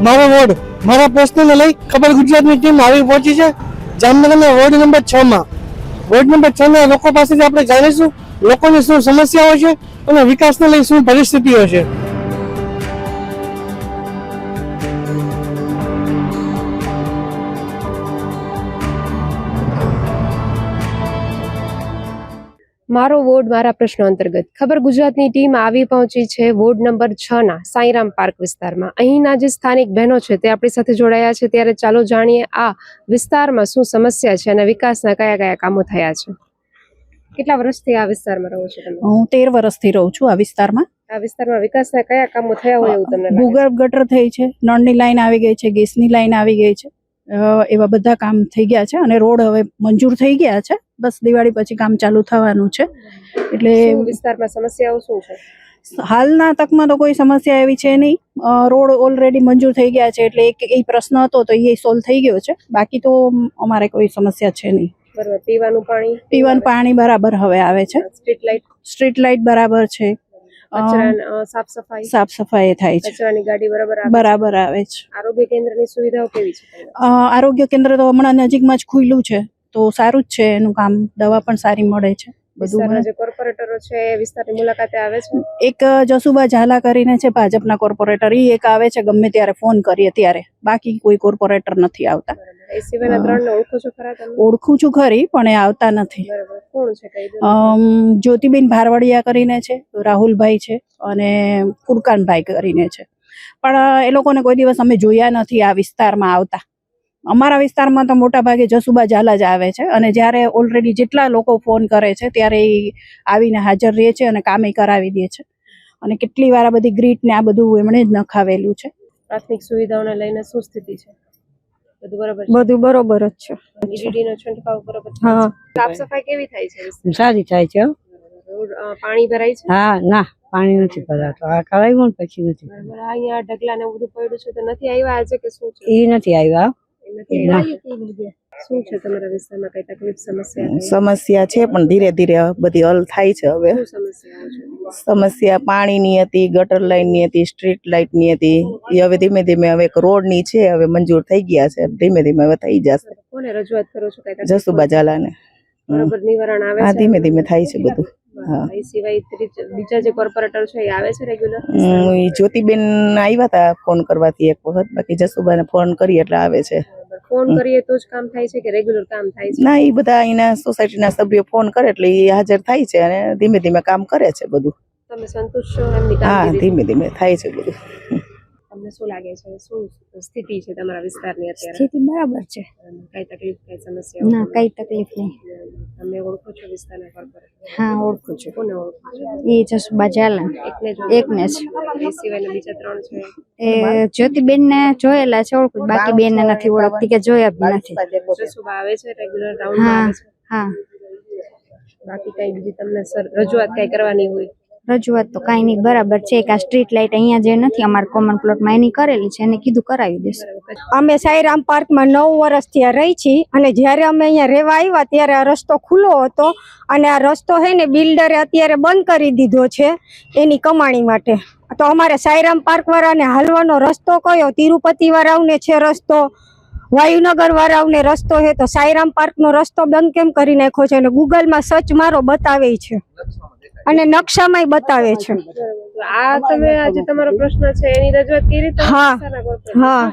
મારો વોર્ડ મારા પ્રશ્નને લઈ ખબર ગુજરાતની ટીમ આવી પહોંચી છે જામનગરના વોર્ડ નંબર 6 માં. વોર્ડ નંબર 6 ના લોકો પાસેથી આપણે જાણીશું લોકોની શું સમસ્યાઓ છે અને વિકાસને લઈ શું પરિસ્થિતિઓ છે. મારો વોર્ડ મારા પ્રશ્નો અંતર્ગત ખબર ગુજરાતની ટીમ આવી પહોંચી છે વોર્ડ નંબર 6 ના સાંઈરામ પાર્ક વિસ્તારમાં. અહીંના જે સ્થાનિક બહેનો છે તે આપણી સાથે જોડાયા છે, ત્યારે ચાલો જાણીએ આ વિસ્તારમાં શું સમસ્યા છે અને વિકાસના કયા કયા કામો થયા છે. કેટલા વર્ષથી આ વિસ્તારમાં રહો છો તમે? હું 13 વર્ષથી રહું છું આ વિસ્તારમાં. આ વિસ્તારમાં વિકાસના કયા કામો થયા હોય એવું તમને લાગે? ભૂગર્ભ ગટર થઈ છે, નળની લાઈન આવી ગઈ છે, ગેસની લાઈન આવી ગઈ છે, એવા બધા કામ થઈ ગયા છે અને રોડ હવે મંજૂર થઈ ગયા છે. બસ દિવાળી પછી કામ ચાલુ થવાનું છે. એટલે વિસ્તારમાં સમસ્યાઓ શું છે? હાલના તકમાં તો કોઈ સમસ્યા એવી છે નહીં. રોડ ઓલરેડી મંજૂર થઈ ગયા છે એટલે એક એ પ્રશ્ન હતો તો એ સોલ્વ થઈ ગયો છે. બાકી તો અમારે કોઈ સમસ્યા છે નહીં. બરાબર. પીવાનું પાણી બરાબર હવે આવે છે. સ્ટ્રીટ લાઇટ બરાબર છે. સાફ સફાઈ થાય છે. કચરાની ગાડી બરાબર આવે છે. આરોગ્ય કેન્દ્રની સુવિધાઓ કેવી છે? આરોગ્ય કેન્દ્ર તો હમણાં નજીકમાં જ ખુલ્લું છે તો સારું જ છે એનું કામ. દવા પણ સારી મળે છે. બધું જે કોર્પોરેટરો છે વિસ્તારની મુલાકાતે આવે છે. એક જસુબા ઝાલા કરીને છે ભાજપના કોર્પોરેટર, એ એક આવે છે ગમે ત્યારે ફોન કરીએ ત્યારે. બાકી કોઈ કોર્પોરેટર નથી આવતા. એ સિવાયના ત્રણને ઓળખો છો ખરા તમે? ઓળખું છું ખરી પણ એ આવતા નથી. કોણ છે કઈ? જ્યોતિબેન ભારવડિયા કરીને છે, રાહુલભાઈ છે અને ફુરકાનભાઈ કરીને છે. પણ એ લોકોને કોઈ દિવસ અમે જોયા નથી આ વિસ્તારમાં આવતા. અમારા વિસ્તારમાં તો મોટા ભાગે જસુબા ઝાલા જ આવે છે અને જ્યારે ઓલરેડી જેટલા લોકો ફોન કરે છે ત્યારે એ આવીને હાજર રહે છે અને કામે કરાવી દે છે. અને કેટલી વાર આ બધી ગ્રીટ ને આ બધું એમણે જ નખાવેલું છે. પ્રાથમિક સુવિધાઓને લઈને શું સ્થિતિ છે? બધું બરોબર જ છે. વીજળીનો છંટકાવ બરોબર છે? હા. સાફ સફાઈ કેવી થાય છે? સારી થાય છે. પાણી ભરાય છે? હા, ના પાણી નથી ભરાતો. આ કરાવ્યું ને પછી નથી. અહીંયા ઢગલા ને બધું પડ્યું છે તો નથી આવ્યા આજે કે શું છે? એ નથી આવ્યા. શું છે તમારા વિસ્તારમાં કઈ તકલીફ સમસ્યા છે પણ ધીરે ધીરે બધી હલ થાય છે. હવે સમસ્યા પાણીની હતી, ગટર લાઈનની હતી, સ્ટ્રીટ લાઇટની હતી. એ હવે ધીમે ધીમે હવે રોડની છે હવે મંજૂર થઈ ગયા છે. ધીમે ધીમે હવે થઈ જશે. કોને રજૂઆત કરો છો? જસુબા ઝાલાને. બરોબર નિવારણ આવે છે? ધીમે ધીમે થાય છે બધું. એ સિવાય બીજા જે કોર્પોરેટર છે એ આવે છે રેગ્યુલર? જ્યોતિબેન આવ્યા હતા ફોન કરવાથી એક વખત. બાકી જસુબાને ફોન કરી એટલે આવે છે. ફોન કરીએ તો જ કામ થાય છે કે રેગ્યુલર કામ થાય છે? ના, એ બધા અહીંના સોસાયટીના સભ્યો ફોન કરે એટલે એ હાજર થાય છે અને ધીમે ધીમે કામ કરે છે બધું. તમે સંતુષ્ટ છો એમની કામગીરીથી? હા, ધીમે ધીમે થાય છે બધું. તમને શું લાગે છે શું સ્થિતિ છે તમારા વિસ્તારની અત્યારે? સ્થિતિ બરાબર છે. કઈ તકલીફ કઈ સમસ્યા? ના, કઈ તકલીફ નહીં. તમે ઓળખો છો વિસ્તારના કોર્પોરેટર? હા, ઓળખું છું. કોને ઓળખો છો? એ જસુબા ઝાલા એકને જ. એ સિવાયના બીજા ત્રણ છે? એ જ્યોતિબેન ને જોયેલા છે, ઓળખું. બાકી બેન ને નથી ઓળખતી કે જોયા બી નથી. જસુબા આવે છે રેગ્યુલર રાઉન્ડ આવે છે? હા. બાકી કઈ બીજી તમને રજૂઆત કઈ કરવાની હોય? રજૂઆત તો કઈ નહીં, બરાબર છે. કે આ સ્ટ્રીટ લાઇટ અહીંયા જે નથી અમારા કોમન પ્લોટમાં એની કરેલી છે, એને કીધું કરાવી દેશે. અમે સાંઈરામ પાર્કમાં 9 વર્ષથી રહી છીએ અને જ્યારે અમે અહીંયા રહેવા આવ્યા ત્યારે આ રસ્તો ખુલ્લો હતો અને આ રસ્તો છે ને બિલ્ડરે અત્યારે બંધ કરી દીધો છે એની કમાણી માટે. તો અમારે સાંઈરામ પાર્ક વાળાને હાલવાનો રસ્તો કયો? તિરુપતિ વાળાઓને છે રસ્તો, વાયુનગર વાળાઓને રસ્તો છે, તો સાંઈરામ પાર્કનો રસ્તો બંધ કેમ કરી નાખ્યો છે? અને ગૂગલમાં સર્ચ મારો બતાવે છે અને નકશામાં બતાવે છે. આ તમે આજે તમારો પ્રશ્ન છે એની રજૂઆત કરી? હા, હા,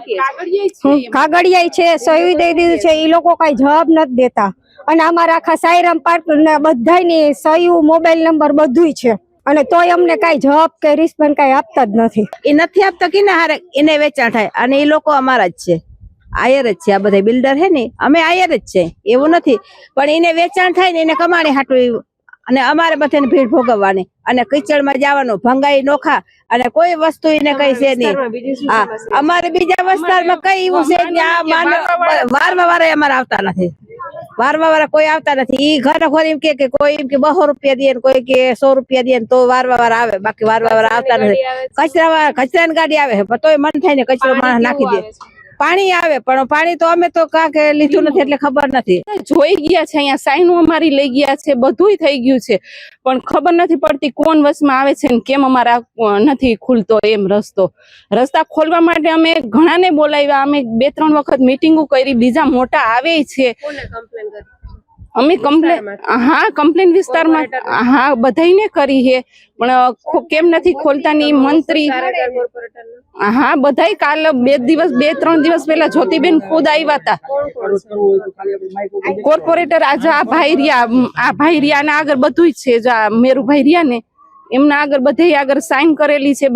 કાગળિયા છે, સહી દઈ દીધું છે, એ લોકો કઈ જવાબ નથી દેતા. અને અમારા આખા સાંઈરામ પાર્ક ને બધાની સહી, મોબાઈલ નંબર બધું છે અને તોય અમને કઈ જવાબ કે રિસ્પોન્સ કઈ આપતા જ નથી. એ નથી આપતા કે હારે એને વેચાણ થાય અને એ લોકો અમારા જ છે, આયર જ છે. આ બધા બિલ્ડર હે ને અમે આયર જ છે એવું નથી, પણ એને વેચાણ થાય ને એને કમાણી હાટું અને અમારે બધાને ભીડ ભોગવવાની અને કિચડમાં જવાનું, ભંગાઈ નોખા અને કોઈ વસ્તુ એને કઈ છે નહીં. હા, અમારે બીજા વિસ્તારમાં કઈ એવું છે વારમાં વારે અમારે આવતા નથી. વારમાં વારે કોઈ આવતા નથી. ઈ ઘરે ઘરે એમ કે કોઈ એમ કે 200 રૂપિયા દે, કોઈ કે 100 રૂપિયા દે તો વારમાં વારે આવે. બાકી વારમાં વારે આવતા નથી. કચરાની ગાડી આવે છે પણ તોય મન થાય ને કચરો માણસ નાખી દે. પાણી આવે પણ પાણી તો અમે તો કાંક લીધું નથી એટલે ખબર નથી. જોઈ ગયા છે અહીંયા સાઈનો અમારી લઈ ગયા છે, બધુંય થઈ ગયું છે, પણ ખબર નથી પડતી કોણ વચમાં આવે છે ને કેમ અમારા નથી ખુલતો એમ રસ્તા ખોલવા માટે અમે ઘણાને બોલાવ્યા, અમે 2-3 વખત મીટિંગો કરી, બીજા મોટા આવે છે. અમે કમ્પ્લેન વિસ્તારમાં બધાઈને કરી છે પણ કેમ નથી ખોલતા ની મંત્રી. બધાય કાલ 2-3 દિવસ પહેલા જ્યોતિબેન ખુદ આવ્યા હતા. કોર્પોરેટર આજે આ ભાઈ રહ્યા ને આગળ બધું જ છે, મેરુભાઈ રહ્યા ને એમના આગળ બધે આગળ સાઈન કરેલી છે,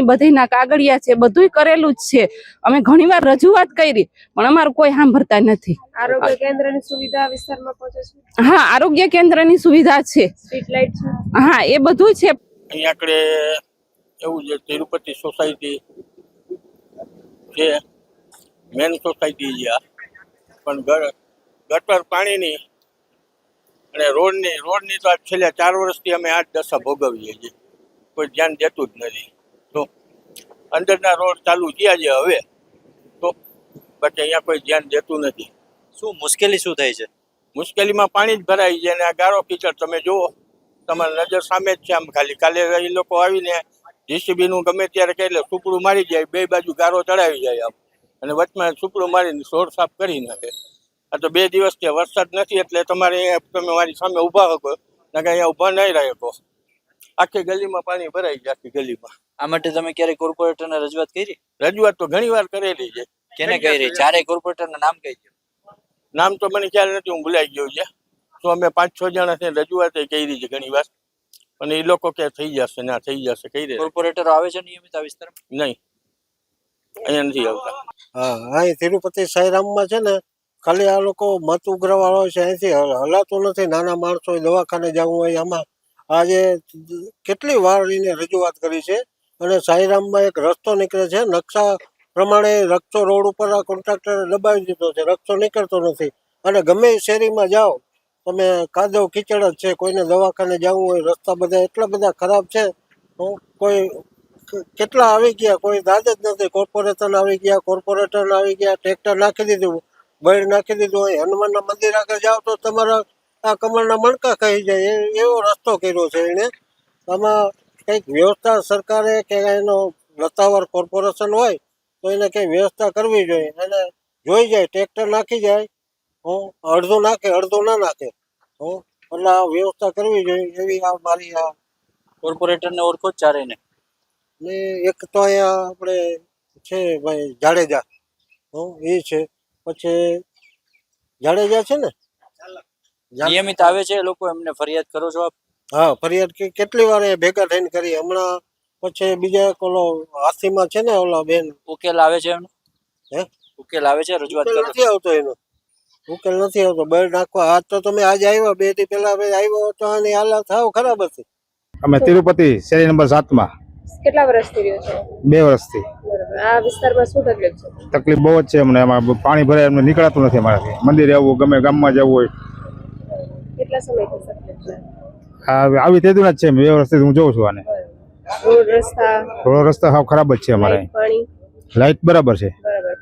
બધેના કાગળિયા છે, બધુંય કરેલું જ છે. અમે ઘણીવાર રજૂઆત કરી પણ અમારું કોઈ સાંભળતા નથી. આરોગ્ય કેન્દ્રની સુવિધા વિસ્તારમાં પહોંચે છે? હા, આરોગ્ય કેન્દ્રની સુવિધા છે, સ્ટ્રીટ લાઇટ છે, હા એ બધું છે. અહીંયા આગળ એવું છે તિરુપતિ સોસાયટી છે, મેન સોસાયટી છે, પણ ગટર પાણીની અને રોડની તો છેલ્લા 4 વર્ષથી અમે આ દશા ભોગવીએ છીએ, કોઈ ધ્યાન દેતું જ નથી. તો અંદરના રોડ ચાલુ થયા છે હવે તો બાકી અહીંયા કોઈ ધ્યાન દેતું નથી. શું મુશ્કેલી શું થઈ છે? મુશ્કેલીમાં પાણી જ ભરાય છે અને આ ગારો કીચડ તમે જુઓ, તમારી નજર સામે જ છે. આમ ખાલી કાલે એ લોકો આવીને JCB નું ગમે ત્યારે કહે એટલે સુપડું મારી જાય, 2 બાજુ ગારો ચડાવી જાય આમ, અને વચમાં સુપડું મારીને સોર સાફ કરી નાખે. આ તો 2 દિવસથી વરસાદ નથી એટલે તમે મારી સામે ઊભા શકો ને અહીંયા ઊભા નહીં રહી શકો. આખી ગલીમાં પાણી ભરાઈ જાય, આખી ગલીમાં. આ માટે તમે ક્યારે કોર્પોરેટરને રજૂઆત કરી? રજૂઆત તો ઘણી વાર કરેલી છે. કેને કરી? 4 કોર્પોરેટરના નામ કહી દો. નામ તો મને ખ્યાલ નથી, હું ભૂલાઈ ગયો છે. તો અમે 5-6 જણા છે રજૂઆત કરી છે ઘણી વાર, અને એ લોકો કે થઈ જશે ના થઈ જશે કહી દે. કોર્પોરેટરો આવે છે નિયમિત આ વિસ્તારમાં? નહીં, અહીંયા નથી આવતા. હા, અહીં તિરુપતિ સાઈરામમાં છે ને ખાલી આ લોકો મત ઉગ્રવાળો છે, અહીંથી હલાતું નથી. નાના માણસો દવાખાને જવું હોય આમાં આજે કેટલી વાર એને રજૂઆત કરી છે. અને સાઈરામમાં એક રસ્તો નીકળે છે, નકશા પ્રમાણે રસ્તો રોડ ઉપર આ કોન્ટ્રાક્ટરે દબાવી દીધો છે, રસ્તો નીકળતો નથી. અને ગમે શેરીમાં જાઓ તમે કાદવ કીચડ જ છે. કોઈને દવાખાને જવું હોય રસ્તા બધા એટલા બધા ખરાબ છે. કોઈ કેટલા આવી ગયા, કોઈ દાદ જ નથી. કોર્પોરેશન આવી ગયા, ટ્રેક્ટર નાખી દીધું, બળ નાખી દીધું. હોય હનુમાનના મંદિર આગળ જાઓ તો તમારા આ કમળના મણકા કહી જાય એવો રસ્તો કર્યો છે એને. આમાં કંઈક વ્યવસ્થા સરકારે કે એનો લતાવાર કોર્પોરેશન હોય તો એને કંઈ વ્યવસ્થા કરવી જોઈએ. એને જોઈ જાય, ટ્રેક્ટર નાખી જાય, અડધું નાખે અડધું ના નાખે, એટલે આ વ્યવસ્થા કરવી જોઈએ એવી આ મારી આ. કોર્પોરેટરને ઓળખો જ 4 ને? ને એક તો અહીંયા આપણે છે ભાઈ જાડેજા, એ છે. પછી જાડેજા છે ને, નિયમિત આવે છે એ લોકો, એમને ફરિયાદ કરો છો આપ? હા, ફરિયાદ કેટલી વાર એ ભેગા થઈને કરી. હમણાં પછી બીજા ઓલો હાથીમાં છે ને ઓલા બેન, ઉકેલ આવે છે એનો? ઉકેલ આવે છે? રજૂઆત કરો? નથી આવતો એનો ઉકેલ નથી આવતો. બળ નાખવા આજ તો તમે આજે આવ્યા, 2 દી પહેલા આવ્યો તો આની હાલત સાવ ખરાબ હતી. અમે તિરુપતિ શેરી નંબર 7 માં કેટલા વર્ષથી રહ્યો છો? 2 વર્ષથી. આ વિસ્તારમાં શું તકલીફ છે? તકલીફ બહુ જ છે અમને. એમાં પાણી ભરાય, અમને નીકળાતું નથી અમારાથી. મંદિરે આવવું, ગમે ગામમાં જવું હોય. કેટલા સમયથી તકલીફ છે? આવી તેદું જ છે. 2 વર્ષથી હું જોઉં છું આને. રોડ રસ્તા સાવ ખરાબ જ છે અમારે. પાણી લાઈટ બરાબર છે,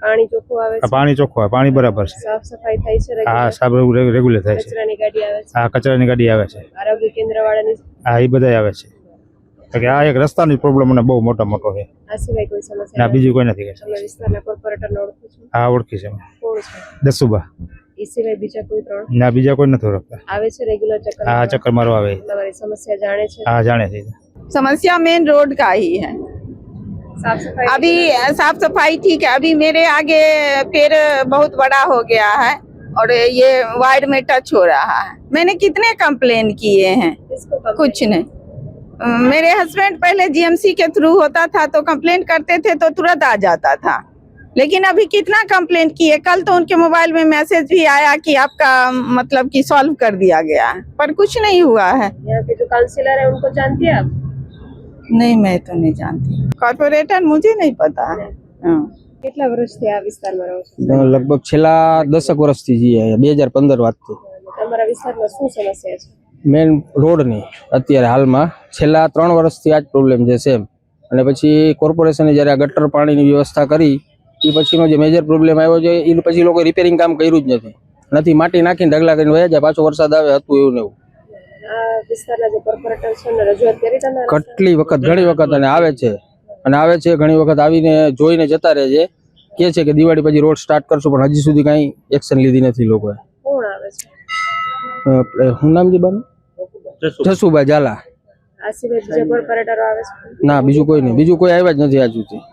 પાણી ચોખ્ખું આવે છે? પાણી ચોખ્ખું આવે, પાણી બરાબર છે. સાફ સફાઈ થાય છે? હા, સાફ રેગ્યુલર થાય છે. કચરાની ગાડી આવે છે? હા, કચરાની ગાડી આવે છે. આરોગ્ય કેન્દ્ર વાળાની? હા, એ બધા આવે છે. આ એક રસ્તાનો પ્રોબ્લેમ મને બહુ મોટો છે. આ સિવાય કોઈ સમસ્યા? ના, બીજી કોઈ નથી. તમે વિસ્તારના કોર્પોરેટરને ઓળખો છો? હા, ઓળખી છે. કોણ છે? દસુબા. એ સિવાય બીજા કોઈ 3? ના, બીજા કોઈ નથી ઓળખતા. આવે છે રેગ્યુલર ચક્કર? હા, ચક્કર મારવા આવે. તમારી समस्या जाने છે? हाँ, जाने थे। समस्या मेन रोड का ही है। साफ सफाई अभी साफ सफाई ठीक है, अभी मेरे आगे पेड़ बहुत बड़ा हो गया है और ये वाइड में टच हो रहा है। मैंने कितने कंप्लेन किए हैं, कुछ नहीं। मेरे हस्बैंड पहले जीएमसी के थ्रू होता था तो कंप्लेन करते थे तो तुरंत आ जाता था, लेकिन अभी कितना कंप्लेन किए। कल तो उनके मोबाइल में मैसेज भी आया कि आपका मतलब कि सॉल्व कर दिया गया है, पर कुछ नहीं हुआ है। यहाँ के जो काउंसिलर है उनको जानती है आप? नहीं, मैं तो नहीं जानती। कॉर्पोरेटर मुझे नहीं पता है। કેટલા વર્ષથી આ વિસ્તારમાં રહો છો? લગભગ છેલ્લા 10 વર્ષથી જઈએ 2015 વાતથી। તમારા વિસ્તારમાં શું સમસ્યા છે? મેન રોડની અત્યારે હાલમાં છેલ્લા 3 વર્ષથી આ જ પ્રોબ્લેમ છે સેમ। અને પછી કોર્પોરેશને જ્યારે આ ગટર પાણીની વ્યવસ્થા કરી એ પછીનો જે મેજર પ્રોબ્લેમ આવ્યો છે એ પછી લોકો રિપેરિંગ કામ કર્યું જ નથી માટી નાખીને ઢગલા કરીને વયા જાય, પાછો વરસાદ આવે હતું એવું ને એવું. કેટલી વખત ઘણી વખત અને આવે છે ઘણી વખત આવીને જોઈને જતા રહે છે, કે છે કે દિવાળી પછી રોડ સ્ટાર્ટ કરશું, પણ હજી સુધી કઈ એક્શન લીધી નથી લોકોએ. શું નામ છે બાનું? જસુભાઈ ઝાલા. ના બીજું કોઈ નહીં, બીજું કોઈ આવ્યા જ નથી આજ સુધી.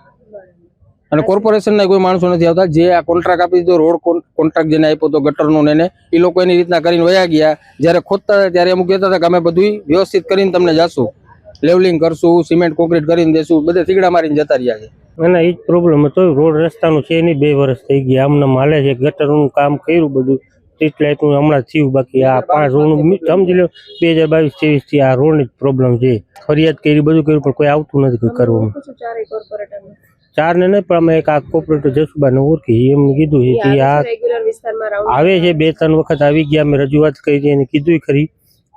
અને કોર્પોરેશન ના કોઈ માણસો નથી આવતા. જે આ કોન્ટ્રાક્ટ આપી દીધો, રોડ કોન્ટ્રાક્ટ જેને આપ્યો તો ગટરનો ને એ લોકો એની રીતના કરીને વયા ગયા. જયારે ખોદતા હતા ત્યારે અમુક કહેતા હતા કે અમે બધું વ્યવસ્થિત કરીને તમને જાશું, લેવલિંગ કરશું, સિમેન્ટ કોન્ક્રીટ કરીને દેશું, બધે થીગડા મારીને જતા રહ્યા છે. અને એ જ પ્રોબ્લેમ હતો, રોડ રસ્તાનું છે નહીં, 2 વર્ષ થઈ ગયા આમને હાલે છે. ગટરનું કામ કર્યું બધું, સ્ટ્રીટ લાઇટનું હમણાં થયું, બાકી આ 5 રોડનું સમજી લો 2022-23 થી આ રોડની જ પ્રોબ્લેમ છે. ફરિયાદ કરી, બધું કર્યું, પણ કોઈ આવતું નથી કોઈ કરવામાં. 4 ને નહીં, પણ અમે એક આ કોર્પોરેટર જસુભાઈને ઓળખી, એમને કીધું છે કે આ આવે છે, 2-3 વખત આવી ગયા. અમે રજૂઆત કરી છે, એને કીધું ખરી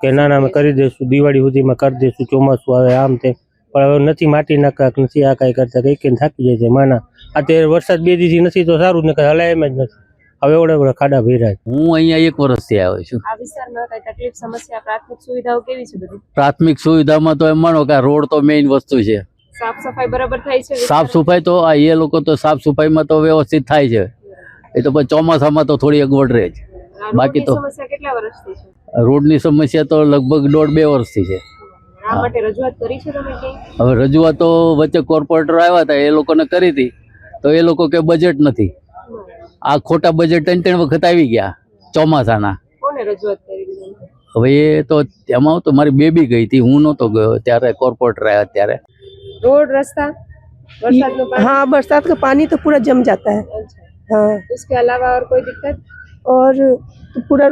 કે ના અમે કરી દઈશું, દિવાળી સુધીમાં કરી દઈશું, ચોમાસું આવે આમ તેમ, પણ હવે નથી માટી નાખા, નથી આ કાંઈ કરતા, કઈ થાકી જાય છે માના. અત્યારે વરસાદ 2 દિવસથી નથી તો સારું, ને હલાય એમ જ નથી. હવે એવડા ખાડા ભર્યા છે. હું અહીંયા 1 વર્ષથી આવ્યો છું. આ વિસ્તારમાં કઈ તકલીફ, સમસ્યા, પ્રાથમિક સુવિધાઓ કેવી છે બધી? પ્રાથમિક સુવિધામાં તો એમ માનો કે રોડ તો મેઇન વસ્તુ છે. સાફ સફાઈ બરાબર થાય છે? સાફ સફાઈ તો એ લોકો તો સાફ સફાઈમાં તો વ્યવસ્થિત થાય છે. એ તો પછી ચોમાસામાં તો થોડી અગવડ રહે છે. બાકી તો સમસ્યા કેટલા વર્ષથી છે? રોડની સમસ્યા તો લગભગ 1.5-2 વર્ષથી છે. આ માટે રજૂઆત કરી છે તમે કઈ? હવે રજૂઆત તો વચ્ચે કોર્પોરેટર આવ્યા હતા, એ લોકોને કરી હતી, તો એ લોકો કે બજેટ નથી. આ ખોટા બજેટ 3 વખત આવી ગયા ચોમાસાના. કોને રજૂઆત કરી? હવે એ તો એમાં તો મારી બેબી ગઈ હતી, હું નહોતો ગયો ત્યારે, કોર્પોરેટર આવ્યા ત્યારે. रोड रास्ता बरसात में पानी? हाँ, बरसात का पानी तो पूरा जम जाता है। हाँ, उसके अलावा और कोई दिक्कत? और पूरा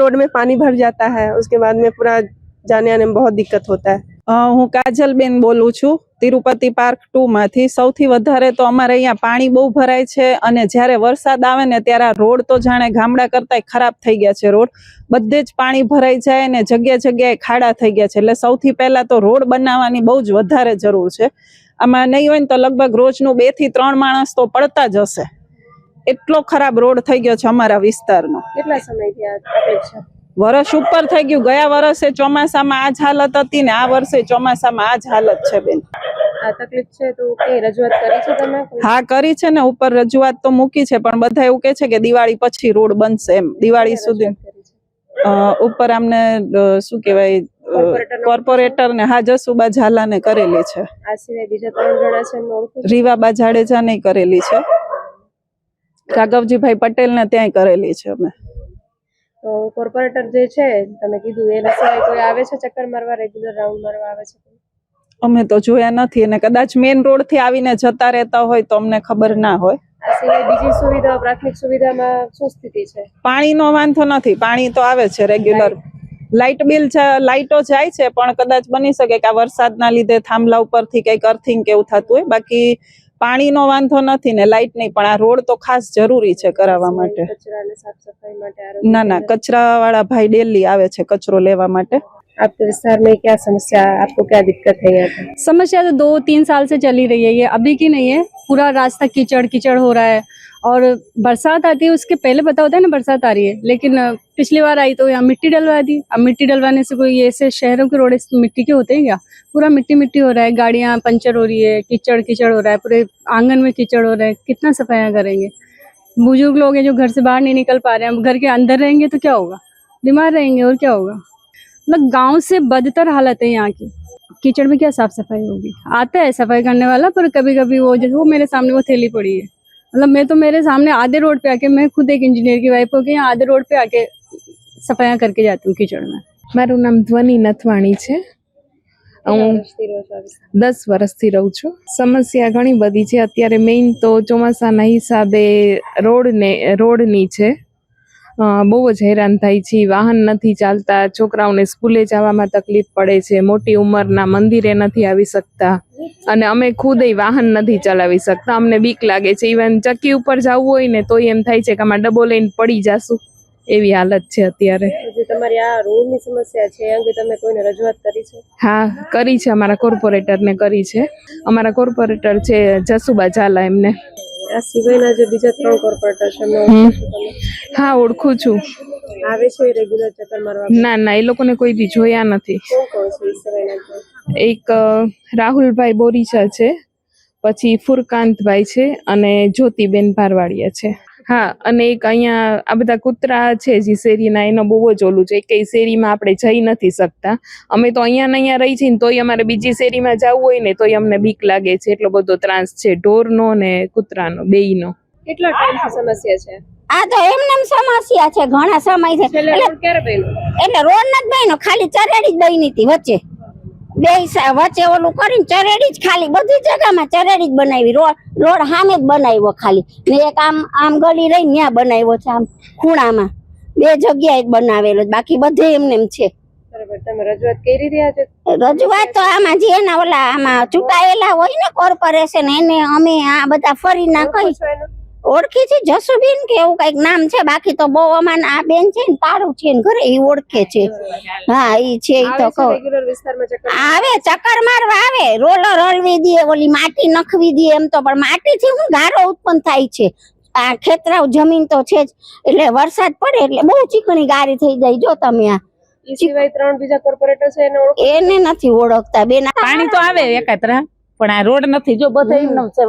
रोड में पानी भर जाता है, उसके बाद में पूरा जाने आने में बहुत दिक्कत होता है। હું કાજલબેન બોલું છું, તિરુપતિ પાર્ક 2 માંથી. સૌથી વધારે તો અમારે અહીંયા પાણી બહુ ભરાય છે, અને જ્યારે વરસાદ આવે ને ત્યારે આ રોડ તો જાણે ગામડા કરતાંય ખરાબ થઈ ગયા છે. રોડ બધે જ પાણી ભરાઈ જાય ને જગ્યા જગ્યાએ ખાડા થઈ ગયા છે. એટલે સૌથી પહેલા તો રોડ બનાવવાની બહુ જ વધારે જરૂર છે. આમાં નહીં હોય ને તો લગભગ રોજનું 2 થી 3 માણસ તો પડતા જ હશે. એટલો ખરાબ રોડ થઈ ગયો છે અમારા વિસ્તારનો. કેટલા સમયથી આ તકલીફ છે? વર્ષ ઉપર થઈ ગયું. ગયા વર્ષે ચોમાસામાં આ જ હાલત હતી ને આ વર્ષે ચોમાસામાં આ જ હાલત છે બેન. આ તકલીફ છે તો કઈ રજૂઆત કરી છે તમે? હા કરી છે ને, ઉપર રજૂઆત તો મૂકી છે, પણ બધા એવું કે છે કે દિવાળી પછી રોડ બનશે એમ. દિવાળી સુધી ઉપર આમને શું કહેવાય, કોર્પોરેટર ને હા જસુબા ઝાલા ને કરેલી છે. આ સિવાય બીજા 3 જણા છે એમને ઓળખો? રીવાબા જાડેજા ને કરેલી છે, રાઘવજીભાઈ પટેલ ને ત્યાંય કરેલી છે અમે. તો કોર્પોરેટર જે છે તમે કીધું એના સિવાય કોઈ આવે છે ચક્કર મારવા, રેગ્યુલર રાઉન્ડ મારવા આવે છે? અમે તો જોયા નથી, અને કદાચ મેઇન રોડ થી આવીને જતા રહેતા હોય તો અમને ખબર ના હોય. આ સિવાય બીજી સુવિધાઓ, પ્રાથમિક સુવિધામાં શું સ્થિતિ છે? પાણીનો વાંધો નથી, પાણી તો આવે છે રેગ્યુલર. લાઇટ બિલ લાઇટો જાય છે, પણ કદાચ બની શકે કે આ વરસાદના લીધે થાંભલા ઉપરથી કંઈક અર્થિંગ કે એવું થતું હોય. બાકી પાણીનો વાંધો નથી ને લાઇટ નહીં, પણ આ રોડ તો ખાસ જરૂરી છે કરાવવા માટે. ના ના, કચરા વાળા ભાઈ डेली આવે છે કચરો લેવા માટે. आपके विस्तार में क्या समस्या, आपको क्या दिक्कत है यहाँ पे? समस्या तो 2-3 साल से चली रही है, ये अभी की नहीं है. पूरा रास्ता कीचड़ कीचड़ हो रहा है, और बरसात आती है उसके पहले पता होता है ना बरसात आ रही है, लेकिन पिछली बार आई तो यहाँ मिट्टी डलवा दी. अब मिट्टी डलवाने से कोई ऐसे शहरों के रोड मिट्टी के होते हैं क्या? पूरा मिट्टी मिट्टी हो रहा है, गाड़ियाँ पंचर हो रही है, कीचड़ कीचड़ हो रहा है, पूरे आंगन में कीचड़ हो रहा है. कितना सफाइयाँ करेंगे? बुजुर्ग लोग हैं जो घर से बाहर नहीं निकल पा रहे हैं, घर के अंदर रहेंगे तो क्या होगा? बीमार रहेंगे और क्या होगा. मतलब गांव से बदतर हालत है यहाँ की. कीचड़ में क्या साफ सफाई होगी? आता है सफाई करने वाला, पर कभी कभी वो जैसे वो मेरे सामने वो थैली पड़ी है, मतलब मैं तो मेरे सामने आधे रोड पे आके, मैं खुद एक इंजीनियर की वाइफ होके यहाँ आधे रोड पे आके सफाइयाँ करके जाती हूँ कीचड़ में. મારું નામ ધ્વનિ નથવાણી છે. હું 10 વર્ષથી રહું છું. સમસ્યા ઘણી બધી છે. અત્યારે મેઇન તો ચોમાસાના હિસાબે રોડની છે. બહુ જ હેરાન થાય છે. વાહન નથી ચાલતા, છોકરાઓને સ્કૂલે જવામાં તકલીફ પડે છે, મોટી ઉંમરના મંદિરે નથી આવી શકતા, અને અમે ખુદ વાહન નથી ચલાવી શકતા. અમને બીક લાગે છે. ઇવન ચક્કી ઉપર જવું હોય ને તો એમ થાય છે કે આમાં ડબો લઈને પડી જાશું, એવી હાલત છે અત્યારે. જે તમારી આ રોડની સમસ્યા છે એ અંગે તમે કોઈને રજૂઆત કરી છે? હા કરી છે, અમારા કોર્પોરેટરને કરી છે. અમારા કોર્પોરેટર છે જસુબા ઝાલા, એમને આ સિવાયના જે બીજા 3 કોર્પોરેટર છે એમને હમ. ઓળખો છો તમે? હા, ઓળખું છું. આવે છે રેગ્યુલર ચક્કર મારવા? ના ના, એ લોકોને કોઈ દી જોયા નથી. કોણ કોણ છે એ સિવાયના તો? એક રાહુલભાઈ બોરીચા છે, પછી ફુરકાંતભાઈ છે અને જ્યોતિબેન ભારવાડિયા છે. હા, અને એક અહીંયા આ બધા કૂતરા છે જે શેરીના, એનો બહુ જ ઓલું છે કે શેરીમાં આપણે જઈ નથી શકતા. અમે તો અહીંયા ને અહીંયા રહી છીએ ને તોય અમારે બીજી શેરીમાં જવું હોય ને તોય અમને બીક લાગે છે, એટલો બધો ત્રાસ છે ઢોરનો ને કૂતરાનો બેયનો. કેટલા ટાઈમથી સમસ્યા છે? આ તો એમને સમસ્યા છે ઘણા સમય છે. છેલ્લે રોડ ક્યારે બન્યો? એટલે રોડ નથી બન્યો, ખાલી ચરેડી જ બની હતી વચ્ચે. વચ્ચે ઓલું કરીને ચરેડી જ ખાલી બધી જગ્યામાં ચરેડી જ બનાવી. રોડ સામે જ બનાવ્યો ખાલી, ને એક આમ ગલી રહી ત્યાં બનાવ્યો છે, આમ ખૂણામાં 2 જગ્યાએ જ બનાવેલો, બાકી બધે એમને એમ છે. બરાબર. તમે રજૂઆત કરી રહ્યા છો? રજૂઆત તો આમાં જે એના ઓલા આમાં ચૂંટાયેલા હોય ને કોર્પોરેશન, એને અમે આ બધા ફરી ના કહી ઓળખી છે. જસુબેન કે એવું કઈક નામ છે, બાકી તો બહુ અમાન આ બેન છે ને તારું છે ને ઘરે એ ઓળખે છે. હા, ઈ છે. ઈ તો કહું રેગ્યુલર વિસ્તારમાં ચક્કર આવે, ચક્કર મારવા આવે, રોલર હળવી દે, ઓલી માટી નખવી દે. એમ તો પણ માટીથી હું ગારો ઉત્પન્ન થાય છે. આ ખેતરાવ જમીન તો છે જ, એટલે વરસાદ પડે એટલે બહુ ચીકણી ગારી થઈ જાય. જો તમે આ એ સિવાય 3 બીજા કોર્પોરેટર છે એને ઓળખો? એને નથી ઓળખતા બેન. પાણી તો આવે એકાત્રા, પણ આ રોડ નથી. જો બધા એમનો છે.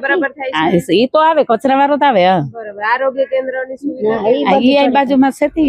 બરાબર થાય છે? ઈ તો આવે, કચરા વાળો તો આવે. બરાબર. આરોગ્ય કેન્દ્રની સુવિધા ये बाजू में से थी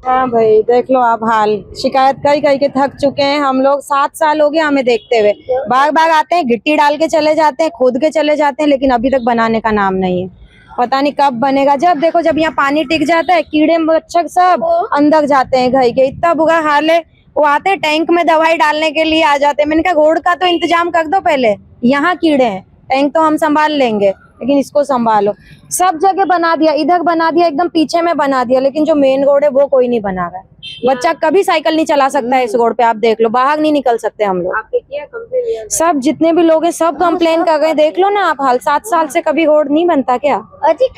हाँ भाई, देख लो आप हाल, शिकायत कर के थक चुके हैं हम लोग। 7 साल हो गए हमें देखते हुए, बाग आते हैं, गिट्टी डाल के चले जाते हैं, खोद के चले जाते हैं, लेकिन अभी तक बनाने का नाम नहीं है। पता नहीं कब बनेगा। जब देखो, जब यहाँ पानी टिक जाता है, कीड़े मच्छर सब अंदर जाते हैं घर के। इतना बुरा हाल है। वो आते हैं टैंक में दवाई डालने के लिए आ जाते हैं। मैंने कहा रोड का तो इंतजाम कर दो पहले, यहाँ कीड़े हैं, टैंक तो हम संभाल लेंगे, लेकिन इसको संभालो। सब जगह बना दिया, इधर बना दिया, एकदम पीछे में बना दिया, लेकिन जो मेन रोड है वो कोई नहीं बना रहा है। बच्चा कभी साइकिल नहीं चला सकता है इस रोड पे। आप देख लो, बाहर नहीं निकल सकते हम लोग। आपने क्या कंप्लेन? सब जितने भी लोग हैं सब कंप्लेन कर गए। देख लो ना आप हाल, 7 साल से कभी रोड नहीं बनता क्या?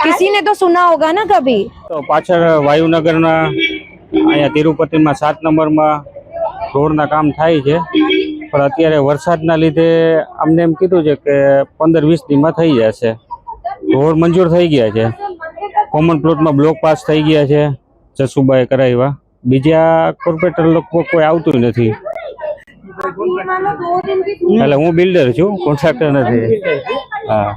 किसी ने तो सुना होगा ना कभी। तो पाछळ वायुनगરના અહીંયા તિરુપતિમાં 7 નંબરમાં રોડના કામ થાય છે, પણ અત્યારે વરસાદના લીધે અમને એમ કીધું છે કે 15-20 દીમાં થઈ જશે. રોડ મંજૂર થઈ ગયા છે, કોમન પ્લોટમાં બ્લોક પાસ થઈ ગયા છે, જસુબાએ કરાવ્યા. બીજા કોર્પોરેટર લોકો કોઈ આવતું નથી. એટલે હું બિલ્ડર છું, કોન્ટ્રાક્ટર નથી. હા,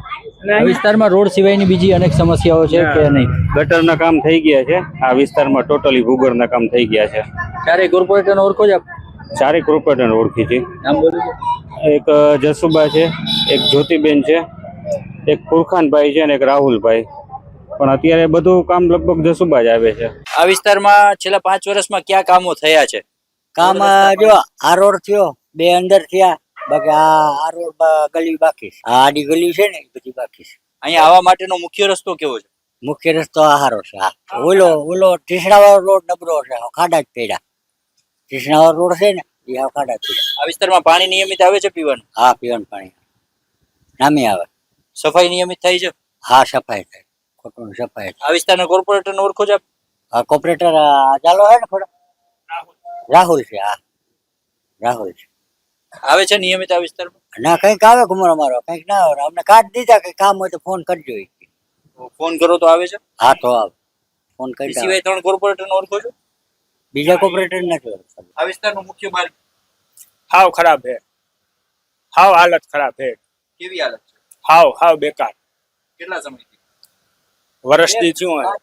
આ વિસ્તારમાં રોડ સિવાયની બીજી અનેક સમસ્યાઓ છે કે નહીં? ગટરના કામ થઈ ગયા છે આ વિસ્તારમાં, ટોટલી ભૂગર્ભના કામ થઈ ગયા છે. ચારે કોર્પોરેટરને ઓળખો છો આપ? ચારે કોર્પોરેટરને ઓળખી છે. નામ બોલો. એક જસુબા છે, એક જ્યોતિબેન છે, એક ફુરખાનભાઈ છે અને એક રાહુલભાઈ. પણ અત્યારે બધું કામ લગભગ જસુબા જ આવે છે. આ વિસ્તારમાં છેલ્લા 5 વર્ષમાં કયા કામો થયા છે? કામ જો આ રોડ થયો, 2 અંદર થયા, બાકી આ રોડ ગલી બાકી છે. આ આડી ગલી છે ને એ બધી બાકી છે. અહીંયા આવવા માટેનો મુખ્ય રસ્તો કેવો છે? મુખ્ય રસ્તો આ હારો છે. હા, ઓલો ટીસણાવાળો રોડ નબળો છે, ખાડા જ પડ્યા. ટીસણાવાળો રોડ છે ને એ ખાડા જ પડ્યા. આ વિસ્તારમાં પાણી નિયમિત આવે છે પીવાનું? હા, પીવાનું પાણી નામી આવે. સફાઈ નિયમિત થાય છે? હા, સફાઈ થાય, ખોટું સફાઈ. આ વિસ્તારના કોર્પોરેટરને ઓળખો છો આપ? હા, કોર્પોરેટર ચાલો હે ને થોડો રાહુલ છે. હા, રાહુલ છે. આવે છે નિયમિત આ વિસ્તારમાં? ના, કઈક આવે ઘુમરો મારો, કઈક ના આવે. અમને કાર્ડ દીધા કે કામ હોય તો ફોન કરજો. ફોન કરો તો આવે છે? હા, તો આવે, ફોન કરી. સિવાય 3 કોર્પોરેટરને ઓળખો છો? બીજા કોર્પોરેટર નથી ઓળખતા. આ વિસ્તારનું મુખ્ય માર્ગ હાવ ખરાબ છે, હાવ હાલત ખરાબ છે. કેવી હાલત છે? હાવ બેકાર. કેટલા સમયથી? વર્ષથી શું હોય?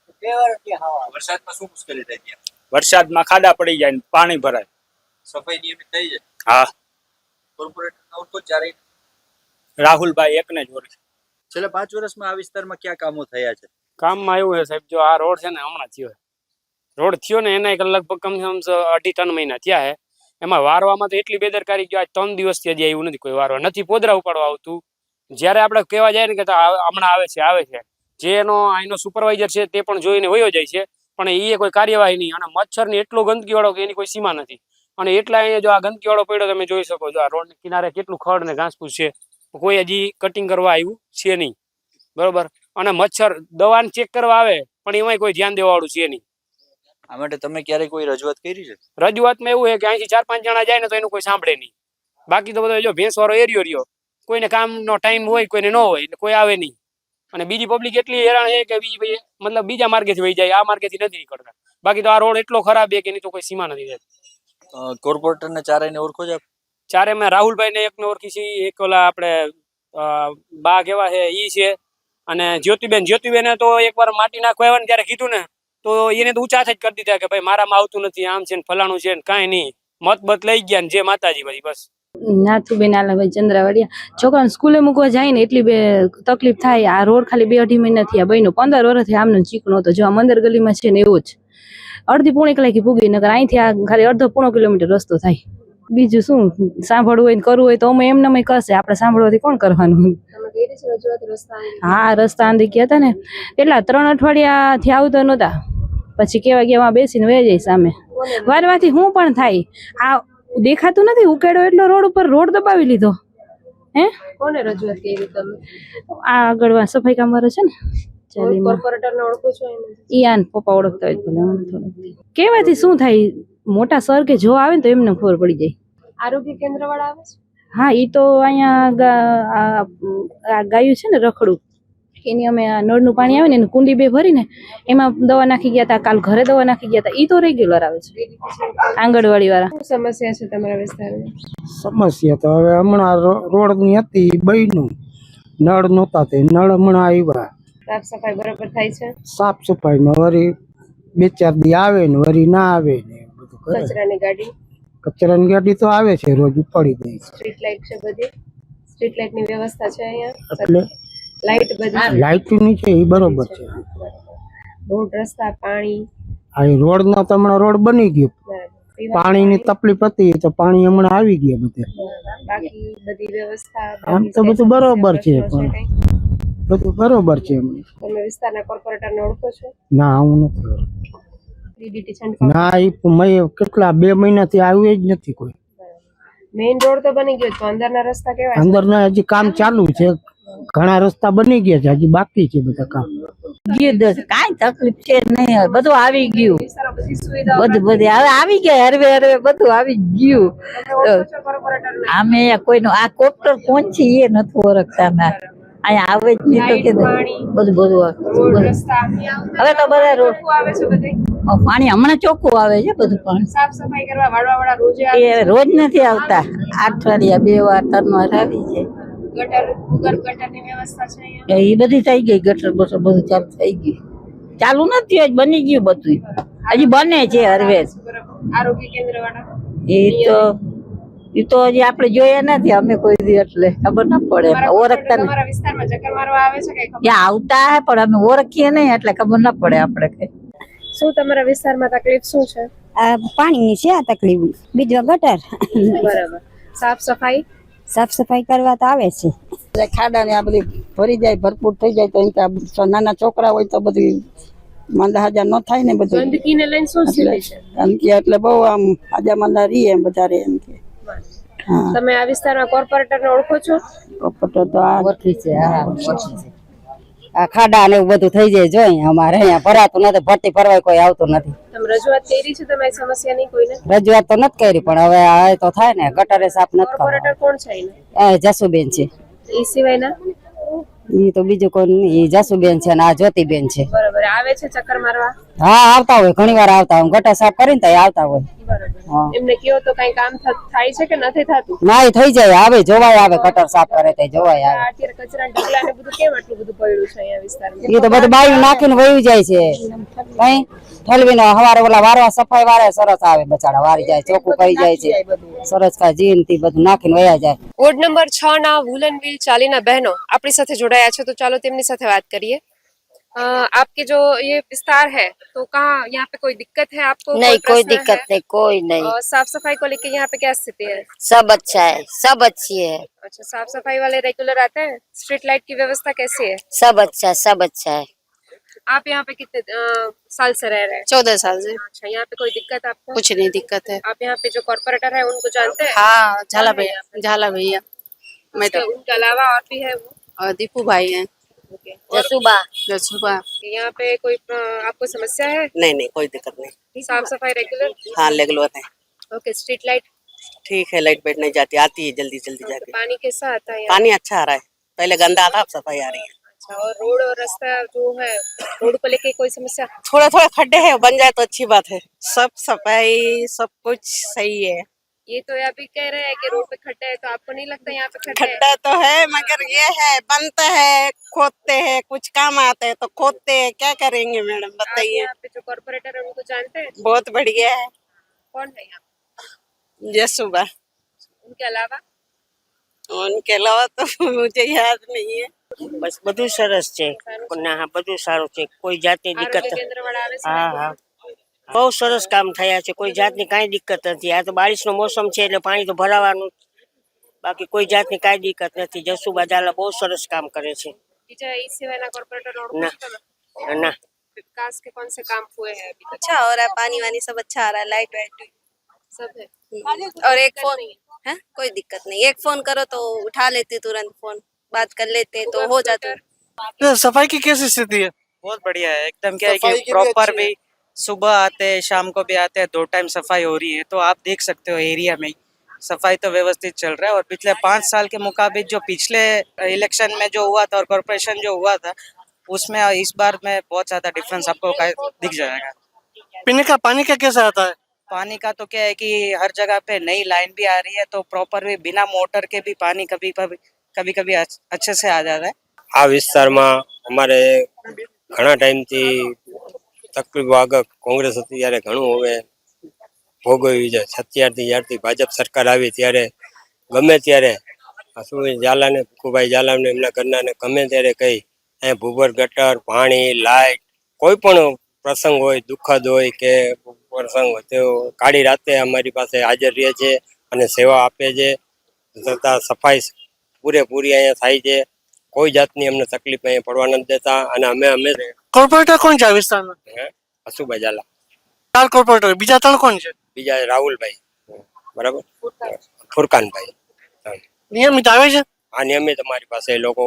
વરસાદમાં શું મુશ્કેલી થાય ત્યાં? વરસાદમાં ખાડા પડી જાય ને પાણી ભરાય. સફાઈ નિયમિત થઈ જાય? હા. કોર્પોરેટર ઓળખો ચારે? રાહુલભાઈ એકને જ ઓળખે. છેલ્લા 5 વર્ષમાં આ વિસ્તારમાં કયા કામો થયા છે? કામમાં એવું છે સાહેબ, જો આ રોડ છે ને હમણાં થયો, રોડ થયો ને એના લગભગ કમસે કમ 2.5-3 મહિના થયા છે. એમાં વારવામાં તો એટલી બેદરકારી ગયો, આજ 3 દિવસથી હજી આવ્યું નથી કોઈ વારવા. નથી પોદરા ઉપાડવા આવતું. જ્યારે આપણે કહેવા જાય ને કે હમણાં આવે છે, જે એનો અહીંનો સુપરવાઇઝર છે તે પણ જોઈને વયો જાય છે, પણ એ કોઈ કાર્યવાહી નહીં. અને મચ્છરની એટલો ગંદકીવાળો કે એની કોઈ સીમા નથી. અને એટલા અહીંયા જો આ ગંદકીવાળો પડ્યો તમે જોઈ શકો છો, આ રોડની કિનારે કેટલું ખડ ને ઘાસપૂસ છે, કોઈ હજી કટિંગ કરવા આવ્યું છે નહીં. બરોબર. અને મચ્છર દવાને ચેક કરવા આવે પણ એમાંય કોઈ ધ્યાન દેવાવાળું છે નહીં. આ માટે તમે ક્યારે કોઈ રજૂઆત કરી છે? રજૂઆતમાં એવું છે કે અહીંથી 4-5 જણા જાય ને તો એનું કોઈ સાંભળે નહીં. બાકી તો બધો જો ભેંસ વાળો એરિયો રહ્યો, કોઈને કામનો ટાઈમ હોય કોઈને ન હોય એટલે કોઈ આવે નહીં. અને બીજી પબ્લિક એટલી હેરાન છે કે બીજી ભાઈ મતલબ બીજા માર્ગેથી વહી જાય, આ માર્ગેથી નથી નીકળતા. બાકી તો આ રોડ એટલો ખરાબ છે કે એની તો કોઈ સીમા નથી રહેતી. કોર્પોરેટર ને ચારેયને ઓળખો છો? ચારે મેં રાહુલભાઈ ને એકને ઓળખી છે, એક ઓલા આપણે બા કેવા છે ઈ છે, અને જ્યોતિબેન તો એકવાર માટી નાખવા આવ્યા ને ત્યારે કીધું ને તો એને તો ઊંચા જ કરી દીધા કે ભાઈ મારામાં આવતું નથી, આમ છે ને ફલાણું છે ને કાંઈ નહીં, મત લઈ ગયા ને જે માતાજી ભાઈ બસ. નાથુબેન આલાભાઈ ચંદ્રાવાડિયા. છોકરાને સ્કૂલે મૂકવા જાય ને એટલી બે તકલીફ થાય. આ રોડ ખાલી 2-2.5 મહિના થયા બન્યો, 15 વર્ષથી આમનો ચીકણો હતો. જો આ મંદર ગલીમાં છે ને એવો જ અડધી પોણી કલાકે પૂગી, નકર અહીંથી આ ખાલી અડધો પોણો કિલોમીટર રસ્તો થાય. બીજું શું સાંભળવું હોય ને કરવું હોય તો અમે એમને કરશે, આપણે સાંભળવાથી કોણ કરવાનું. હા, રસ્તા આંધી ગયા હતા ને એટલા 3 અઠવાડિયાથી આવતા નહોતા, પછી કેવા ગયા બેસીને વહી જાય સામે. વારવાથી હું પણ થાય, આ દેખાતું નથી ઉકેડો એટલો રોડ ઉપર, રોડ દબાવી લીધો. હે કોને રજૂઆત કરી તમે? આ આગળ સફાઈ કામવાળો છે ને કોર્પોરેટરને ઓળખો છો? ઈયાન પપ્પા ઓળખતા હોય ભલે, મને થોડું કેવાથી શું થાય, મોટા સર કે જો આવે ને તો એમને ખબર પડી જાય. આરોગ્ય કેન્દ્ર વાળા આવે છે? હા, ઈ તો અહીંયા ગાયું છે ને રખડું, એની અમે નળનું પાણી આવે ને એની કુંડી 2 ભરીને એમાં દવા નાખી ગયા હતા. કાલ ઘરે દવા નાખી ગયા હતા. ઈ તો રેગ્યુલર આવે છે આંગણવાડી વાળા. શું સમસ્યા છે તમારા વિસ્તારમાં? સમસ્યા તો હવે હમણાં રોડ ની હતી બન્યું, નળ નહોતા તે નળ હમણાં આવ્યા. સાફ સફાઈ બરાબર થાય છે? સાફ સફાઈમાં વરી 2-4 દી આવે ને વરી ના આવે ને બધું કરે. કચરાની ગાડી તો આવે છે, રોજ ઉપાડી દે છે. સ્ટ્રીટ લાઇટ છે બધી? સ્ટ્રીટ લાઇટ ની વ્યવસ્થા છે અહીંયા? એટલે લાઇટ બધી લાઇટ ની છે એ બરોબર છે. રોડ રસ્તા પાણી? આ રોડ નો તો હમણાં રોડ બની ગયો, પાણીની તકલીફ હતી તો પાણી હમણાં આવી ગયા બધે. બાકી બધી વ્યવસ્થા આમ તો બધું બરોબર છે, પણ બધું બરોબર છે. તમે વિસ્તારના કોર્પોરેટરને ઓળખો છો? ના, હું નથી. ના, એ મેં કેટલા 2 મહિનાથી આવ્યું જ નથી કોઈ. મેઇન રોડ તો બની ગયો, અંદરના રસ્તા કેવા છે? અંદરના હજી કામ ચાલુ છે, ઘણા રસ્તા બની ગયા છે, હજી બાકી છે બધા કામ. કાંઈ તકલીફ છે નહીં, બધું આવી ગયું, બધું હવે આવી ગયા, હરવે બધું આવી ગયું. અમે કોઈનું આ કોપ્ટર પહોંચી એ નથી ઓળખતા, અહીંયા આવે જ નહીં તો કે બધું હવે તો બધા રોડ પાણી હમણાં ચોખ્ખું આવે છે, બધું પાણી સાફ સફાઈ કરવા વાળા રોજ રોજ નથી આવતા, 8 અઠવાડિયા 2 વાર 3 વાર આવી છે. ગટરની વ્યવસ્થા છે અહીંયા? એ બધી થઈ ગઈ, ગટર બટર બધું ચાલુ થઈ ગયું, ચાલુ નથી હજી બની ગયું બધું, હજી બને છે હરવેજ. આરોગ્ય કેન્દ્ર વાળા એ તો હજી આપણે જોયા નથી અમે કોઈ દી, એટલે ખબર ના પડે, ઓળખતા નહીં. તમારા વિસ્તારમાં ચક્કર મારવા આવે છે કે ખબર? આવતા હે પણ અમે ઓળખીએ નહીં એટલે ખબર ના પડે આપણે કઈ. શું તમારા વિસ્તારમાં તકલીફ શું છે? પાણીની છે આ તકલીફ, બીજો ગટર. બરાબર. સાફ સફાઈ? સાફ સફાઈ કરવા તો આવે છે. ખાડા ને આ બધી ભરી જાય, ભરપૂર થઈ જાય તો નાના છોકરા હોય તો બધી માંદા હાજા ન થાય ને બધું. ગંદકીને લઈને શું સ્થિતિ છે? ગંદકી એટલે બહુ આમ હાજા માંદા રહીએ એમ વધારે એમ કે. તમે આ વિસ્તારમાં કોર્પોરેટરને ઓળખો છો? કોર્પોરેટર તો આ ઓળખી છે. હા, ઓળખી છે. આ ખાડા ને એવું બધું થઈ જાય, જોઈએ અમારે અહીંયા ભરાતું નથી, ભરતી ભરવાય કોઈ આવતું નથી. તમે રજૂઆત કરી છે તમારી સમસ્યાની કોઈને? રજૂઆત તો નથી કરી, પણ હવે આ તો થાય ને, ગટરે સાફ નથી. કોર્પોરેટર કોણ છે? જસુબેન છે. એ સિવાયના? ઈ તો બીજું કોઈ નહીં, ઈ જસુબેન છે ને આ જ્યોતિબેન છે. બરાબર. આવે છે ચક્કર મારવા? હા, આવતા હોય, ઘણી વાર આવતા હોય, ગટર સાફ કરીને તો આવતા હોય. એમને કયો તો કઈ કામ થાય છે કે નથી થતું? ના, એ થઈ જાય, આવે જોવાય, આવે ગટર સાફ કરે તો જોવાય આવે. અત્યારે કચરા ઢગલા ને બધું કેમ આટલું બધું પડ્યું છે અહીંયા વિસ્તારમાં? એ તો બધું બાયું નાખીને વહી જાય છે, કઈ ઠલવીને હવારે ઓલા વારવા સફાઈ વારે સરસ આવે, બચાડા વારી જાય, ચોખ્ખું કરી જાય છે, સરસ કા જીન થી બધું નાખીને વયા જાય. વોર્ડ નંબર 6 ના वुलन व्हील चालीना बहनों આપણી સાથે જોડાયા છે, તો ચાલો તેમની સાથે વાત કરીએ. आपके जो ये विस्तार है तो कहाँ यहाँ पे कोई दिक्कत है आपको? नहीं, कोई दिक्कत नहीं, कोई नहीं। साफ सफाई को लेके यहाँ पे क्या स्थिति है? सब अच्छा है, सब अच्छी है। अच्छा, साफ सफाई वाले रेगुलर आते हैं? स्ट्रीट लाइट की व्यवस्था कैसी है? सब अच्छा है, सब अच्छा है। आप यहाँ पे कितने साल से रह रहे हैं? 14 साल से। अच्छा, यहाँ पे कोई दिक्कत आपको? कुछ नहीं दिक्कत है। आप यहाँ पे जो कॉर्पोरेटर है उनको जानते हैं? हाँ, झाला भैया मैं तो। उनके अलावा और भी है वो? और दीपू भाई हैं। जसूबा। यहाँ पे कोई आपको समस्या है? नहीं, कोई दिक्कत नहीं। साफ सफाई रेगुलर? हाँ, रेगुलर है। Okay, street light? ठीक है, लाइट बैठ नहीं जाती, आती है जल्दी जल्दी जाके। पानी कैसा आता है यहाँ? पानी अच्छा आ रहा है, पहले गंदा आता, अब सफाई आ रही है। अच्छा, और रोड और रास्ता जो है, रोड को लेके कोई समस्या? थोड़ा थोड़ा खड्डे हैं, बन जाए तो अच्छी बात है। सब सफाई सब कुछ सही है। ये तो अभी कह रहे हैं कि रोड पे खड्डा है, तो आपको नहीं लगता यहाँ पे खड्डा है? खड्डा तो है, मगर ये है, बनता है, खोदते हैं, कुछ काम आते हैं तो खोदते हैं, क्या करेंगे मैडम आप बताइए। यहाँ पे जो कॉर्पोरेटर है उनको जानते हैं? बहुत बढ़िया है। कौन है यहाँ? जसुबा। उनके अलावा तो मुझे याद नहीं है। બસ બધું સરસ છે ના હા બધું સારું છે કોઈ જાતની દિક્કત આરોગ્ય કેન્દ્ર વાળા આવે છે? હા હા બહુ સરસ કામ થયા છે કોઈ જાતની કાંઈ દિક્કત નથી આ તો બારિશનો મોસમ છે એટલે પાણી તો ભરાવાનું બાકી કોઈ જાતની કાંઈ દિક્કત નથી જસુબા ઝાલા બહુ સરસ કામ કરે છે બીજા ई सेवा कॉर्पोरेटर ના ના विकास के कौन से काम हुए हैं अभी तक? अच्छा हो रहा है, पानी वानी सब अच्छा आ रहा है, लाइट वाइट सब है। और एक फोन है, कोई दिक्कत नहीं, एक फोन करो तो उठा लेते तुरंत फोन, बात कर लेते तो हो जाता। सफाई की कैसी स्थिति है? बहुत बढ़िया है एकदम। क्या है कि प्रॉपर भी सुबह आते हैं शाम को भी आते हैं, 2 टाइम सफाई हो रही है। तो आप देख सकते हो एरिया में सफाई तो व्यवस्थित चल रहा है। और पिछले 5 साल के मुकाबले जो पिछले इलेक्शन में जो हुआ था और कॉर्पोरेशन जो हुआ था उसमें इस बार में बहुत ज्यादा डिफरेंस आपको दिख जाएगा। पीने का पानी का कैसा आता है? पानी का तो क्या है कि हर जगह पे नई लाइन भी आ रही है तो प्रॉपर भी बिना मोटर के भी पानी कभी कभी अच्छे से आ जाता है। આ વિસ્તારમાં અમારે ઘણા ટાઈમથી તકલીફો આગળ કોંગ્રેસ હતી ત્યારે ઘણું હવે ભોગવ્યું છે। 77 જ્યારથી ભાજપ સરકાર આવી ત્યારે ગમે ત્યારે શું ઝાલાને ભીખુભાઈ ઝાલાને એમના ઘરનાને ગમે ત્યારે કહી અહીંયા ભૂગર્ભ ગટર પાણી લાઇટ કોઈ પણ પ્રસંગ હોય દુઃખદ હોય કે પ્રસંગ હોય તેઓ કાળી રાતે અમારી પાસે હાજર રહે છે અને સેવા આપે છે તથા સફાઈ પૂરેપૂરી અહીંયા થાય છે। કોઈ જાતની અમને તકલીફ અહીંયા પડવા નથી દેતા અને અમે કોર્પોરેટર કોણ છે આ વિસ્તારમાં? અશુભાઈ ઝાલા 4 કોર્પોરેટર, બીજા 3 કોણ છે? બીજા રાહુલભાઈ બરાબર ફુરકાનભાઈ નિયમિત આવે છે? આ નિયમિત અમારી પાસે એ લોકો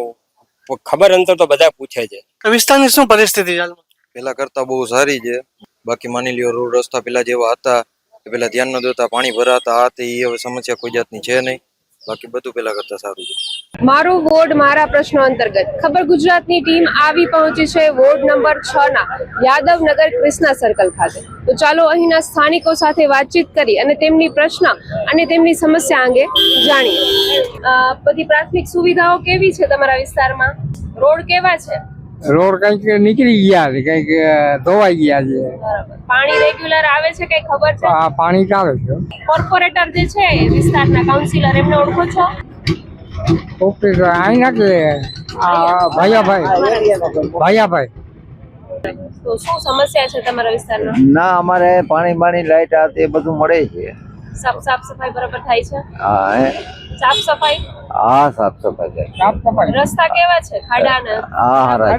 ખબર અંતર તો બધા પૂછે છે। તો વિસ્તારની શું પરિસ્થિતિ છે હાલમાં? પેલા કરતા બહુ સારી છે। બાકી માની લ્યો રોડ રસ્તા પેલા જેવા હતા પેલા ધ્યાન ન દેતા પાણી ભરાતા આ તે હવે સમસ્યા કોઈ જાતની છે નહીં। બાકી બધું પેલા કરતા સારું છે। મારો વોર્ડ મારા પ્રશ્નો અંતર્ગત ખબર ગુજરાતની ટીમ આવી પહોંચી છે વોર્ડ નંબર 6 ના યાદવનગર કૃષ્ણા સર્કલ ખાતે। તો ચાલો અહીંના સ્થાનિકો સાથે વાતચીત કરી અને તેમની પ્રશ્ન અને તેમની સમસ્યા અંગે જાણીએ। બધી પ્રાથમિક સુવિધાઓ કેવી છે તમારા વિસ્તારમાં? રોડ કેવા છે? રોડ કંઈક નીકળી ગયા છે, કંઈક ધોવાઈ ગયા છે। પાણી રેગ્યુલર આવે છે કઈ ખબર છે? આ પાણી આવે છે। કોર્પોરેટર જે છે વિસ્તારના કાઉન્સિલર એમને ઓળખો છો? ઓકે અહીં નાખે ભાઈયાભાઈ તો શું સમસ્યા છે તમારા વિસ્તારમાં? ના અમારે પાણી લાઈટ આ તે બધું મળે છે। સાફ સફાઈ બરાબર થાય છે? હા સાફ સફાઈ? હા સાફ સફાઈ થાય। રસ્તા કેવા છે? ખાડા ને? હા હારા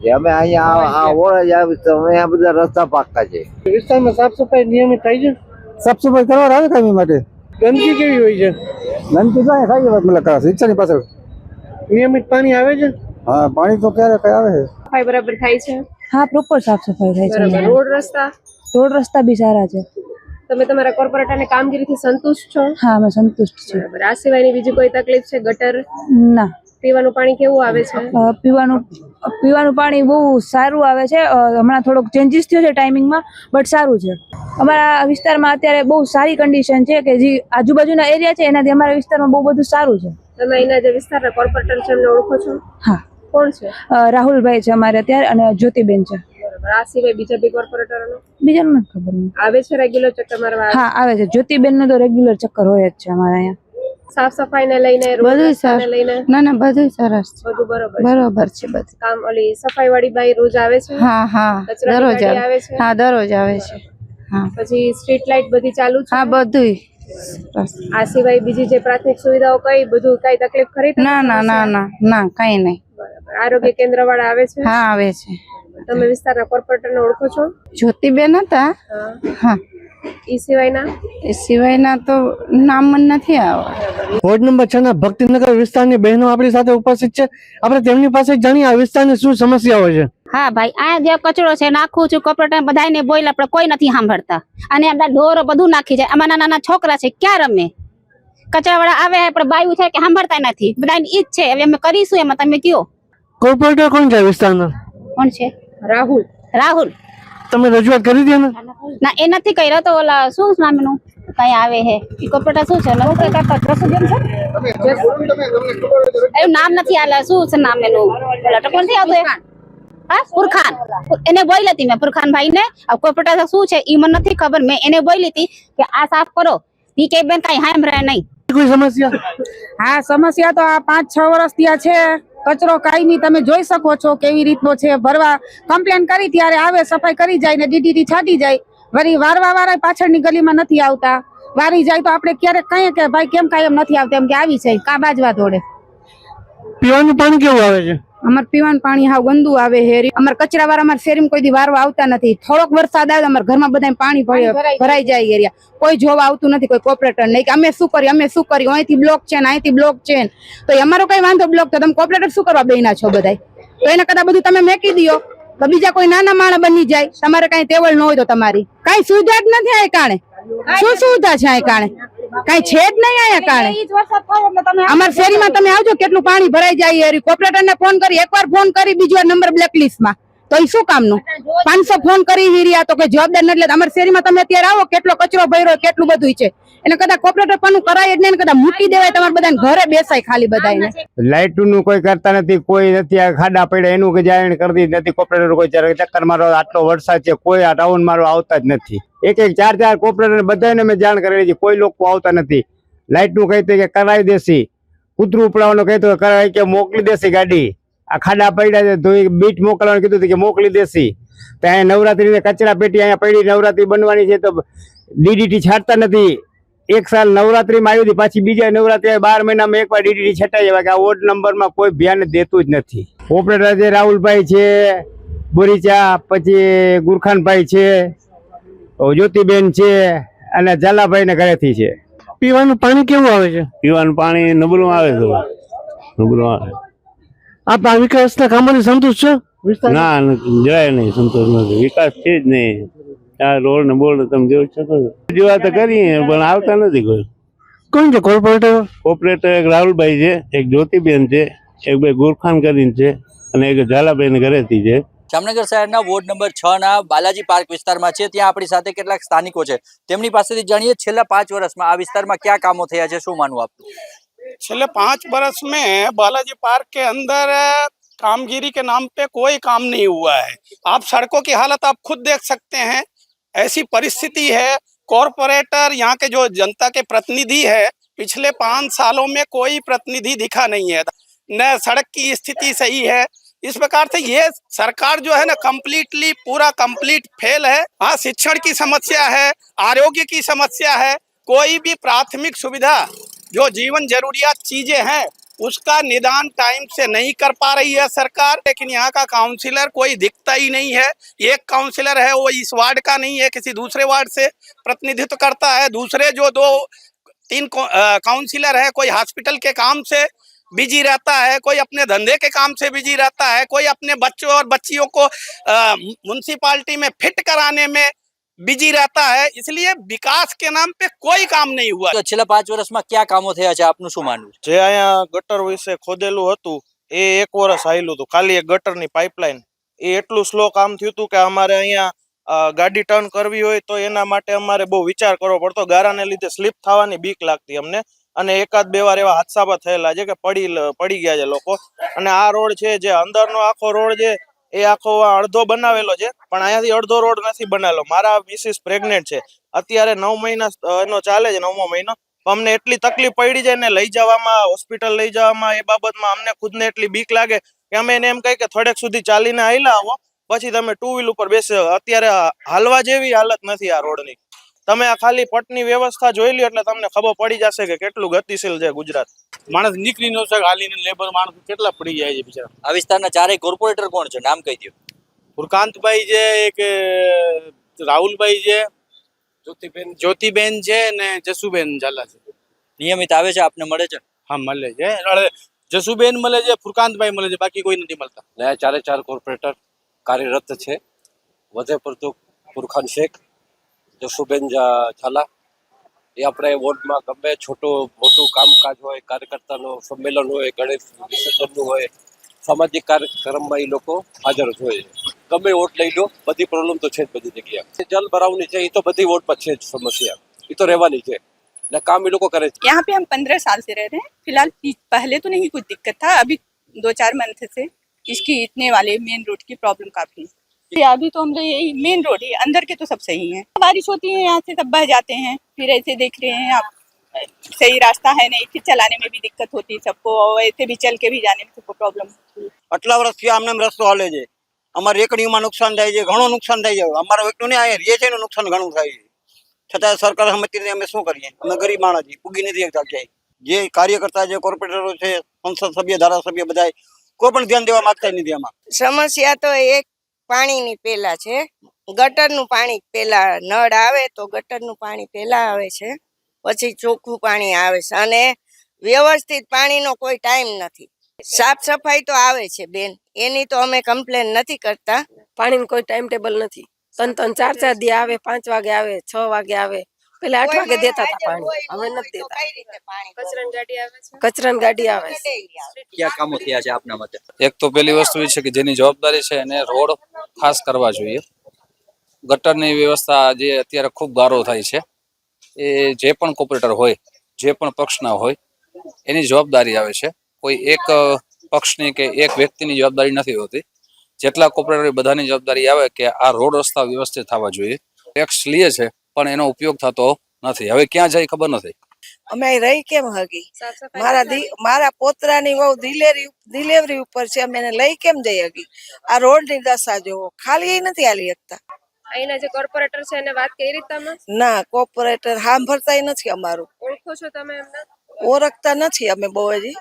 છે। અમે અહીંયા આ ઓળા જ આવી તો અમે આ બધા રસ્તા પાક્કા છે। વિસ્તારમાં સાફ સફાઈ નિયમિત થાય છે? સાફ સફાઈ કરવા આવે કામી માટે ગંદકી કેવી હોય છે? ગંદકી તો થાય છે મતલબ શિક્ષણની પાછળ। નિયમિત પાણી આવે છે? હા પાણી તો ક્યારેક આવે છે। સફાઈ બરાબર થાય છે? હા પ્રોપર સાફ સફાઈ થાય છે। બરાબર। રોડ રસ્તા બી સારા છે। તમે તમારા કોર્પોરેટરની કામગીરીથી સંતુષ્ટ છો? હા અમે સંતુષ્ટ છીએ। બરાબર। આ સિવાયની બીજી કોઈ તકલીફ છે? ગટર? ના। પીવાનું પાણી કેવું આવે છે? પીવાનું પાણી બહુ સારું આવે છે। હમણાં થોડોક ચેન્જીસ થયો છે ટાઈમિંગમાં બટ સારું છે। અમારા વિસ્તારમાં અત્યારે બહુ સારી કન્ડિશન છે કે જે આજુબાજુના એરિયા છે એનાથી અમારા વિસ્તારમાં બહુ બધું સારું છે। તમે અહીંના જે વિસ્તારના કોર્પોરેટર છે એમને ઓળખો છો? હા। કોણ છે? રાહુલભાઈ છે અમારે અત્યારે અને જ્યોતિબેન છે। બરાબર। આ સિવાય બીજા બી કોર્પોરેટરોનો? બીજાનું નથી ખબર। આવે છે રેગ્યુલર ચક્કર મારવા? હા આવે છે। જ્યોતિબેન નો તો રેગ્યુલર ચક્કર હોય જ છે અમારે અહીંયા। સાફ સફાઈ ને લઈને બધું લઈને? ના બધું સરસ છે। બધું બરોબર છે બધું કામ? ઓલી સફાઈ વાળી બાઈ રોજ આવે છે? હા દરરોજ આવે છે? હા દરરોજ આવે છે। હા પછી સ્ટ્રીટ લાઇટ બધી ચાલુ છે? હા બધું। આ સિવાય બીજી જે પ્રાથમિક સુવિધાઓ કઈ બધું કઈ તકલીફ ખરી? ના કઈ નહીં। બરાબર। આરોગ્ય કેન્દ્ર વાળા આવે છે? હા આવે છે। તમે વિસ્તારના કોર્પોરેટર ને ઓળખો છો? જ્યોતિબેન હતા। હા એ સિવાયના તો નામ મને નથી આવડતું। વોર્ડ નંબર 6 ના ભક્તિનગર વિસ્તારની બહેનો આપણી સાથે ઉપસ્થિત છે। આપણે તેમની પાસે જાણીએ આ વિસ્તારની શું સમસ્યાઓ છે। હા ભાઈ, આ જે કચરો છે નાખું છું કોર્પોરેટર બધાને બોલ, આપણે કોઈ નથી સાંભળતા. અને આપણા ઢોરો બધું નાખી જાય. આમાં નાના છોકરા છે, ક્યાં રમે? કચરા વાળા આવે આપણે બાયું છે કે સાંભળતા નથી. બધાની ઈજ છે, હવે અમે કરીશું એમાં, તમે કયો. કોર્પોરેટર કોણ છે વિસ્તારના? કોણ છે? રાહુલ. રાહુલ તમે રજૂઆત કરી હતી ને? ના, એ નથી કર્યો. તો ઓલા શું નામ એનું કઈ આવે હે, ઈ કોર્પોરેટર શું છે? એનું નામ નથી આલે. શું છે નામ એનું? ઓલા ટકોર થી આવતું. હા, ફુરખાન. એને બોલી હતી મેં ફુરખાન ભાઈ ને. કોર્પોરેટર શું છે ઈ મને નથી ખબર. મેં એને બોલી હતી કે આ સાફ કરો. ઈ કે બેન કઈ સાંભળે નહીં. કોઈ સમસ્યા? હા, સમસ્યા તો આ 5-6 વર્ષ ત્યાં છે. કચરો કાયમી તમે જોઈ શકો છો કેવી રીતનો છે. ભરવા કમ્પ્લેન કરી ત્યારે આવે, સફાઈ કરી જાય ને ડીડીટી છાટી જાય. વળી વારવા વાળા પાછળની ગલીમાં નથી આવતા. વારી જાય તો આપણે ક્યારેક કહીએ કે ભાઈ કેમ કાયમ નથી આવતા, એમ કે આવી છે કા બાજવા દોડે. પીવાનું પાણી કેવું આવે છે? અમારે પીવાનું પાણી હાવ ગંદુ આવે છે. અમારે કચરા વાળા અમારે શેરીમાં કોઈ દી વારવા આવતા નથી. થોડોક વરસાદ આવે અમારા ઘરમાં બધા પાણી ભરાઈ જાય એરિયા. કોઈ જોવા આવતું નથી, કોઈ કોર્પોરેટર નહીં કે અમે શું કર્યું અહીંથી બ્લોક છે ને અહીંથી બ્લોક છે ને. તો અમારો કઈ વાંધો બ્લોક તો તમે કોર્પોરેટર શું કરવા બેના છો બધા? તો એના કરતા બધું તમે મેકી દો તો બીજા કોઈ નાના માણસ બની જાય. તમારે કઈ તેવડ ન હોય તો તમારી કઈ સુવિધા જ નથી. આ કારણે શું સુવિધા છે? આ કારણે કઈ છે જ નહીં. આયા કારણે અમારા શેરીમાં તમે આવજો કેટલું પાણી ભરાઈ જાય. કોર્પોરેટર ને ફોન કરી, એકવાર ફોન કરી, બીજી વાર નંબર બ્લેકલિસ્ટ માં. તો એ શું કામનું? 500 ફોન કરી હીર્યા તો કોઈ જવાબદાર નથી લેતા. અમારા શેરીમાં તમે અત્યારે આવો કેટલો કચરો ભર્યો, કેટલું બધું છે. એને કદાચ કોર્પોરેટર પણ કરાય જ નહીં, કદાચ મૂકી દેવાય. તમારે બધાને ઘરે બેસાય ખાલી બધાને. લાઇટ નું કોઈ કરતા નથી, કોઈ નથી. આ ખાડા પડ્યા એનું કે જાણ કરતી નથી કોર્પોરેટર. કોઈ ચક્કર મારો, આટલો વરસાદ છે, કોઈ આ ટાઉન મારો આવતા જ નથી. એક 4 કોર્પોરેટર બધાને મેં જાણ કરેલી છે, કોઈ લોકો આવતા નથી. લાઇટ નું કહેતું કે કરાવી દેસી, કૂતરું ઉપડાવવાનું કહેતું કરાવી કે મોકલી દેસી ગાડી. આ ખાડા પડ્યા છે તો બીટ મોકલવાનું કીધું હતું કે મોકલી દેસી. તો અહીંયા નવરાત્રી કચરા પેટી અહીંયા પડી, નવરાત્રી બનવાની છે તો ડીડીટી છાંટતા નથી. એક સાલ નવરાત્રીમાં આવી હતી, પાછી બીજા નવરાત્રી 12 મહિનામાં એકવાર ડીડીટી છટાઈ જાય કે આ વોર્ડ નંબરમાં કોઈ ધ્યાન દેતું જ નથી. ઓપરેટર છે રાહુલભાઈ છે, બોરીચા, પછી ગુરખાનભાઈ છે, જ્યોતિબેન છે અને ઝાલાભાઈ ને ઘરેથી છે. પીવાનું પાણી કેવું આવે છે? પીવાનું પાણી નબળું આવે છે, નબળું આવે. આપ આ વિકાસના કામોથી સંતુષ્ટ છો? ના, જરાય નહીં સંતોષ નથી. વિકાસ છે જ નહીં. આ રોડ ને બોર્ડ તમે જોઈ શકો છો. રજૂઆત કરીએ પણ આવતા નથી કોઈ. કોણ છે કોર્પોરેટર? ઓપરેટર એક રાહુલભાઈ છે, એક જ્યોતિબેન છે, એક ભાઈ ગુરખાન કરીને છે અને એક ઝાલાભાઈ ઘરેથી છે. જામનગર શહેરના વોર્ડ નંબર 6 ના બાલાજી પાર્ક વિસ્તારમાં છે. ત્યાં આપણી સાથે કેટલાક સ્થાનિકો છે, તેમની પાસેથી જાણીએ છેલ્લા 5 વર્ષમાં આ વિસ્તારમાં ક્યાં કામો થયા છે, શું માનવું આપનું? छले 5 बरस में बालाजी पार्क के अंदर कामगिरी के नाम पे कोई काम नहीं हुआ है। आप सड़कों की हालत आप खुद देख सकते हैं, ऐसी परिस्थिति है। कॉरपोरेटर यहाँ के जो जनता के प्रतिनिधि है, पिछले 5 सालों में कोई प्रतिनिधि दिखा नहीं है। न सड़क की स्थिति सही है। इस प्रकार से ये सरकार जो है ना कंप्लीटली पूरा कंप्लीट फेल है। हाँ, शिक्षण की समस्या है, आरोग्य की समस्या है, कोई भी प्राथमिक सुविधा जो जीवन जरूरियात चीजें हैं उसका निदान टाइम से नहीं कर पा रही है सरकार। लेकिन यहाँ का काउंसिलर कोई दिखता ही नहीं है। एक काउंसिलर है वो इस वार्ड का नहीं है, किसी दूसरे वार्ड से प्रतिनिधित्व करता है। दूसरे जो 2-3 काउंसिलर है, कोई हॉस्पिटल के काम से बिजी रहता है, कोई अपने धंधे के काम से बिजी रहता है, कोई अपने बच्चों और बच्चियों को म्युनिसिपालिटी में फिट कराने में बिजी रहता है। इसलिए विकास के नाम पे कोई काम नहीं हुआ। તો છેલ્લા 5 વર્ષમાં ક્યાં કામો થયા છે, આપનું શું માનવું? જે અહીંયા ગટર વિશે ખોદેલું હતું એ 1 વર્ષ આવેલું હતું, ખાલી એક ગટરની પાઇપલાઇન. એ એટલું સ્લો કામ થયું હતું કે અમારે અહીંયા ગાડી ટર્ન કરવી હોય તો એના માટે અમારે બહુ વિચાર કરવો પડતો. ગારાને લીધે સ્લીપ થવાની બીક લાગતી અમને. અને 1-2 વાર એવા હાદસા થયેલા છે કે પડી ગયા છે લોકો. અને આ રોડ છે જે અંદરનો આખો રોડ છે એ આખો અડધો બનાવેલો છે, પણ અહીંયાથી અડધો રોડ નથી બનાવેલો. મારા મિસિસ પ્રેગ્નેન્ટ છે, અત્યારે 9 મહિના એનો ચાલે છે, 9મો મહિનો. અમને એટલી તકલીફ પડી જાય ને લઈ જવામાં, હોસ્પિટલ લઈ જવામાં, એ બાબતમાં અમને ખુદને એટલી બીક લાગે કે અમે એને એમ કહી કે થોડેક સુધી ચાલીને આયલા આવો, પછી તમે 2 વ્હીલ ઉપર બેસે. અત્યારે હાલવા જેવી હાલત નથી આ રોડની. તમે આ ખાલી પટની વ્યવસ્થા જોઈ લ્યો એટલે તમને ખબર પડી જશે કે કેટલું ગતિશીલ છે ગુજરાત. માણસ નીકળી ન શકે, હાલીને લેબર માણસ કેટલા પડી જાય છે બિચારા. આ વિસ્તારના ચારેય કોર્પોરેટર કોણ છે, નામ કહી દો. ફુરકાંતભાઈ છે, એક રાહુલભાઈ છે, જ્યોતિબેન છે ને જસુબેન ઝાલા છે. નિયમિત આવે છે, આપને મળે છે? હા, મળે છે. જસુબેન મળે છે, ફુરકાંતભાઈ મળે છે, બાકી કોઈ નથી મળતા. ચારે 4 કોર્પોરેટર કાર્યરત છે. વધે પડતું પુરખાન શેખ, જસુબેન ઝાલા, એ આપણે વોર્ડમાં ગમે છોટું મોટું કામકાજ હોય, કાર્યકર્તાનું સંમેલન હોય, ગણેશ વિસર્જનનું હોય, સામાજિક કાર્યક્રમમાં એ લોકો હાજર જ હોય. ગમે વોટ લઈ લો, બધી પ્રોબ્લેમ તો છે જ બધી જગ્યાએ. જલ ભરાવની છે એ તો બધી વોટમાં છે જ समस्या, એ તો રહેવાની છે ને કામ એ લોકો करे. यहाँ पे हम 15 साल से रह रहे हैं। फिलहाल पहले तो नहीं कुछ दिक्कत था, अभी 2-4 मंथ से इसकी इतने वाले मेन रोड की प्रॉब्लम काफी है। अभी तो हम यही मेन रोड है, अंदर के तो सब सही है। बारिश होती है यहाँ से सब बह जाते हैं, फिर ऐसे देख रहे हैं आप, सही रास्ता है नहीं, फिर चलाने में भी दिक्कत होती है सबको, और ऐसे भी चल के भी जाने में सबको प्रॉब्लम होती है। આટલા વર્ષથી આમને રસ્તો હાલે છે, અમારે એકડીમાં નુકસાન થાય છે, ઘણું નુકસાન થાય છે. અમારા એકનું ને આ રીએ છે એનું નુકસાન ઘણું થાય છે. છતાં સરકાર સમજતી નથી, અમે શું કરીએ? અમે ગરીબ માણસ છીએ, પૂગી નથી શકતા ક્યાંય. જે કાર્યકર્તા છે, કોર્પોરેટરો છે, સંસદ સભ્ય, ધારાસભ્ય, બધા કોઈ પણ ધ્યાન દેવા માંગતા નથી આમાં. સમસ્યા તો એક પાણીની પેલા છે, ગટરનું પાણી પેલા નળ આવે તો ગટરનું પાણી પેલા આવે છે, પછી ચોખ્ખું પાણી આવે છે, અને વ્યવસ્થિત પાણીનો કોઈ ટાઈમ નથી. સાફ સફાઈ તો આવે છે બેન, એની તો અમે કમ્પ્લેન નથી કરતા. પાણીનું કોઈ ટાઈમ ટેબલ નથી. 3-4 દી આવે, 5 વાગે આવે, 6 વાગે આવે. પેલા 8 વાગે દેતા હતા પાણી, હવે નથી દેતા. કચરાની ગાડી આવે છે, કચરાની ગાડી આવે છે. ક્યાં કામો થયા છે આપના મતે? એક તો પેલી વસ્તુ એ છે કે જેની જવાબદારી છે એને રોડ ખાસ કરવા જોઈએ. ગટરની વ્યવસ્થા જે અત્યારે ખૂબ ગારો થાય છે, એ જે પણ કોર્પોરેટર હોય, જે પણ પક્ષના હોય, એની જવાબદારી આવે છે. કોઈ એક પક્ષની કે એક વ્યક્તિની જવાબદારી નથી હોતી. જેટલા કોર્પોરેટર બધાની જવાબદારી આવે કે આ રોડ રસ્તા વ્યવસ્થિત થવા જોઈએ. ટેક્સ લે છે પણ એનો ઉપયોગ થતો નથી. હવે ક્યાં જાય ખબર નથી. અમે રહી કેમ હગી? મારા પોતરાની બહુ ડિલિવરી ઉપર છે, અમે એને લઈ કેમ જઈ હગી? આ રોડની દશા જોવો, ખાલી નથી હાલી શકતા. અહીંના જે કોર્પોરેટર છે એને વાત કરી તમે? ના, કોર્પોરેટર સાંભળતા નથી અમારું. ઓળખો છો તમે એમને? ઓળખતા નથી અમે બહુ હજી.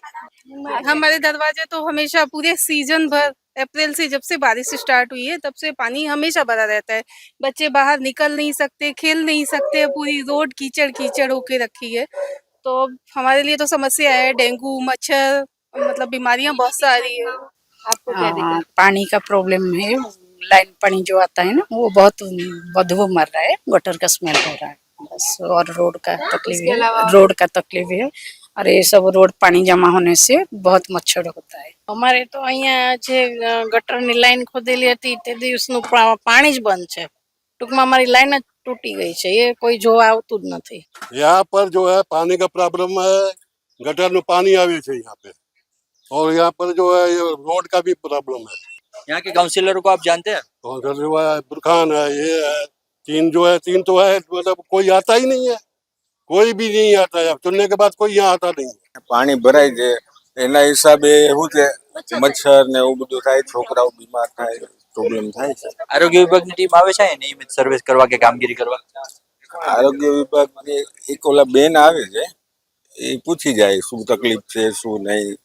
हमारे दरवाजे तो हमेशा पूरे सीजन भर, अप्रैल से जब से बारिश स्टार्ट हुई है तब से पानी हमेशा भरा रहता है। बच्चे बाहर निकल नहीं सकते, खेल नहीं सकते, पूरी रोड कीचड़ कीचड़ होके रखी है। तो हमारे लिए तो समस्या है, डेंगू, मच्छर, मतलब बीमारियां बहुत सारी है। आपको क्या दिक्कत? पानी का प्रॉब्लम है, लाइन पानी जो आता है ना वो बहुत बदबू मर रहा है, गटर का स्मेल हो रहा है बस, और रोड का तकलीफ है, रोड का तकलीफ है, और ये सब रोड पानी जमा होने से बहुत मच्छर होता है। અમારે તો અહીંયા જે ગટરની લાઈન ખોદેલી હતી તે દિવસનું પાણી જ બંધ છે. ટૂંકમાં અમારી લાઈન જ તૂટી ગઈ છે, એ કોઈ જોવા આવતું જ નથી. यहाँ पर जो है पानी का प्रॉब्लम है, गटर में पानी आवे छे यहाँ पे, और यहाँ पर जो है ये रोड का भी प्रॉब्लम है। यहाँ के काउंसिलर को आप जानते हैं? और जो है बुरखान है, ये है, तीन तो है, मतलब कोई आता ही नहीं है, कोई भी नहीं आता है. चुनने के बाद कोई यहाँ आता नहीं है. પાણી ભરાય છે એના હિસાબે શું છે, મચ્છર ને એવું બધું થાય, છોકરાઓ બીમાર થાય, પ્રોબ્લેમ થાય છે. આરોગ્ય વિભાગની ટીમ આવે છે નિયમિત સર્વિસ કરવા કે કામગીરી કરવા? આરોગ્ય વિભાગ એક ઓલા બેન આવે છે, એ પૂછી જાય શું તકલીફ છે શું નહીં,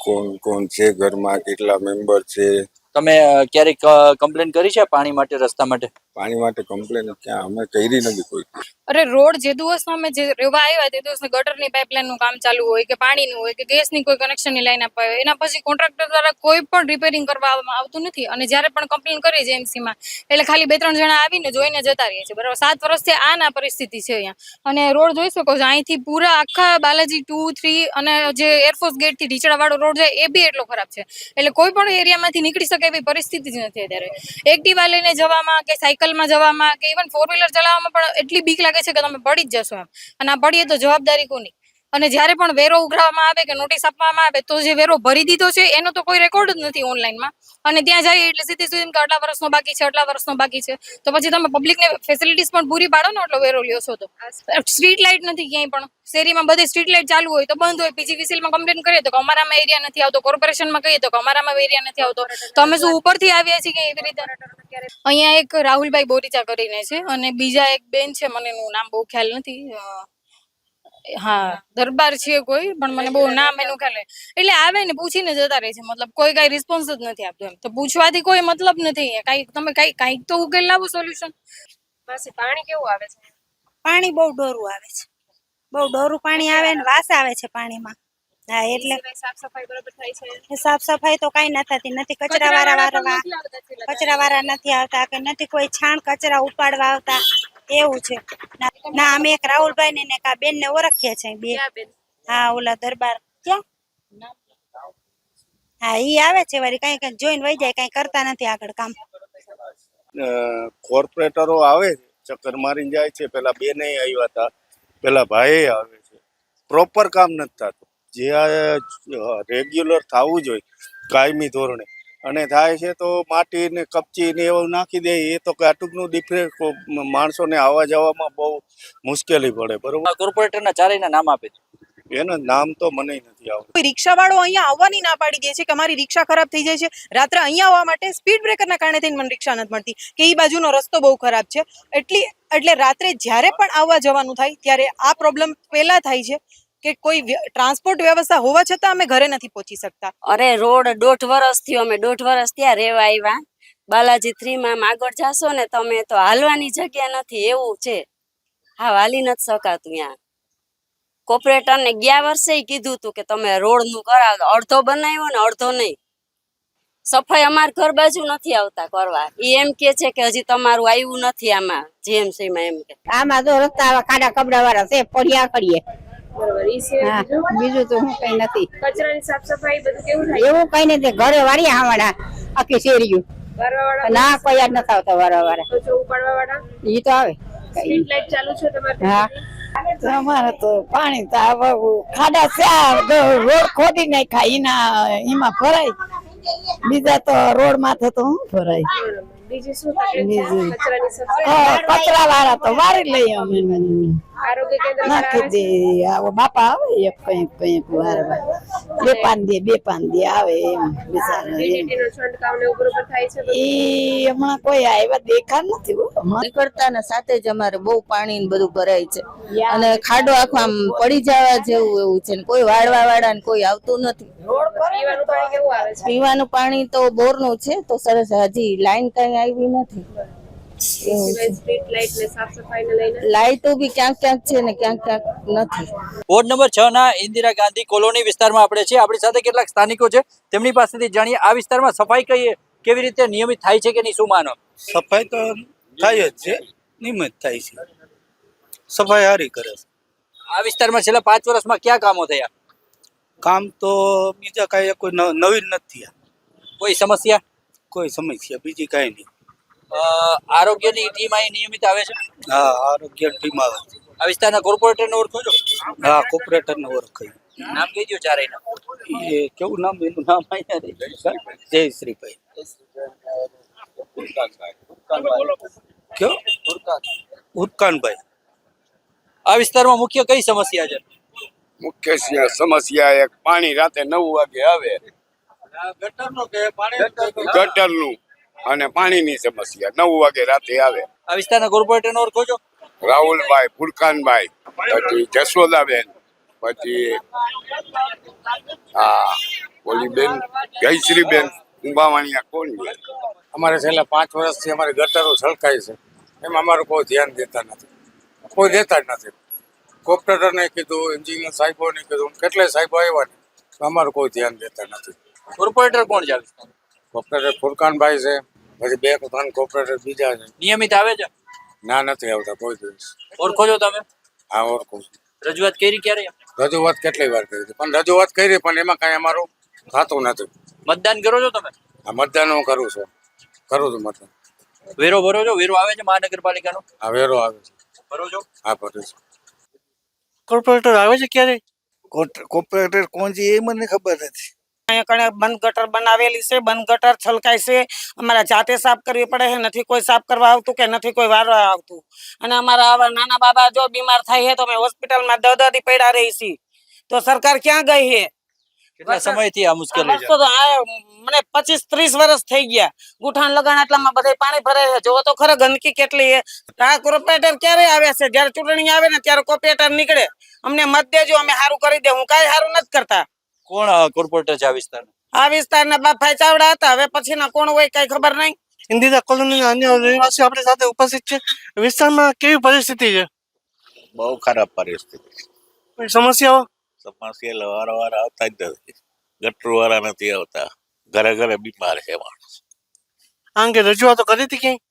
કોણ કોણ છે ઘરમાં, કેટલા મેમ્બર છે. તમે ક્યારેક કમ્પ્લેન કરી છે પાણી માટે, રસ્તા માટે? પાણી માટે કમ્પ્લેન ક્યાં અમે કરી નથી કોઈ. અરે રોડ જે દિવસ અમે જે રેવા આવ્યા તે દિવસ ગટરની પાઇપલાઇન નું કામ ચાલુ હોય કે પાણીનું હોય કે ગેસની કોઈ કનેક્શનની લાઈન અપાય હોય, એના પછી કોન્ટ્રાક્ટર દ્વારા કોઈ પણ રિપેરિંગ કરવામાં આવતું નથી. અને જ્યારે પણ કમ્પ્લેન કરીએ જેએમસી માં એટલે ખાલી 2-3 જણા આવીને જોઈને જતા રહે છે. બરાબર, 7 વર્ષથી આ પરિસ્થિતિ છે અહીંયા. અને રોડ જોઈ શકો છો, અહીંથી પૂરા આખા બાલાજી 2, 3 અને જે એરફોર્સ ગેટ થી ઢીચડા વાળો રોડ છે એ બી એટલો ખરાબ છે. એટલે કોઈ પણ એરિયામાંથી નીકળી શકે એવી પરિસ્થિતિ જ નથી અત્યારે. એક્ટિવા લઈને જવામાં કે સાયકલમાં જવામાં કે ઇવન 4 વ્હીલર ચલાવવામાં પણ એટલી બીક લાગે છે કે તમે પડી જ જશો એમ. અને આ પડીએ તો જવાબદારી કોની? અને જ્યારે પણ વેરો ઉઘરાવવામાં આવે કે નોટિસ આપવામાં આવે તો જે વેરો ભરી દીધો છે એનો તો કોઈ રેકોર્ડ જ નથી ઓનલાઈનમાં. અને ત્યાં જાય એટલે સીધી સુધી કે આટલા વર્ષનો બાકી છે, આટલા વર્ષનો બાકી છે. તો પછી તમે પબ્લિકને ફેસિલિટીઝ પણ પૂરી પાડો ને એટલો વેરો લ્યો છો તો. સ્ટ્રીટ લાઇટ નથી ક્યાંય પણ, શેરીમાં બધી સ્ટ્રીટ લાઇટ ચાલુ હોય તો બંધ હોય. પીજીવીસીએલમાં કમ્પ્લેન કરીએ તો અમારામાં એરિયા નથી આવતો, કોર્પોરેશનમાં કહીએ તો અમારામાં એરિયા નથી આવતો. તો અમે શું ઉપરથી આવ્યા છીએ કે એવી રીતે? અહીંયા એક રાહુલભાઈ બોરીચા કરીને છે અને બીજા એક બેન છે, મને એનું નામ બહુ ખ્યાલ નથી. હા, દરબાર છે કોઈ, પણ મને બહુ નામ એનું ખ્યાલ. એટલે આવે ને પૂછીને જતા રહે છે, મતલબ કોઈ કઈ રિસ્પોન્સ જ નથી આપતું એમ. તો પૂછવાથી કોઈ મતલબ નથી. કઈ તમે કઈક તો ઉકેલ લાવો, સોલ્યુશન. માસી પાણી કેવું આવે છે? પાણી બહુ ડોરું આવે છે, બહુ ડોરું પાણી આવે ને વાસ આવે છે પાણીમાં. હા એટલે સાફ સફાઈ બરોબર થાય છે? સાફ સફાઈ તો કઈ ન થતી નથી. કચરા વાળા કચરા વાળા નથી આવતા કે નથી કોઈ છાણ કચરા ઉપાડવા આવતા એવું છે. ના અમે એક રાહુલભાઈ ને એક આ બેન ને ઓળખીએ છીએ બે. હા ઓલા દરબાર ક્યાં હા ઈ આવે છે વળી કઈ કઈ જોઈને વહી જાય, કઈ કરતા નથી આગળ કામ. કોર્પોરેટરો આવે છે, ચક્કર મારીને જાય છે. પેલા બેને આવ્યા હતા, પેલા ભાઈ આવે છે, પ્રોપર કામ નથી થતું. જે રેગ્યુલર થવું જોઈએ કાયમી ધોરણે અને થાય છે તો માટી ને કપચી ને એવું નાખી દે. એ તો કાટુકનું ડિફરન્સ માણસોને આવવા જવામાં બહુ મુશ્કેલી પડે. બરોબર, કોર્પોરેટરના ચારેયના નામ આપે છે. એના નામ તો મને નથી આવડતું. કોઈ રિક્ષા વાળો અહીંયા આવવાની ના પાડી દે છે કે અમારી રિક્ષા ખરાબ થઈ જાય છે. રાત્રે અહીંયા આવવા માટે સ્પીડ બ્રેકરના કારણે થઈને મને રિક્ષા નથી મળતી કે એ બાજુનો રસ્તો બહુ ખરાબ છે. એટલે રાત્રે જ્યારે પણ આવવા જવાનું થાય ત્યારે આ પ્રોબ્લેમ પહેલા થાય છે કે કોઈ ટ્રાન્સપોર્ટ વ્યવસ્થા હોવા છતાં અમે ઘરે નથી પહોંચી શકતા. અરે રોડ 1.5 વર્ષ થયો, અમે 1.5 વર્ષ ત્યાં રહેવા આવ્યા. બાલાજી 3 માં આગળ જાશો ને તમે તો હાલવાની જગ્યા નથી એવું છે. હા હાલી નથી શકાતું. ત્યાં કોર્પોરેટર ને ગયા વર્ષે કીધું હતું કે તમે રોડ નું કરાવો, અડધો બનાવ્યો ને અડધો નહીં. સફાઈ અમારા ઘર બાજુ નથી આવતા કરવા. એ એમ કે છે કે હજી તમારું આવ્યું નથી આમાં જીએમસી માં. એમ કે આમાં તો રસ્તા ખાડા કપડા વાળા છે, પડ્યા કરીએ. બરોબર. ઈ સિવાય બીજું તો હું કઈ નથી. કચરાની સાફ સફાઈ બધું કેવું થાય? એવું કઈ નથી. ઘરે વાળી આવવાના આખી શેરીયું વારવાવાળા ના કોઈ યાદ નથી આવતા. વારવા તો ઉપાડવા વાળા ઈ તો આવે. સ્ટ્રીટ લાઈટ ચાલુ છે તમારે? હા અમારે તો પાણી ખાડા છે, રોડ ખોદી નાખ્યા એમાં ભરાય. બીજા તો રોડ માથે તો હું ભરાય. બીજી શું તકલીફ છે? કચરાની સફાઈ કચરા વાળા તો વારી લઈએ અમે. આરોગ્ય કેન્દ્ર નાખી દે. આવો બાપા આવે એક કઈક વારવા બે પાન દે આવે એમ. ડીડીટીનો છંટકાવ ને ઉપર થાય છે? એ હમણાં કોઈ આવ્યા દેખા નથી. નીકળતા ને સાથે જ અમારે બહુ પાણી ને બધું ભરાય છે અને ખાડો આખો આમ પડી જવા જેવું એવું છે ને કોઈ વાળવા વાળા ને કોઈ આવતું નથી. પીવાનું પાણી કેવું આવે છે? પીવાનું પાણી તો બોર નું છે તો સરસ. હજી લાઈન કઈ આવી નથી. સ્ટ્રીટ લાઈટ ને સાફ સફાઈ ને લઈને લાઈટો બી ક્યાંક ક્યાંક છે ને ક્યાંક ક્યાંક નથી. વોર્ડ નંબર 6 ના ઇન્દિરા ગાંધી કોલોની વિસ્તારમાં આપણે છે. આપણી સાથે કેટલાક સ્થાનિકો છે, તેમની પાસેથી જાણીએ આ વિસ્તારમાં સફાઈ કેવી રીતે નિયમિત થાય છે કે નહીં, શું માનો? સફાઈ તો થાય જ છે, નિયમિત થાય છે. સફાઈ સારી કરે છે. આ વિસ્તારમાં છેલ્લા 5 વર્ષમાં ક્યાં કામો થયા? કામ તો બીજા કાંઈ કોઈ નવીન નથી થયા. કોઈ સમસ્યા? કોઈ સમસ્યા બીજી કાંઈ નહીં. આરોગ્યની ટીમ અહીં નિયમિત આવે છે? હા, આરોગ્ય ટીમ આવે છે. આ વિસ્તારના કોર્પોરેટરને ઓળખો છો? હા, કોર્પોરેટરને ઓળખાય. નામ કહી દો ચારેયના. એ કેવું નામ? એનું નામ અહીંયા જયશ્રીભાઈ. કયો? ઉરકાનભાઈ. આ વિસ્તારમાં મુખ્ય કઈ સમસ્યા છે? મુખ્ય સમસ્યા એક પાણી રાતે 9 વાગે આવે, ગટરનું અને પાણીની સમસ્યા 9 વાગે રાતે આવે. આ વિસ્તારના કોર્પોરેટરને ઓળખો છો? રાહુલભાઈ, ફુરકાનભાઈ, પછી જશોદાબેન, પછી ઓલી બેન જયશ્રીબેન ઉંબાવાણીયા. કોણ છે? અમારે છેલ્લા 5 વર્ષથી અમારી ગટરો છલકાય છે, એમાં અમારું કોઈ ધ્યાન દેતા નથી. કોઈ દેતા જ નથી. કોર્પોરેટરને કીધું, એન્જિનિયર સાહેબોને કીધું, કેટલાય સાહેબો આવ્યા ને અમારું કોઈ ધ્યાન દેતા નથી. કોર્પોરેટર કોણ છે? કોર્પોરેટર ફુરકાનભાઈ છે, પછી 2 કોર્પોરેટર બીજા છે. નિયમિત આવે છે? ના, નથી આવતા કોઈ દિવસ. ઓળખો છો તમે? હા, ઓળખું છું. રજૂઆત કરી ક્યારે? રજૂઆત કેટલી વાર કરી પણ રજૂઆત કરી પણ એમાં કાંઈ અમારું થતું નથી. મતદાન કરો છો તમે? આ મતદાન હું કરું છું મતદાન. વેરો ભરો છો? વેરો આવે છે મહાનગરપાલિકાનો? આ વેરો આવે છે. ભરો છો? હા, ભરું છું. કોર્પોરેટર આવે છે ક્યારે? કોર્પોરેટર કોણ છે એ મને ખબર નથી. અહીંયા કણે બંધ ગટર બનાવેલી છે, બંધ ગટર છલકાય છે. અમારા જાતે સાફ કરવી પડે છે. નથી કોઈ સાફ કરવા આવતું કે નથી કોઈ વારવા આવતું. અને અમારા આવા નાના બાબા જો બીમાર થાય છે તો અમે હોસ્પિટલમાં 10 દી પડ્યા રહી છીએ. તો સરકાર ક્યાં ગઈ છે? કેટલા સમયથી આ મુશ્કેલી છે? મને 25-30 વર્ષ થઈ ગયા. ગુઠાણ લગાણ એટલામાં બધે પાણી ભરાય છે. જોવો તો ખરા ગંદકી કેટલી છે. આ કોર્પોરેટર ક્યારે આવે છે? જયારે ચૂંટણી આવે ને ત્યારે કોર્પોરેટર નીકળે, અમને મત દેજો, અમે સારું કરી દે. હું કાંઈ સારું નથી કરતા. કોણ કોર્પોરેટર છે આ વિસ્તારના? આ વિસ્તારના બાપભાઈ ચાવડા હતા. હવે પછીના કોણ હોય કઈ ખબર નહીં. ઇન્દિરા કોલોની અન્ય રહેવાસીઓ આપણી સાથે ઉપસ્થિત છે. વિસ્તારમાં કેવી પરિસ્થિતિ છે? બહુ ખરાબ પરિસ્થિતિ. કોઈ સમસ્યાઓ? સમસ્યા વારંવાર આવતા જ નથી. ગટર વાળા નથી આવતા, ઘરે ઘરે બીમાર છે માણસ. આ અંગે રજૂઆતો કરી હતી ક્યાંય?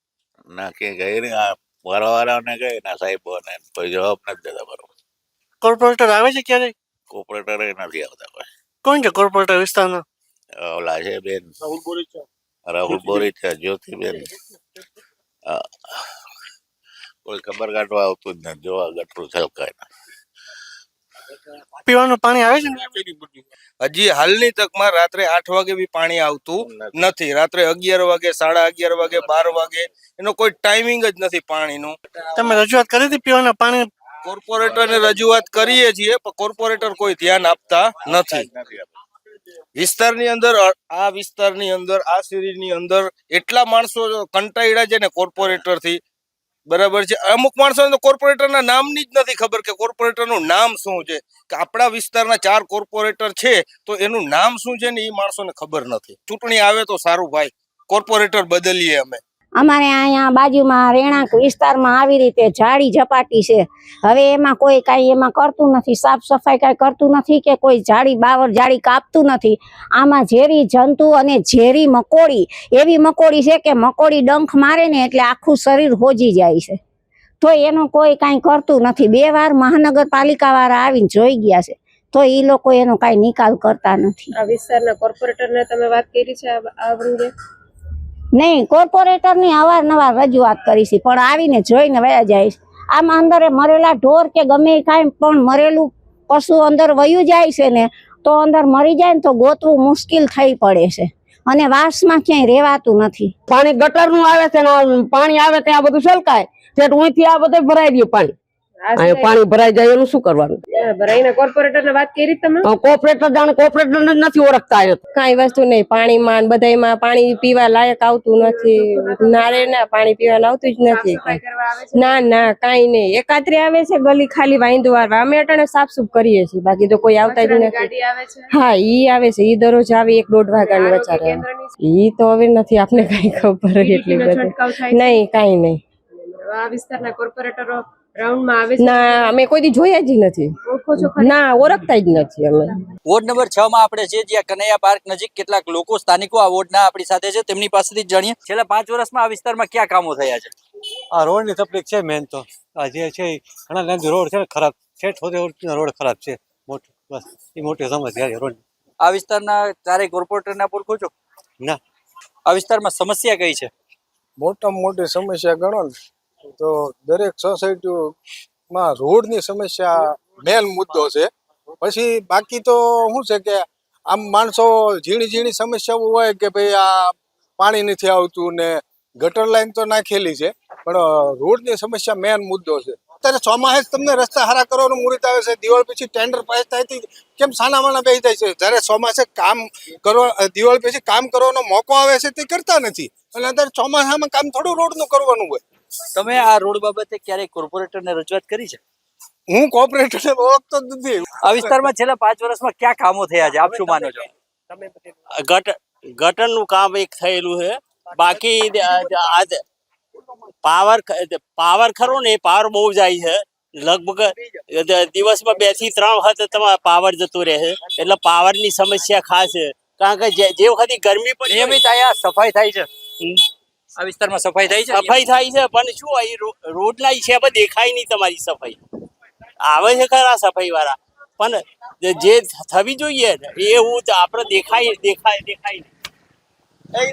ના કે ગઈ ને આ વાળાને ગઈ ના સાહેબોને કોઈ જવાબ નથી દેતા બરોબર. કોર્પોરેટર આવે છે ક્યારે? કોર્પોરેટર નથી આવતા કોઈ. કોણ છે કોર્પોરેટર વિસ્તારના? ઓલા છે બેન રાહુલ બોરીચા, જ્યોતિબેન. કોઈ ખબર કાઢવા આવતું જ નથી. જોવા ગટરું છલકાય ના. પીવાનું પાણી આવે છે ને? હજી હાલની તકમાં રાત્રે 8 વાગે બી પાણી આવતું નથી. રાત્રે 11 વાગે, 11:30 વાગે, 12 વાગે એનો કોઈ ટાઈમિંગ જ નથી પાણીનું. તમે રજૂઆત કરી હતી પીવાના પાણી? કોર્પોરેટરને રજૂઆત કરીએ છીએ પણ કોર્પોરેટર કોઈ ધ્યાન આપતા નથી. વિસ્તારની અંદર આ સિરીઝની અંદર એટલા માણસો કંટાળ્યા છે ને કોર્પોરેટર થી, બરાબર છે. અમુક માણસોને તો કોર્પોરેટરના નામની જ નથી ખબર કે કોર્પોરેટરનું નામ શું છે. કે આપણા વિસ્તારના 4 કોર્પોરેટર છે તો એનું નામ શું છે ને એ માણસોને ખબર નથી. ચૂંટણી આવે તો સારું ભાઈ, કોર્પોરેટર બદલીએ અમે. અમારે અહીંયા બાજુમાં રહેણાંક વિસ્તારમાં આવી રીતે ઝાડી ઝપાટી છે. હવે એમાં કોઈ કાંઈ એમાં કરતું નથી, સાફ સફાઈ કાંઈ કરતું નથી કે કોઈ ઝાડી કાપતું નથી. આમાં ઝેરી જંતુ અને ઝેરી મકોડી, એવી મકોડી છે કે મકોડી ડંખ મારે ને એટલે આખું શરીર હોજી જાય છે. તો એનું કોઈ કાંઈ કરતું નથી. 2 વાર મહાનગરપાલિકાવાળા આવીને જોઈ ગયા છે તો એ લોકો એનો કાંઈ નિકાલ કરતા નથી. આ વિસ્તારના કોર્પોરેટરને તમે વાત કરી છે આ અંગે? નહીં, કોર્પોરેટરની અવારનવાર રજૂઆત કરી છે પણ આવીને જોઈને વયા જાય છે. આમાં અંદર મરેલા ઢોર કે ગમે કાંઈ પણ મરેલું પશુ અંદર વયું જાય છે ને તો અંદર મરી જાય ને તો ગોતવું મુશ્કેલ થઈ પડે છે અને વાસમાં ક્યાંય રહેવાતું નથી. પાણી ગટરનું આવે છે ને પાણી આવે ત્યાં બધું છલકાય છે. અહીંથી આ બધું ભરાઈ ગયું પાણી. પાણી ભરાઈ જાય એનું શું કરવાનું? ભરાઈને કોર્પોરેટરને વાત કરી તમે? કોર્પોરેટર જાણે કોર્પોરેટર નથી ઓળખતા. કાંઈ વસ્તુ નહીં, પાણીમાં બધાયમાં પાણી પીવા લાયક આવતું નથી. નારે ના પાણી પીવાનું આવતું જ નથી. ના કાંઈ નહીં. એકાત્રે આવે છે ગલી ખાલી વાંધો આવે. અમે અટાણે સાફ સુફ કરીએ છીએ, બાકી તો કોઈ આવતા જ નથી. હા, ઈ આવે છે, ઈ દરરોજ આવે 1-1.5 વાગ્યાનું વચારે. ઈ તો હવે નથી આપને કઈ ખબર એટલી બધી. નહીં, કાંઈ નહીં. આ વિસ્તારના કોર્પોરેટરો રાઉન્ડમાં આવે છે? ના, અમે કોઈ દી જોયા જ નથી. ના, ઓળખતા જ નથી અમે. વોર્ડ નંબર 6 માં આપણે છે, જ્યાં કનૈયા પાર્ક નજીક કેટલાક લોકો સ્થાનિકો આ વોર્ડના આપણી સાથે છે. તેમની પાસેથી જાણીએ છેલ્લા 5 વર્ષમાં આ વિસ્તારમાં ક્યાં કામો થયા છે. આ રોડની તકલીફ છે મેન તો. આ જે છે ઘણા લાંબી રોડ છે ને ખરાબ છે, રોડ ખરાબ છે. બસ એ મોટી સમસ્યા છે રોડ. આ વિસ્તારના 4 કોર્પોરેટરને ઓળખો છો? ના. આ વિસ્તારમાં સમસ્યા કઈ છે? મોટામાં મોટી સમસ્યા ગણો ને તો દરેક સોસાયટીમાં રોડની સમસ્યા મેન મુદ્દો છે. પછી બાકી તો શું છે કે આમ માણસો ઝીણી સમસ્યાઓ હોય કે ભાઈ આ પાણી નથી આવતું ને ગટર લાઈન તો નાખેલી છે પણ રોડની સમસ્યા મેન મુદ્દો છે. અત્યારે ચોમાસે તમને રસ્તા હારા કરવાનું મુહૂર્ત આવે છે, દિવાળી પછી ટેન્ડર પાસ થાય કેમ સાનામાના બેસી જાય છે. જ્યારે ચોમાસે કામ કરવા, દિવાળી પછી કામ કરવાનો મોકો આવે છે તે કરતા નથી. અને અત્યારે ચોમાસામાં કામ થોડું રોડનું કરવાનું હોય. તમે આ રોડ બાબતે ક્યારેય કોર્પોરેટરને રજૂઆત કરી છે? હું કોર્પોરેટરને ઓળખતો જ નથી. આ વિસ્તારમાં છેલ્લા 5 વર્ષમાં ક્યાં કામો થયા છે, આપ શું માનો છો? ગટરનું કામ એક થયેલું છે. બાકી પાવર ખરો ને, એ પાવર બહુ જાય છે. લગભગ દિવસમાં 2 થી 3 વખત તમારે પાવર જતું રહે છે. એટલે પાવરની સમસ્યા ખાસ છે. કારણ કે જે વખતે ગરમી પડે નિયમિત અહીંયા સફાઈ થાય છે. આ વિસ્તારમાં સફાઈ થાય છે? સફાઈ થાય છે પણ શું અહીં રોડના હિસાબે દેખાય નહીં તમારી સફાઈ. આવે છે ખરા સફાઈ વાળા પણ જે થવી જોઈએ એવું આપણે દેખાય નહીં.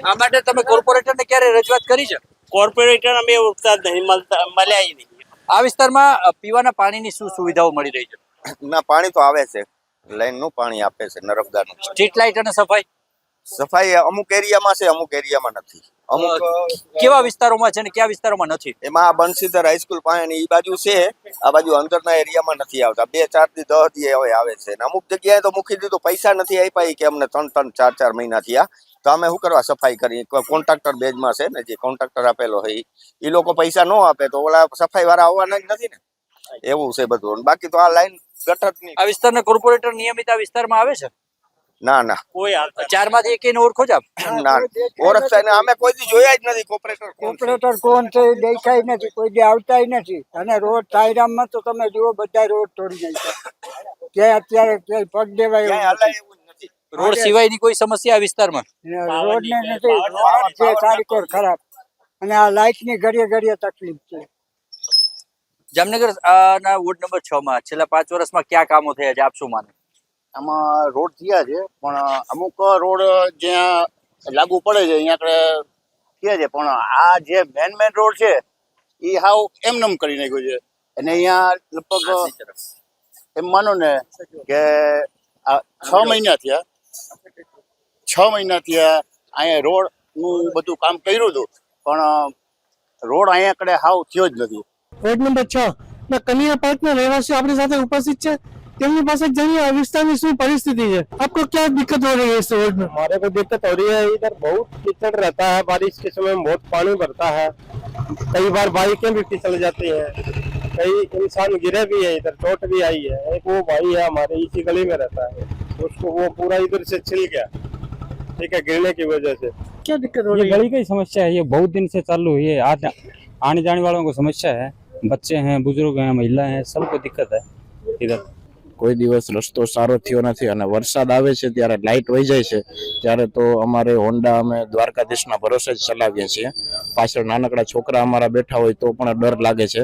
આ માટે તમે કોર્પોરેટરને ક્યારે રજૂઆત કરી છે? કોર્પોરેટર અમે ઓળખતા જ નહીં, મળ્યા નહીં. આ વિસ્તારમાં પીવાના પાણીની શું સુવિધાઓ મળી રહી છે? ના, પાણી તો આવે છે, લાઈનનું પાણી આપે છે, નર્મદાનું. સ્ટ્રીટ લાઇટ અને સફાઈ અમુક એરિયામાં છે, અમુક એરિયામાં નથી. અમુક કેવા વિસ્તારોમાં છે ને કયા વિસ્તારોમાં નથી? એમાં આ બંસીધર હાઈસ્કૂલ પાણી એ બાજુ છે, આ બાજુ અંદરના એરિયામાં નથી આવતા. 2-4 થી 10 દી હવે આવે છે. અમુક જગ્યાએ તો મૂકી દીધું, પૈસા નથી આપ્યા કે અમને 3-4 મહિના થયા. તો અમે શું કરવા સફાઈ કરી? કોન્ટ્રાક્ટર બેઝમાં છે ને, જે કોન્ટ્રાક્ટર આપેલો હોય એ લોકો પૈસા ન આપે તો ઓલા સફાઈ વાળા આવવાના જ નથી ને. એવું છે બધું. બાકી તો આ લાઈન ગટરની. આ વિસ્તારના કોર્પોરેટર નિયમિત આ વિસ્તારમાં આવે છે? ના, કોઈ 4 માંથી એકને ઓળખો છો આપ? ના, ઓળખતા ને અમે કોઈ દી જોયા જ નથી. કોર્પોરેટર કોણ છે દેખાય નથી, કોઈ દી આવતા નથી. અને રોડ સાયરામમાં તો તમે જુઓ બધા રોડ તોડી નાખ્યા. ક્યાંય અત્યારે ક્યાંય પગ દેવાય ક્યાંય એવું હલાય એવું જ નથી. રોડ સિવાયની કોઈ સમસ્યા આ વિસ્તારમાં? નથી રોડ ને નથી રોડ છે તારીખો ખરાબ અને આ લાઇટ ની ઘડીએ ઘડીએ તકલીફ છે. જામનગર ના વોર્ડ નંબર 6 માં છેલ્લા 5 વર્ષમાં કયા કામો થયા છે, આપ શું માનો? આમાં રોડ થયા છે પણ અમુક રોડ જ્યાં લાગુ પડે છે અહીંયા આપણે કહે છે પણ આ જે મેન રોડ છે એ હાવ એમનેમ કરી નાખ્યું છે અને અહીંયા લગભગ એમ માનો ને કે આ 6 મહિના થયા અહીંયા રોડનું બધું કામ કર્યું હતું પણ રોડ અહીંયા કડે હાવ થયો જ નથી. વોર્ડ નંબર 6 ના કન્યા પાર્કના રહેવાસીઓ આપણી સાથે ઉપસ્થિત છે, તેમની પાસે जानिए આ વિસ્તારની શું પરિસ્થિતિ है, आपको क्या दिक्कत हो रही है इस रोड में? हमारे को दिक्कत हो रही है, इधर बहुत कीचड़ रहता है, बारिश के समय में बहुत पानी भरता है, कई बार बाइकें भी फिसल जाती हैं, कई इंसान गिरे भी है, इधर चोट भी आई है. एक वो भाई है हमारे इसी गली में रहता है, उसको वो पूरा इधर से छिल गया, ठीक है, गिरने की वजह से. क्या दिक्कत हो रही है? गली की समस्या है, ये बहुत दिन से चालू हुई है, आने जाने वालों को समस्या है, बच्चे हैं, बुजुर्ग हैं, महिला हैं, सबको दिक्कत है. इधर કોઈ દિવસ રસ્તો સારો થયો નથી અને વરસાદ આવે છે ત્યારે લાઇટ વહી જાય છે ત્યારે તો અમારે હોન્ડા અમે દ્વારકાધીશના ભરોસે જ ચલાવીએ છીએ. પાછળ નાનકડા છોકરા અમારા બેઠા હોય તો પણ ડર લાગે છે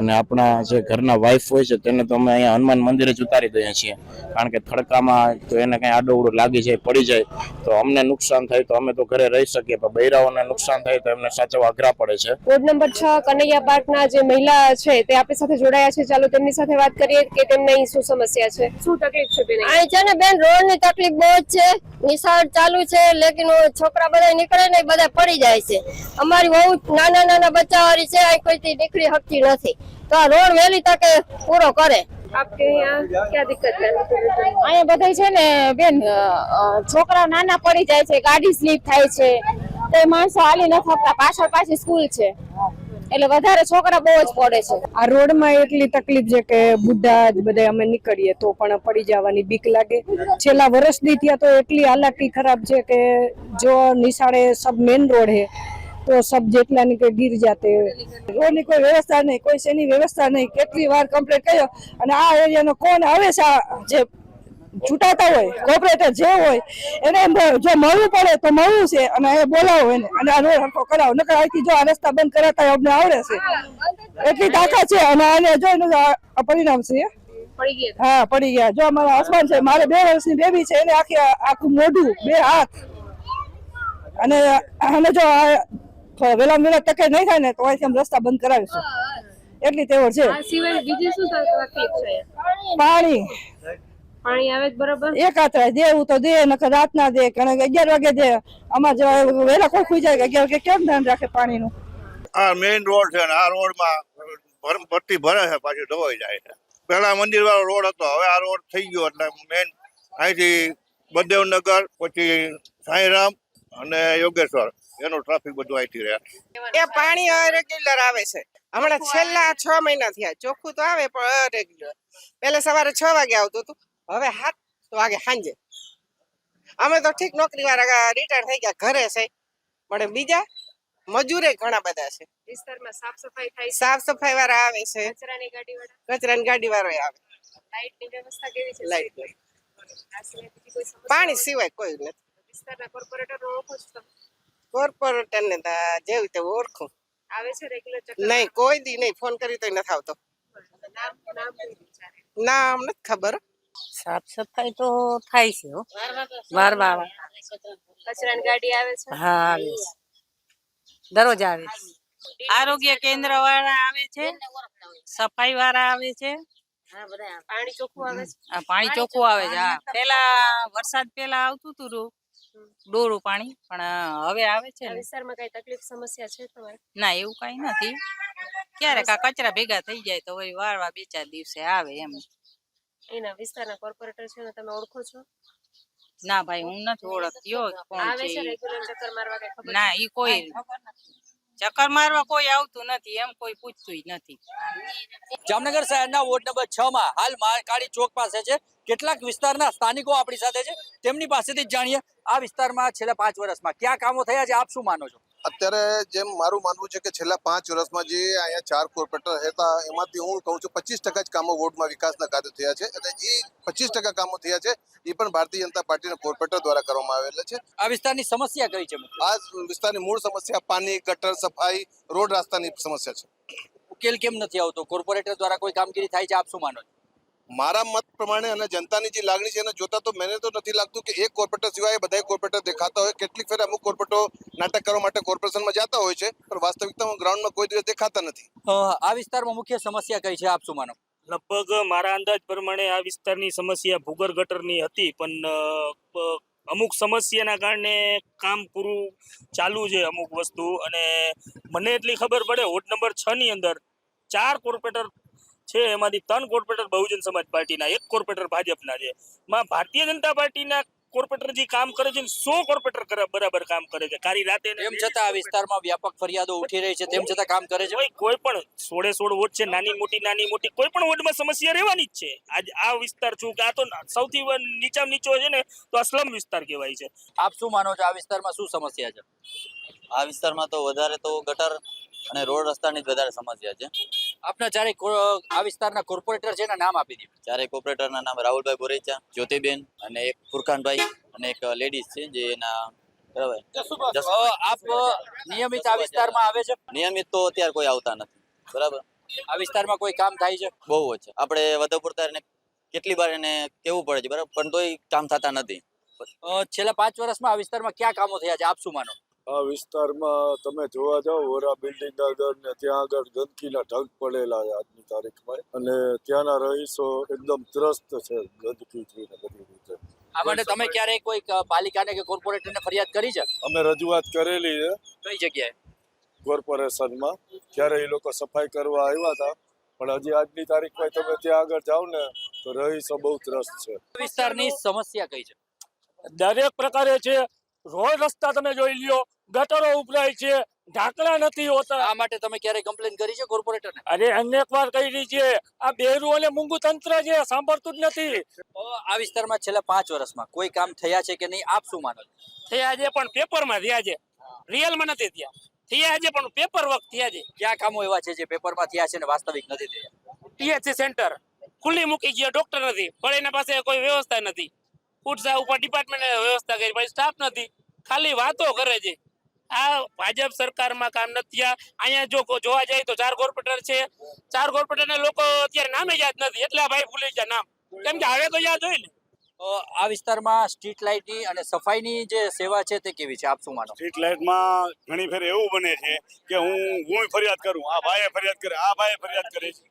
અને આપણા જે ઘરના વાઇફ હોય છે તેને તો અમે અહીંયા હનુમાન મંદિરે જ ઉતારી દઈએ છીએ કારણ કે થડકામાં તો એને કંઈ આડોવડું લાગી જાય, પડી જાય તો અમને નુકસાન થાય તો અમે તો ઘરે રહી શકીએ પણ બૈરાઓને નુકસાન થાય તો એમને સાચવવા અઘરા પડે છે. વોર્ડ નંબર 6 કનૈયા પાર્કના જે મહિલા છે તે આપણી સાથે જોડાયા છે. ચાલો તેમની સાથે વાત કરીએ કે તેમને અહીં શું સમસ્યા છે, શું તકલીફ છે બેન? અહીં છે ને બેન રોડ ની તકલીફ બહુ જ છે, નિશાળ ચાલુ છે લેકિન છોકરા બધા નીકળે ને બધા પડી જાય છે. અમારી બહુ નાના બચ્ચા વાળી છે, અહીં કોઈથી નીકળી શકતી નથી, તો આ રોડ વહેલી તકે પૂરો કરે. આપકે અહીંયા क्या दिक्कत है? અહીંયા બધા છે ને બેન છોકરા નાના પડી જાય છે, ગાડી સ્લીપ થાય છે, તો માણસો હાલી ન શકતા, પાછળ સ્કૂલ છે એટલે વધારે છોકરા બહુ જ પડે છે. આ રોડમાં એટલી તકલીફ છે કે બુઢા બધા અમે નીકળીએ તો પણ પડી જવાની બીક લાગે. છેલ્લા વર્ષથી ત્યાં તો એટલી હાલાકી ખરાબ છે કે જો નિશાળે સબ મેન રોડ है तो सब જેટલા ની गिर जाते. रोड ની કોઈ વ્યવસ્થા નહીં, કોઈ શેની વ્યવસ્થા નહીં, કેટલી વાર કમ્પ્લેટ કર્યો અને આ એરિયાનો કોણ આવે છે જે છૂટાતા હોય કોર્પોરેટર જે હોય એને જો મળવું પડે તો મળવું છે અને એ બોલાવો એને અને આ રોડ હરખો કરાવો, નકર અહીંથી જો આ રસ્તા બંધ કરાતા અમને આવડે છે એટલી તાકાત છે અને આને જો એનું આ પરિણામ છે. હા પડી ગયા. જો અમારા હસબન્ડ છે, મારે 2 વર્ષની બેબી છે, એને આખું મોઢું 2 હાથ અને જો વેલા તકે નહીં થાય ને તો અહીંથી અમે રસ્તા બંધ કરાવીશું એટલી તેવડ છે. બીજી શું તકલીફ છે? પાણી આવે જ બરાબર એક હાથે દેવું તો દે નકર રાત ના દે, કારણ કે 11 વાગે દે. અમાર જેવા વેલા કોઈ ખુઈ જાય કે 11 વાગે કેમ ધ્યાન રાખે પાણીનું? આ મેઇન રોડ છે ને આ રોડમાં પટ્ટી ભરે છે પાછી ધોવાઈ જાય છે. પેલા મંદિર વાળો રોડ હતો, હવે આ રોડ થઈ ગયો એટલે મેઇન અહીંથી બદેવનગર પછી સાંઈરામ અને યોગેશ્વર એનું ટ્રાફિક બધું અહીંથી રહે. એ પાણી રેગ્યુલર આવે છે, હમણાં છેલ્લા 6 મહિના થયા. ચોખ્ખું તો આવે પણ રેગ્યુલર. પહેલા સવારે 6 વાગે આવતું હતું, હવે 7 વાગે સાંજે. અમે તો ઠીક નોકરી વાળા રિટાયર થઈ ગયા, ઘરે છે, પણ બીજા મજૂરે ઘણા બધા છે. વિસ્તારમાં સાફ સફાઈ થાય છે, સાફ સફાઈ વાળા આવે છે, કચરાની કચરાની ગાડી વાળો આવે. લાઇટની વ્યવસ્થા કેવી છે? લાઇટ પાણી સિવાય કોઈ નથી. વિસ્તારના કોર્પોરેટર ઓળખો છો? કોર્પોરેટર ને જેવું તેવું ઓળખું. આવે છે રેગ્યુલર ચક્કર? નહીં, કોઈ દી નહીં, ફોન કરી તો નથી આવતો. નામ નથી ખબર. સાફ સફાઈ તો થાય છે હો, વારવા કચરાની ગાડી આવે છે? હા આવે છે, દરરોજ આવે છે. આરોગ્ય કેન્દ્ર વાળા આવે છે, સફાઈ વાળા આવે છે, પાણી ચોખ્ખું આવે છે? પાણી ચોખ્ખું આવે છે. હા, પેલા વરસાદ પેલા આવતું હતું ડોરું પાણી, પણ હવે આવે છે. વિસ્તારમાં કઈ તકલીફ સમસ્યા છે તમારે? ના એવું કઈ નથી, ક્યારેક આ કચરા ભેગા થઈ જાય તો વળી વારવા 2-4 દિવસે આવે એમ. એના વિસ્તારના કોર્પોરેટર છે ને તમે ઓળખો છો? ના ભાઈ હું નથી ઓળખતી કોણ આવે છે છે. રેગ્યુલર ચક્કર મારવા કઈ ખબર? ના ઈ કોઈ ચક્કર મારવા કોઈ આવતું નથી, એમ કોઈ પૂછતું નથી. જામનગર શહેરના વોર્ડ નંબર 6 માં હાલ મહાકાળી ચોક પાસે છે. કેટલાક વિસ્તારના સ્થાનિકો આપણી સાથે છે, તેમની પાસેથી જાણીએ આ વિસ્તારમાં છેલ્લા 5 વર્ષમાં કયા કામો થયા છે, આપ શું માનો છો? અત્યારે જેમ મારું માનવું છે કે છેલ્લા 5 વર્ષમાં જે અહીંયા 4 કોર્પોરેટર હતા એમાંથી હું કહું છું 25% જ કામો વોર્ડમાં વિકાસના કાર્યો થયા છે અને જે 25% કામો થયા છે એ પણ ભારતીય જનતા પાર્ટીના કોર્પોરેટર દ્વારા કરવામાં આવેલા છે. આ વિસ્તારની સમસ્યા કઈ છે? આ વિસ્તારની મૂળ સમસ્યા પાણી, ગટર, સફાઈ, રોડ રસ્તાની સમસ્યા છે. ઉકેલ કેમ નથી આવતો? કોર્પોરેટર દ્વારા કોઈ કામગીરી થાય છે, આપ શું માનો છો? મારા મત પ્રમાણે અને જનતાની જે લાગણી છે એને જોતા તો મને તો નથી લાગતું કે એક કોર્પોરેટર સિવાય બધા કોર્પોરેટર દેખાતા હોય. કેટલીક ફેર અમુક કોર્પોરેટરો નાટક કરવા માટે કોર્પોરેશનમાં જતા હોય છે પણ વાસ્તવિકતામાં ગ્રાઉન્ડમાં કોઈ દિવસ દેખાતા નથી. આ વિસ્તારમાં મુખ્ય સમસ્યા કઈ છે, આપ શું માનો? લગભગ મારા અંદાજ પ્રમાણે આ વિસ્તારની સમસ્યા ભૂગર્ભ ગટરની હતી, પણ અમુક સમસ્યાના કારણે કામ પૂરું ચાલુ છે અમુક વસ્તુ. અને મને એટલી ખબર પડે વોર્ડ નંબર 6 ની અંદર 4 કોર્પોરેટર છે, એમાંથી 3 કોર્પોરેટર બહુજન સમાજ પાર્ટીના, 1 કોર્પોરેટર ભાજપના છે. માં ભારતીય જનતા પાર્ટીના કોર્પોરેટર જે કામ કરે છે 100 કોર્પોરેટર બરાબર કામ કરે છે. કારી રાતે તેમ છતાં આ વિસ્તારમાં વ્યાપક ફરિયાદો ઉઠી રહી છે, તેમ છતાં કામ કરે છે. કોઈ પણ 16 વોર્ડ છે, નાની મોટી કોઈ પણ વોર્ડમાં સમસ્યા રહેવાની જ છે. આજ આ વિસ્તાર છું કે આ તો સૌથી નીચામાં નીચો છે ને તો આ સ્લમ વિસ્તાર કહેવાય છે. આપ શું માનો છો, આ વિસ્તારમાં શું સમસ્યા છે? આ વિસ્તારમાં તો વધારે તો ગટર અને રોડ રસ્તાની જ વધારે સમસ્યા છે. આપના ચારે આ વિસ્તારના કોર્પોરેટર છે એના નામ આપી દીધું. ચારે કોર્પોરેટરના નામ રાહુલભાઈ બોરેચા, જ્યોતિબેન અને એક ફુરખાનભાઈ અને એક લેડીઝ છે જે એના બરાબર. આપ નિયમિત આ વિસ્તારમાં આવે છે? નિયમિત તો અત્યારે કોઈ આવતા નથી. બરાબર. આ વિસ્તારમાં કોઈ કામ થાય છે? બહુ જ. આપણે વધુ પૂરતા એને કેટલી વાર એને કેવું પડે છે બરાબર, પણ તોય કામ થતા નથી. છેલ્લા 5 વર્ષમાં આ વિસ્તારમાં ક્યાં કામો થયા છે, આપ શું માનો? આ વિસ્તારમાં તમે જોવા જાઓ વોરા બિલ્ડિંગ આગળ ને ત્યાં આગળ ગંદકીના ઢગ પડેલા છે આજની તારીખમાં, અને ત્યાંના રહીશો એકદમ ત્રસ્ત છે ગંદકીથી ને બધી રીતે. આ માટે તમે ક્યારેય કોઈ પાલિકાને કે કોર્પોરેટરને ફરિયાદ કરી છે? અમે રજૂઆત કરેલી છે. કઈ જગ્યાએ? કોર્પોરેશનમાં. ત્યારે એ લોકો સફાઈ કરવા આવ્યા હતા, પણ હજી આજની તારીખમાં તમે ત્યાં આગળ જાઓ ને તો રહીશો બહુ ત્રસ્ત છે. વિસ્તારની સમસ્યા કઈ છે? દરેક પ્રકારે છે. રોડ રસ્તા તમે જોઈ લ્યો, ગટરો ઉભરાય છે, ઢાંકણા નથી હોતા. આ માટે તમે ક્યારેય કમ્પ્લેન કરી છે કોર્પોરેટરને? અરે અનેક વાર કરી છે. આ બેરું અને મૂંગું તંત્ર છે, સાંભળતું જ નથી. આ વિસ્તારમાં છેલ્લા 5 વર્ષમાં કોઈ કામ થયા છે કે નહીં, આપ શું માનો છો? થયા છે પણ પેપરમાં થયા છે, રિયલમાં નથી થયા. થયા છે પણ પેપર વર્ક થયા છે. ક્યાં કામો એવા છે જે પેપરમાં થયા છે ને વાસ્તવિક નથી થયા? ટીએચસી સેન્ટર ખુલ્લી મૂકી ગયા, ડોક્ટર નથી, પણ એના પાસે કોઈ વ્યવસ્થા નથી. ફૂડ ઉપર ડિપાર્ટમેન્ટ વ્યવસ્થા કરી, પણ સ્ટાફ નથી, ખાલી વાતો કરે છે. આ ભાજપ સરકારમાં કામ નથી થયા. અહીંયા જો જોવા જાય તો 4 કોર્પોરેટર છે, 4 કોર્પોરેટરના લોકો અત્યારે નામે યાદ નથી, એટલે ભાઈ ભૂલી ગયા નામ, કેમ કે હવે તો યાદ હોય ને. આ વિસ્તારમાં સ્ટ્રીટ લાઇટની અને સફાઈની જે સેવા છે તે કેવી છે, આપ શું માનો? સ્ટ્રીટ લાઇટમાં ઘણી ફેર એવું બને છે કે હું ફરિયાદ કરું, આ ભાઈએ ફરિયાદ કરે, આ ભાઈએ ફરિયાદ કરે છે.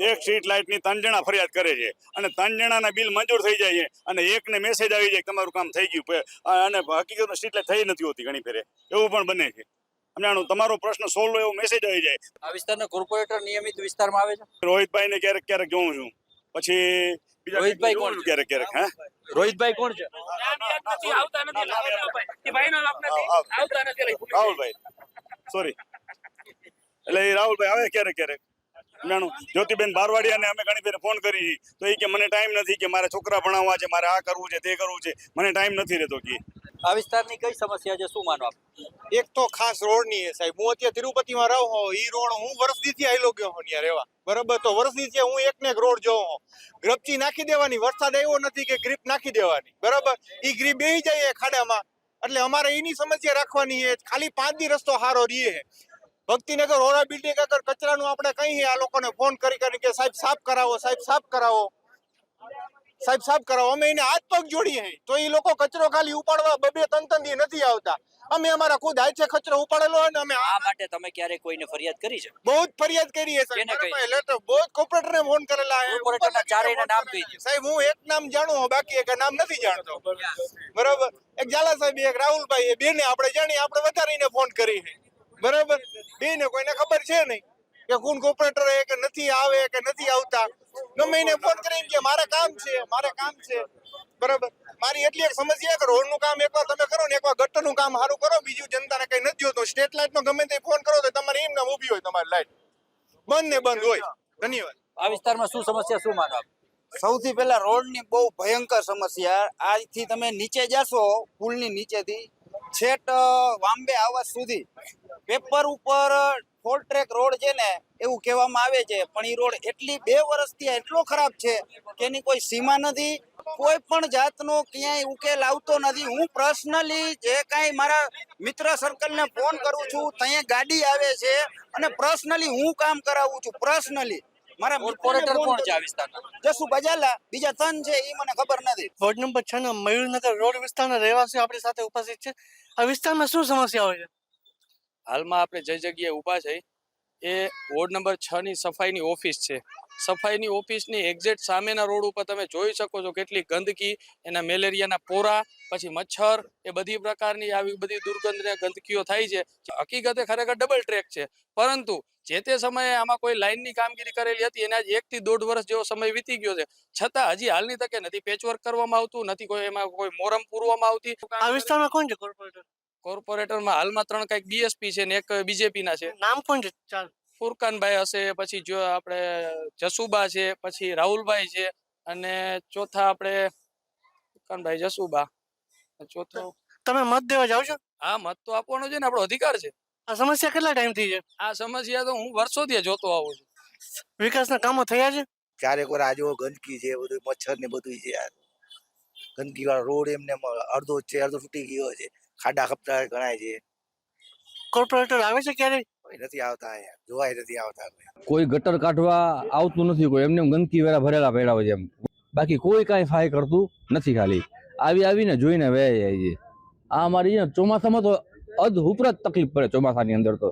એક સ્ટ્રીટ લાઇટની 3 જણા ફરિયાદ કરે છે અને 3 જણાના બિલ મંજૂર થઈ જાય છે અને એકને મેસેજ આવી જાય કે તમારું કામ થઈ ગયું, અને હકીકતમાં સ્ટ્રીટ લાઇટ થઈ નથી હોતી. ઘણી ફેરે એવું પણ બને છે. સમજાણું, તમારો પ્રશ્ન સોલ્વ એવો મેસેજ આવી જાય. આ વિસ્તારના કોર્પોરેટર નિયમિત વિસ્તારમાં આવે છે? રોહિતભાઈને ક્યારેક ક્યારેક જોઉં છું. પછી રોહિતભાઈ કોણ? ક્યારેક ક્યારેક. હા, રોહિતભાઈ કોણ છે? રાહુલભાઈ, સોરી, એટલે એ રાહુલભાઈ આવે ક્યારેક ક્યારેક. જાણું, જ્યોતિબેન બારવાડિયાને અમે ઘણી ફેર ફોન કરી તો એ કે મને ટાઈમ નથી, કે મારે છોકરા ભણાવવા છે, મારે આ કરવું છે, તે કરવું છે, મને ટાઈમ નથી રહેતો. કે આ વિસ્તારની કઈ સમસ્યા છે, શું માનો આપ? એક તો ખાસ રોડની છે સાહેબ. હું અત્યારે તિરુપતિમાં રહું હોઉં, એ રોડ હું વર્ષદીથી આવેલો ગયો હું ત્યાં રહેવા, બરાબર. તો વર્ષદીથી હું એકને એક રોડ જોઉં હોઉં. ગ્રપચી નાખી દેવાની, વરસાદ આવ્યો નથી કે ગ્રીપ નાખી દેવાની, બરાબર. એ ગ્રીપ બેસી જાય ખાડામાં, એટલે અમારે એની સમસ્યા રાખવાની છે. ખાલી 5 દી રસ્તો સારો રહીએ છે. ભક્તિનગર ઓરા બિલ્ડિંગ આગળ કચરાનું આપણે કહીએ આ લોકોને ફોન કરી કે સાહેબ સાફ કરાવો, સાહેબ સાફ કરાવો, સાહેબ સાફ કરાવો. અમે એને હાથ પગ જોડીએ તો એ લોકો કચરો ખાલી ઉપાડવા 2-3 દી નથી આવતા. અમે અમારા ખુદ હાથે કચરો ઉપાડેલો હોય ને અમે. આ માટે તમે ક્યારે કોઈને ફરિયાદ કરી છે? બહુ જ ફરિયાદ કરી છે સાહેબ. લેટર બહુ જ કોર્પોરેટરને ફોન કરેલા છે. કોર્પોરેટરના ચારેયના નામ કહી દો સાહેબ. હું એક નામ જાણું, બાકી એક નામ નથી જાણતો, બરાબર. એક ઝાલા સાહેબ, એક રાહુલભાઈ, એ બેને આપણે જાણીએ, આપણે વધારીને ફોન કરી છે, બરાબર. બેને કોઈને ખબર છે નહીં કે કોણ કોર્પોરેટર કે નથી આવે કે નથી આવતા. ગમે એને ફોન કરીને કે મારે કામ છે, મારે કામ છે, બરાબર. મારી એટલી એક સમસ્યા કે રોડનું કામ એકવાર તમે કરો ને, એકવાર ગટરનું કામ સારું કરો, બીજું જનતાને કઈ નથી જોતું. સ્ટેટ લાઇટનો ગમે તે ફોન કરો તો તમારે એમ નામ ઊભી હોય, તમારી લાઇટ બંધ ને બંધ હોય. ધન્યવાદ. આ વિસ્તારમાં શું સમસ્યા, શું માનો આપ? સૌથી પહેલા રોડની બહુ ભયંકર સમસ્યા. આજથી તમે નીચે જશો, પુલની નીચેથી છેટ વાંબે આવાસ સુધી પેપર ઉપર ફોર ટ્રેક રોડ છે ને એવું કહેવામાં આવે છે, પણ એ રોડ એટલી 2 વર્ષથી એટલો ખરાબ છે કે એની કોઈ સીમા નથી. કોઈ પણ જાતનો ક્યાંય ઉકેલ આવતો નથી. હું પર્સનલી જે કાંઈ મારા મિત્ર સર્કલને ફોન કરું છું ત્યાં ગાડી આવે છે અને પર્સનલી હું કામ કરાવું છું. પર્સનલી મારા કોર્પોરેટર કોણ છે આ વિસ્તારના? જસુ બજાલા, બીજા 3 છે એ મને ખબર નથી. વોર્ડ નંબર 6 ના મયુરનગર રોડ વિસ્તારના રહેવાસીઓ આપણી સાથે ઉપસ્થિત છે. આ વિસ્તારમાં શું સમસ્યા હોય છે? હાલમાં આપણે જે જગ્યાએ ઊભા છે એ વોર્ડ નંબર 6 ની સફાઈની ઓફિસ છે. સફાઈની ઓફિસની એક્ઝેક્ટ સામેના રોડ ઉપર તમે જોઈ શકો છો કેટલી ગંદકી, એના મેલેરિયાના પોરા, પછી મચ્છર, એ બધી પ્રકારની આવી બધી દુર્ગંધ ને ગંદકીઓ થાય છે. હકીકતે ખરેખર ડબલ ટ્રેક છે, પરંતુ જે તે સમયે આમાં કોઈ લાઇનની કામગીરી કરેલી હતી એને આજ 1 થી 1.5 વર્ષ જેવો સમય વીતી ગયો છે, છતાં હજી હાલની તકે નથી પેચવર્ક કરવામાં આવતું, નથી કોઈ એમાં કોઈ મોરમ પૂરવામાં આવતી. આ વિસ્તારમાં કોણ છે કોર્પોરેટર? કોર્પોરેટરમાં હાલમાં 3 કંઈક બીએસપી છે ને 1 બીજેપી ના છે. નામ કોણ છે? ચાલ, ફુરકાનભાઈ હશે, પછી જો આપણે જસુબા છે, પછી રાહુલભાઈ છે, અને ચોથા આપણે ફુરકાનભાઈ જસુબા. ચોથો તમે મત દેવા જાવ છો? હા, મત તો આપવાનો છે ને, આપણો અધિકાર છે. આ સમસ્યા કેટલા ટાઈમથી છે? આ સમસ્યા તો હું વર્ષોથી જોતો આવું છું. વિકાસના કામો થયા છે? ચારેક વાર આજો ગંદકી છે, બધું મચ્છર ને બધું છે યાર. ગંદકી વાળો રોડ એમને અડધો છે, અડધો તૂટી ગયો છે, ખાડા ખપતા ગણાય છે. કોર્પોરેટર આવે છે ક્યારે? નથી આવતા, અહીંયા જોવાય નથી આવતા. કોઈ ગટર કાઢવા આવતું નથી, કોઈ એમને ગંદકી વેરા ભરેલા પડ્યા હોય છે એમ. બાકી કોઈ કાંઈ ફાય કરતું નથી, ખાલી આવીને જોઈને વે જાય છે. આ અમારી ચોમાસામાં તો અધ ઉપરાંત તકલીફ પડે. ચોમાસાની અંદર તો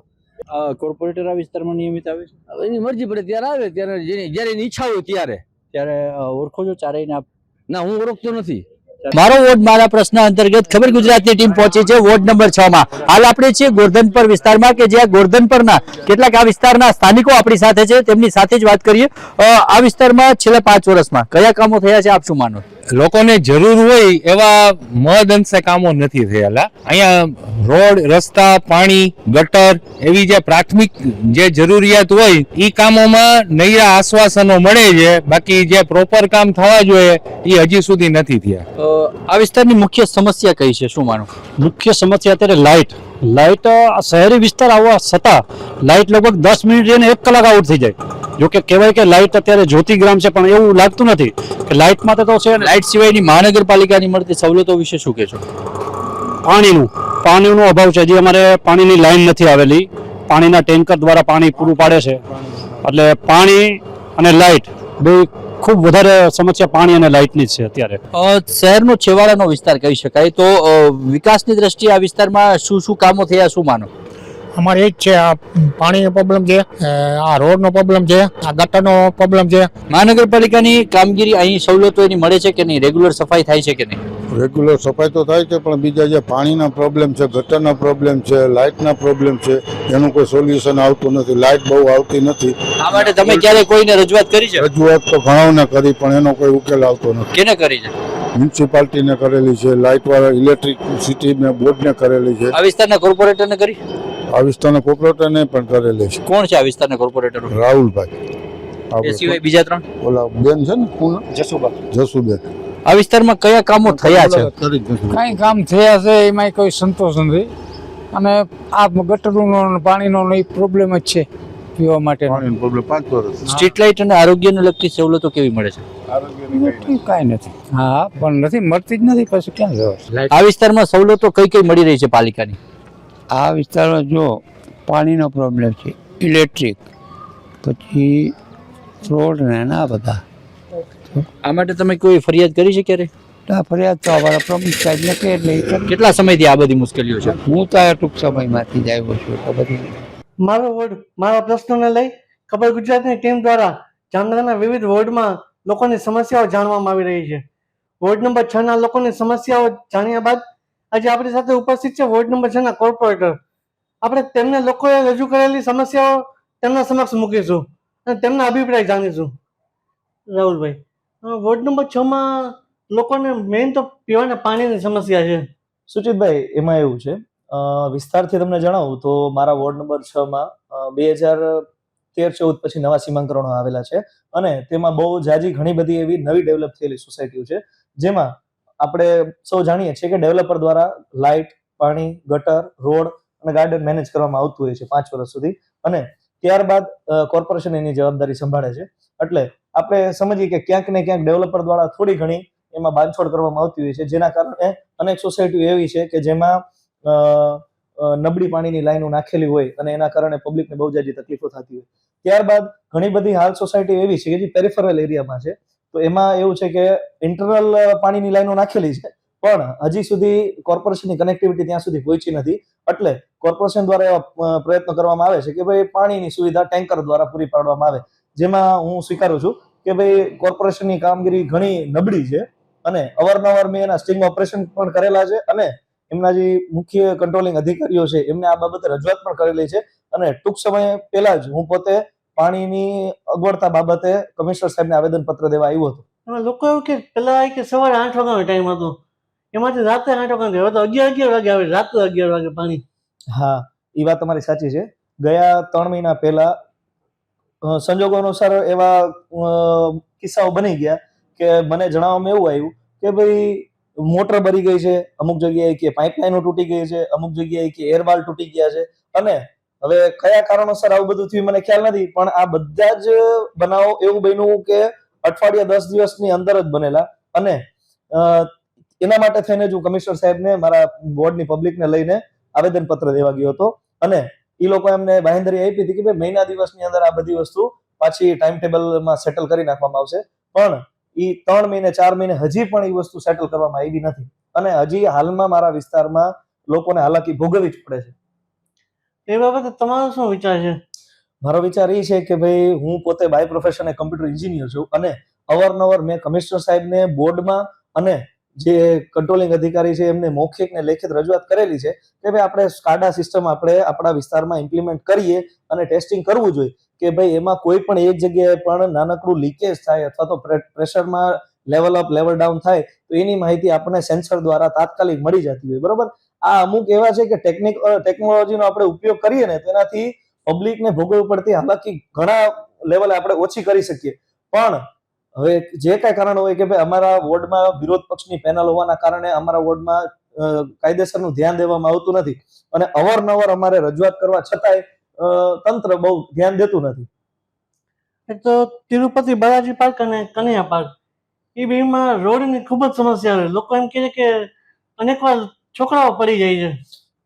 કોર્પોરેટર આ વિસ્તારમાં નિયમિત આવે છે? એની મરજી પડે ત્યારે આવે, ત્યારે જ્યારે એની ઈચ્છા હોય ત્યારે ઓળખો છો ચારેયને આપ? ના, હું ઓળખતો નથી. મારો વોર્ડ મારા પ્રશ્ન અંતર્ગત ખબર ગુજરાતની ટીમ પહોંચી છે વોર્ડ નંબર 6 માં. હાલ આપણે છીએ ગોરધનપર વિસ્તારમાં, કે જ્યાં ગોરધનપરના કેટલાક આ વિસ્તારના સ્થાનિકો આપણી સાથે છે, તેમની સાથે જ વાત કરીએ. આ વિસ્તારમાં છેલ્લા 5 વર્ષમાં કયા કામો થયા છે, આપ શું માનો? લોકોને જરૂર હોય એવા મહદ અંશે કામો નથી થયેલા. અહીંયા રોડ, રસ્તા, પાણી, ગટર એવી જે પ્રાથમિક જે જરૂરિયાત હોય એ કામોમાં નૈરા આશ્વાસનો મળે છે, બાકી જે પ્રોપર કામ થવા જોઈએ એ હજી સુધી નથી થયા. આ વિસ્તારની મુખ્ય સમસ્યા કઈ છે, શું માનો? મુખ્ય સમસ્યા અત્યારે લાઇટ શહેરી વિસ્તાર આવવા છતાં લાઇટ લગભગ 10 મિનિટ રહીને 1 કલાક આઉટ થઈ જાય. જો કે કહેવાય કે લાઇટ અત્યારે જ્યોતિગ્રામ છે, પણ એવું લાગતું નથી કે લાઇટ માટે તો છે. લાઇટ સિવાયની મહાનગરપાલિકાની મળતી સવલતો વિશે શું કહેશો? પાણીનો અભાવ છે. હજી અમારે પાણીની લાઈન નથી આવેલી. પાણીના ટેન્કર દ્વારા પાણી પૂરું પાડે છે, એટલે પાણી અને લાઇટ બે ખૂબ વધારે સમસ્યા પાણી અને લાઇટની જ છે અત્યારે. શહેરનો છેવાડાનો વિસ્તાર કહી શકાય, તો વિકાસની દ્રષ્ટિએ આ વિસ્તારમાં શું શું કામો થયા, શું માનો? અમારે એ જ છે, આ પાણીનો પ્રોબ્લેમ છે, આ રોડનો પ્રોબ્લેમ છે, આ ગટરનો પ્રોબ્લેમ છે. મહાનગરપાલિકાની કામગીરી અહીં સવલતો એની મળે છે કે નહીં? રેગ્યુલર સફાઈ થાય છે કે નહીં? રેગ્યુલર સફાઈ તો થાય છે, પણ બીજા જે પાણીના પ્રોબ્લેમ છે, ગટરના પ્રોબ્લેમ છે, લાઇટના પ્રોબ્લેમ છે, એનું કોઈ સોલ્યુશન આવતું નથી. લાઇટ બહુ આવતી નથી. આ માટે તમે ક્યારે કોઈને રજૂઆત કરી છે? રજૂઆત તો ઘણાઓને કરી, પણ એનો કોઈ ઉકેલ આવતો નથી. કેને કરી છે? મ્યુનિસિપાલિટીને કરેલી છે, લાઇટ વાળા ઇલેક્ટ્રિસિટી બોર્ડને કરેલી છે. આ વિસ્તારના કોર્પોરેટરને કરી? આ વિસ્તારના કોર્પોરેટરને પણ કરેલી છે. કોણ છે આ વિસ્તારના કોર્પોરેટર? રાહુલભાઈ. એ સિવાય બીજા 3? ઓલા બેન છે ને, જસુબેન. આ વિસ્તારમાં કયા કામો થયા છે? કાંઈ કામ થયા છે એમાં કોઈ સંતોષ નથી, અને આ ગટરનો પાણીનો પ્રોબ્લેમ જ છે પીવા માટે. સ્ટ્રીટ લાઇટ અને આરોગ્યને લગતી સવલતો કેવી મળે છે? કાંઈ નથી. હા, પણ નથી મળતી જ નથી, પછી ક્યાં જવા? આ વિસ્તારમાં સવલતો કઈ કઈ મળી રહી છે પાલિકાની? આ વિસ્તારમાં જો પાણીનો પ્રોબ્લેમ છે, ઇલેક્ટ્રિક, પછી રોડ ને આ બધા. આ માટે તમે કોઈ ફરિયાદ કરી છે ક્યારે? ફરિયાદ તો અમારા પ્રમુખ સાહેબ ને કે એટલે કેટલા સમયથી આ બધી મુશ્કેલીઓ છે? હું તો આ ટૂંક સમયમાંથી જ આવ્યો છું. તો બધી મારો વોર્ડ મારા પ્રશ્નોને લઈ ખબર ગુજરાતની ટીમ દ્વારા જામનગરના વિવિધ વોર્ડમાં લોકોની સમસ્યાઓ જાણવામાં આવી રહી છે. વોર્ડ નંબર 6 ના લોકોની સમસ્યાઓ જાણ્યા બાદ આજે આપણી સાથે ઉપસ્થિત છે વોર્ડ નંબર 6 ના કોર્પોરેટર. આપણે તેમને લોકોએ રજૂ કરેલી સમસ્યાઓ તેમના સમક્ષ મૂકીશું અને તેમના અભિપ્રાય જાણીશું. રાહુલભાઈ, વોર્ડ નંબર 6 માં લોકોને મેઇન તો પીવાના પાણીની સમસ્યા છે. સુચિતભાઈ, એમાં એવું છે, વિસ્તારથી તમને જણાવું તો મારા વોર્ડ નંબર 6 માં 2013-14 પછી નવા સીમાંકરણો આવેલા છે, અને તેમાં બહુ જાજી ઘણી બધી એવી નવી ડેવલપ થયેલી સોસાયટીઓ છે, જેમાં આપણે સૌ જાણીએ છીએ કે ડેવલપર દ્વારા લાઇટ, પાણી, ગટર, રોડ અને ગાર્ડન મેનેજ કરવામાં આવતું હોય છે 5 વર્ષ સુધી, અને ત્યારબાદ કોર્પોરેશન એની જવાબદારી સંભાળે છે. એટલે આપણે સમજીએ કે ક્યાંક ને ક્યાંક ડેવલપર દ્વારા થોડી ઘણી એમાં બાંધછોડ કરવામાં આવતી હોય છે, જેના કારણે અનેક સોસાયટીઓ એવી છે કે જેમાં નબળી પાણીની લાઈનો નાખેલી હોય અને એના કારણે પબ્લિકને બહુ જાજી તકલીફો થતી હોય. ત્યારબાદ ઘણી બધી હાલ સોસાયટી એવી છે કે જે પેરિફેરલ એરિયામાં છે, તો એમાં એવું છે કે ઇન્ટરનલ પાણીની લાઈનો નાખેલી છે, પણ હજી સુધી કોર્પોરેશનની કનેક્ટિવિટી ત્યાં સુધી પહોંચી નથી. એટલે કોર્પોરેશન દ્વારા એવા પ્રયત્નો કરવામાં આવે છે કે ભાઈ પાણીની સુવિધા ટેન્કર દ્વારા પૂરી પાડવામાં આવે, જેમાં હું સ્વીકારું છું કે ભાઈ કોર્પોરેશનની કામગીરી ઘણી નબળી છે, અને અવારનવાર મેં એના સ્ટિંગ ઓપરેશન પણ કરેલા છે, અને એમના જે મુખ્ય કંટ્રોલિંગ અધિકારીઓ છે એમને આ બાબતે રજૂઆત પણ કરેલી છે. અને ટૂંક સમય પહેલા જ હું પોતે પાણીની અગવડતા બાબતે કમિશનર સાહેબને આવેદનપત્ર દેવા આવ્યો હતો. એમાં લોકો એવું કે પેલા કે સવારે 8 વાગ્યાનો ટાઈમ હતો, એમાંથી રાતે 8 વાગે હવે તો 11 વાગે આવે, રાત્રે 11 વાગે પાણી. હા, એ વાત તમારી સાચી છે. ગયા 3 મહિના પહેલા સંજોગો અનુસાર એવા કિસ્સાઓ બની ગયા કે મને જણાવવામાં એવું આવ્યું કે ભાઈ મોટર બળી ગઈ છે, અમુક જગ્યાએ કે પાઇપલાઇનો તૂટી ગઈ છે, અમુક જગ્યાએ કે એરવાલ તૂટી ગયા છે, અને હવે કયા કારણોસર આવું બધું થયું મને ખ્યાલ નથી, પણ આ બધા જ બનાવો એવું બન્યું કે અઠવાડિયા 10 દિવસની અંદર જ બનેલા. અને એના માટે થઈને જ હું કમિશનર સાહેબને મારા વોર્ડની પબ્લિકને લઈને આવેદનપત્ર દેવા ગયો હતો, અને એ લોકો એમને બાંહેધરી આપી હતી કે ભાઈ મહિના દિવસની અંદર આ બધી વસ્તુ પાછી ટાઈમ ટેબલમાં સેટલ કરી નાખવામાં આવશે. પણ એ 3 મહિને 4 મહિને હજી પણ એ વસ્તુ સેટલ કરવામાં આવી નથી, અને હજી હાલમાં મારા વિસ્તારમાં લોકોને હાલાકી ભોગવવી જ પડે છે. એ બાબતે તમારો શું વિચાર છે? મારો વિચાર એ છે કે ભાઈ હું પોતે બાય પ્રોફેશન કમ્પ્યુટર એન્જિનિયર છું, અને અવારનવાર મેં કમિશનર સાહેબને બોર્ડમાં અને જે કંટ્રોલિંગ અધિકારી છે એમને મૌખિક ને લેખિત રજૂઆત કરેલી છે કે ભાઈ આપણે સ્કાડા સિસ્ટમ આપણે આપણા વિસ્તારમાં ઇમ્પ્લિમેન્ટ કરીએ અને ટેસ્ટિંગ કરવું જોઈએ કે ભાઈ એમાં કોઈ પણ એક જગ્યાએ પણ નાનકડું લીકેજ થાય અથવા તો પ્રેશરમાં લેવલ અપ લેવલ ડાઉન થાય તો એની માહિતી આપણને સેન્સર દ્વારા તાત્કાલિક મળી જતી હોય. બરોબર, આ અમુક એવા છે કે ટેકનોલોજીનો આપણે ઉપયોગ કરીએ ને તેનાથી પબ્લિકને ભોગવવી પડતી હાલાકી ઘણા લેવલે આપણે ઓછી કરી શકીએ. પણ હવે જે કાંઈ કારણ હોય કે ભાઈ અમારા વોર્ડમાં વિરોધ પક્ષની પેનલ હોવાના કારણે અમારા વોર્ડમાં કાયદેસરનું ધ્યાન દેવામાં આવતું નથી, અને અવારનવાર અમારે રજૂઆત કરવા છતાંય તંત્ર બહુ ધ્યાન દેતું નથી. તો તિરુપતિ બાલાજી પાર્ક અને કનૈયા પાર્ક એ બેમાં રોડની ખૂબ જ સમસ્યા છે. લોકો એમ કહે છે કે અનેકવાર છોકરાઓ પડી જાય છે.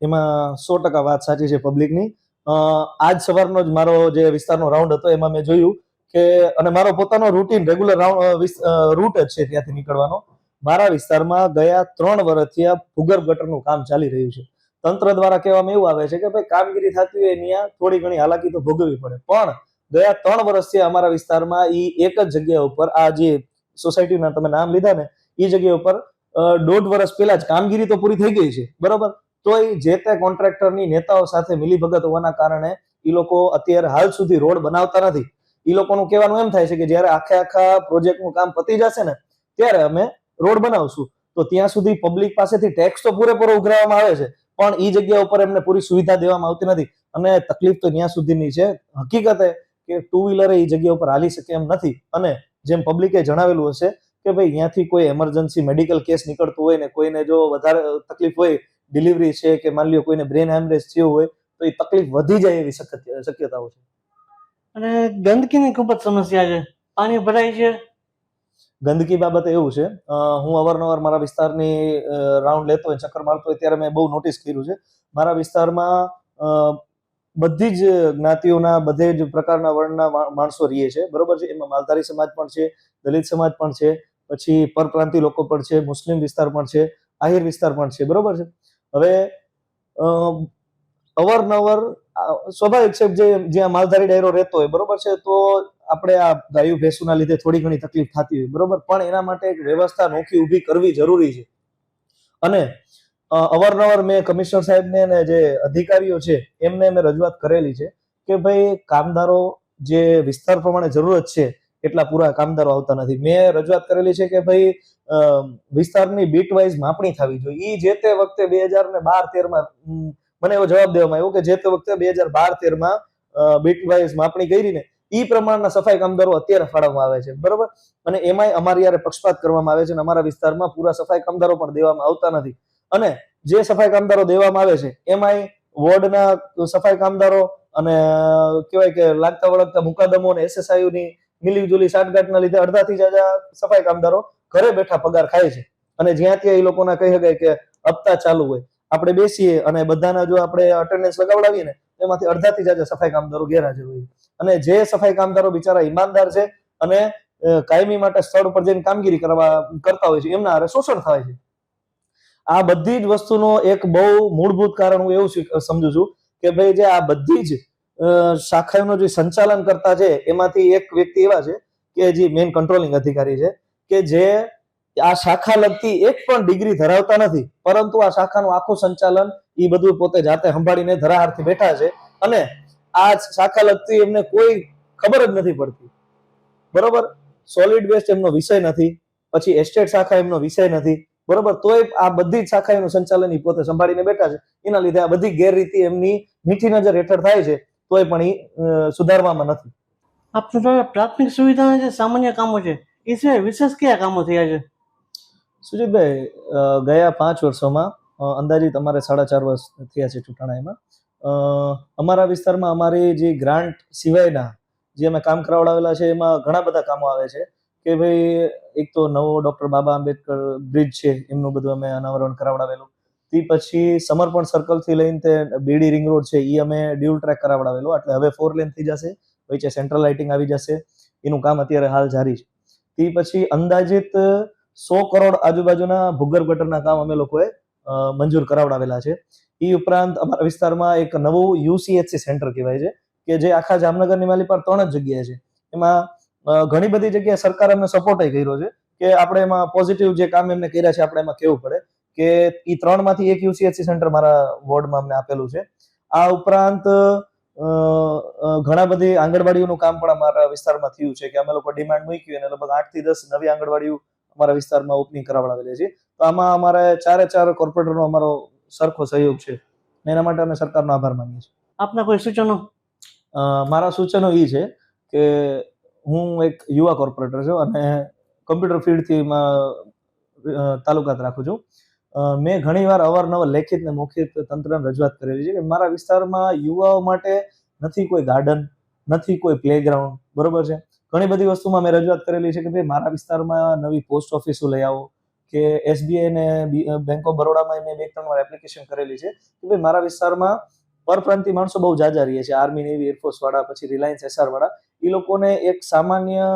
એમાં 100% વાત સાચી છે પબ્લિકની. આજ સવારનો જ મારો જે વિસ્તારનો રાઉન્ડ હતો એમાં મેં જોયું કે, અને મારો પોતાનો રૂટીન રેગ્યુલર રૂટ જ છે ત્યાંથી નીકળવાનો. મારા વિસ્તારમાં ગયા 3 વર્ષથી આ ભૂગર્ભ ગટરનું કામ ચાલી રહ્યું છે. તંત્ર દ્વારા કહેવામાં એવું આવે છે કે ભાઈ કામગીરી થતી હોય ત્યાં થોડી ઘણી હાલાકી તો ભોગવવી પડે, પણ ગયા 3 વર્ષથી અમારા વિસ્તારમાં એક જ જગ્યા ઉપર આ જે સોસાયટીના તમે નામ લીધા ને એ જગ્યા ઉપર 1.5 વર્ષ પહેલા જ કામગીરી તો પૂરી થઈ ગઈ છે, બરોબર, તોય જે તે કોન્ટ્રાક્ટરની નેતાઓ સાથે મિલીભગત હોવાના કારણે એ લોકો અત્યારે હાલ સુધી રોડ બનાવતા નથી. એ લોકોનું કહેવાનું એમ થાય છે કે જ્યારે આખા પ્રોજેક્ટનું કામ પતી જશે ને ત્યારે અમે રોડ બનાવશું. તો ત્યાં સુધી પબ્લિક પાસેથી ટેક્સ તો પૂરેપૂરો ઉઘરાવવામાં આવે છે, પણ એ જગ્યા ઉપર એમને પૂરી સુવિધા દેવામાં આવતી નથી, અને તકલીફ તો ત્યાં સુધીની છે હકીકતે કે 2 વ્હીલર એ જગ્યા ઉપર હાલી શકે એમ નથી. અને જેમ પબ્લિકે જણાવેલું હશે કે ભાઈ ત્યાંથી કોઈ એમરજન્સી મેડિકલ કેસ નીકળતું હોય ને કોઈને જો વધારે તકલીફ હોય, ડિલિવરી છે કે માની લ્યો કોઈને બ્રેન હેમરેજ થયું હોય તો એ તકલીફ વધી જાય એવી શક્યતાઓ છે. અને ગંદકીની ખૂબ જ સમસ્યા છે, પાણી ભરાય છે. ગંદકી બાબતે એવું છે, હું અવારનવાર મારા વિસ્તારની રાઉન્ડ લેતો હોય, ચક્કર મારતો હોય ત્યારે મેં બહુ નોટિસ કર્યું છે. મારા વિસ્તારમાં બધી જ જ્ઞાતિઓના બધે જ પ્રકારના વર્ણના માણસો રહીએ છે, બરોબર છે. એમાં માલધારી સમાજ પણ છે, દલિત સમાજ પણ છે, પછી પરપ્રાંતિ લોકો પણ છે, મુસ્લિમ વિસ્તાર પણ છે, આહિર વિસ્તાર પણ છે, બરોબર છે. હવે અવારનવાર સ્વાભાવિક છે જ્યાં માલધારી ડાયરો રહેતો હોય, બરોબર છે, તો આપણે આ ગાયું ભેંસુના લીધે થોડી ઘણી તકલીફ થતી હોય, બરોબર, પણ એના માટે એક વ્યવસ્થા નોખી ઊભી કરવી જરૂરી છે. અને અવારનવાર મેં કમિશનર સાહેબને અને જે અધિકારીઓ છે એમને મેં રજૂઆત કરેલી છે કે ભાઈ કામદારો જે વિસ્તાર પ્રમાણે જરૂરત છે એટલા પૂરા કામદારો આવતા નથી. મેં રજૂઆત કરેલી છે કે ભાઈ વિસ્તારની બીટ વાઇઝ માપણી થવી જોઈએ. એ જે તે વખતે 2012-13માં મને એવો જવાબ દેવામાં આવ્યો કે જે તે વખતે 2012-13માં બીટ વાઇઝ માપણી કરી ને એ પ્રમાણના સફાઈ કામદારો અત્યારે ફાળવવામાં આવે છે, બરોબર, અને એમાંય અમારી યારે પક્ષપાત કરવામાં આવે છે અને અમારા વિસ્તારમાં પૂરા સફાઈ કામદારો પણ દેવામાં આવતા નથી. અને જે સફાઈ કામદારો દેવામાં આવે છે એમાંય વોર્ડના સફાઈ કામદારો અને કહેવાય કે લાગતા વળગતા મુકાદમો અને SSIની મિલીજુલી સાંઠગાંઠના લીધે અડધાથી જ્યાદા સફાઈ કામદારો ઘરે બેઠા પગાર ખાય છે. અને જ્યાં ત્યાં એ લોકોના કહી શકાય કે હપ્તા ચાલુ હોય, આપણે બેસીએ અને બધાના જો આપણે અટેન્ડન્સ લગાવડાવીએ ને એમાંથી અડધાથી જ્યાદા સફાઈ કામદારો ગેરહાજર હોય. અને જે સફાઈ કામદારો બિચારા ઈમાનદાર છે અને કાયમી માટે સ્થળ પર જઈને કામગીરી કરતા હોય છે એમના હારે શોષણ થાય છે. આ બધી જ વસ્તુનો એક બહુ મૂળભૂત કારણ હું એવું સમજુ છું કે ભાઈ જે આ બધી જ શાખાઓનું જે સંચાલન કરતા છે એમાંથી એક વ્યક્તિ એવા છે કે જે મેઇન કંટ્રોલિંગ અધિકારી છે કે જે આ શાખા લગતી એક પણ ડિગ્રી ધરાવતા નથી, પરંતુ આ શાખાનું આખું સંચાલન એ બધું પોતે જાતે સંભાળીને ધરાહારથી બેઠા છે અને આ શાખા લગતી એમને કોઈ ખબર જ નથી પડતી. બરોબર, સોલિડ વેસ્ટ એમનો વિષય નથી, પછી એસ્ટેટ શાખા એમનો વિષય નથી, બરોબર, તોય આ બધી જ શાખાઓનું સંચાલન એ પોતે સંભાળીને બેઠા છે. એના લીધે આ બધી ગેરરીતિ એમની મીઠી નજર હેઠળ થાય છે, તોય પણ એ સુધારવામાં નથી. આપણા દ્વારા પ્રાથમિક સુવિધાના જે સામાન્ય કામો છે એ સિવાય વિશેષ કયા કામો થયા છે? સુજીતભાઈ, ગયા 5 વર્ષોમાં અંદાજિત અમારે 4.5 વર્ષ થયા છે ચૂંટણામાં. અમારા વિસ્તારમાં અમારી જે ગ્રાન્ટ સિવાયના જે અમે કામ કરાવડાવેલા છે એમાં ઘણા બધા કામો આવે છે કે ભાઈ એક તો નવો ડૉક્ટર બાબા આંબેડકર બ્રિજ છે એમનું બધું અમે અનાવરણ કરાવડાવેલું. તે પછી સમર્પણ સર્કલથી લઈને તે બીડી રિંગ રોડ છે એ અમે ડ્યુલ ટ્રેક કરાવડાવેલો, એટલે હવે 4 લેન થઈ જશે, વચ્ચે સેન્ટ્રલ લાઇટિંગ આવી જશે. એનું કામ અત્યારે હાલ જારી છે. તે પછી અંદાજિત 100 કરોડ આજુબાજુના ભૂગર્ભ ગટરના કામ અમે લોકોએ મંજૂર કરાવડાવેલા છે. એ ઉપરાંત અમારા વિસ્તારમાં એક નવું UCHC સેન્ટર કહેવાય છે કે જે આખા જામનગરની માલી પર 3 જ જગ્યાએ છે. એમાં ઘણી બધી જગ્યાએ સરકાર અમને સપોર્ટ કર્યો છે કે આપણે એમાં પોઝિટિવ જે કામ એમને કર્યા છે આપણે એમાં કેવું પડે કે એ 3માંથી એક UCHC સેન્ટર મારા વોર્ડમાં અમને આપેલું છે. આ ઉપરાંત ઘણા બધી આંગણવાડીઓનું કામ પણ અમારા વિસ્તારમાં થયું છે કે અમે લોકો ડિમાન્ડ મૂકી અને લગભગ 8 થી 10 નવી આંગણવાડીઓ અમારા વિસ્તારમાં ઓપનિંગ કરાવડાવેલી છે. તો આમાં અમારે 4 કોર્પોરેટરનો અમારો સરખો સહયોગ છે. એના માટે અમે સરકારનો આભાર માનીએ છીએ. આપના કોઈ સૂચનો? મારા સૂચનો એ છે કે હું એક યુવા કોર્પોરેટર છું અને કમ્પ્યુટર ફિલ્ડથી તાલુકાત રાખું છું. મેં ઘણીવાર અવારનવાર લેખિત ને મૌખિક તંત્રને રજૂઆત કરેલી છે કે મારા વિસ્તારમાં યુવાઓ માટે નથી કોઈ ગાર્ડન, નથી કોઈ પ્લેગ્રાઉન્ડ, બરોબર છે. ઘણી બધી વસ્તુમાં મેં રજૂઆત કરેલી છે કે ભાઈ મારા વિસ્તારમાં નવી પોસ્ટ ઓફિસો લઈ આવો, કે SBI ને બેંક ઓફ બરોડામાં મેં 2-3 વાર એપ્લિકેશન કરેલી છે કે ભાઈ મારા વિસ્તારમાં પરપ્રાંતીય માણસો બહુ જાજા રહીએ છે, આર્મી, નેવી, એરફોર્સ વાળા, પછી રિલાયન્સ SR વાળા. એ લોકોને એક સામાન્ય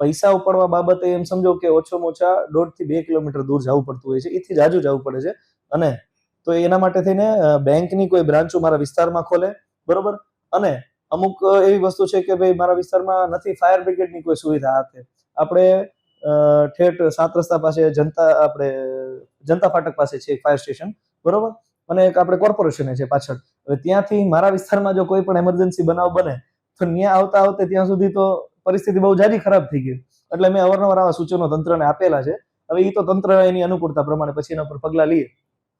પૈસા ઉપાડવા બાબતે એમ સમજો કે ઓછામાં ઓછા 1.5 થી 2 કિલોમીટર દૂર જવું પડતું હોય છે, એથી જાજુ જવું પડે છે. અને તો એના માટે થઈને બેંકની કોઈ બ્રાન્ચો મારા વિસ્તારમાં ખોલે, બરોબર. અને અમુક એવી વસ્તુ છે કે ભાઈ મારા વિસ્તારમાં નથી ફાયર બ્રિગેડની કોઈ સુવિધા આપે. આપણે ઠેઠ 7 રસ્તા પાસે જનતા ફાટક પાસે છે એક ફાયર સ્ટેશન, બરોબર, અને એક આપણે કોર્પોરેશન છે પાછળ. હવે ત્યાંથી મારા વિસ્તારમાં જો કોઈ પણ એમરજન્સી બનાવ બને તો ત્યાં આવતા ત્યાં સુધી તો પરિસ્થિતિ બહુ જાજી ખરાબ થઈ ગઈ. એટલે મેં અવારનવાર આવા સૂચનો તંત્રને આપેલા છે. હવે એ તો તંત્ર એની અનુકૂળતા પ્રમાણે પછી એના પર પગલાં લઈએ.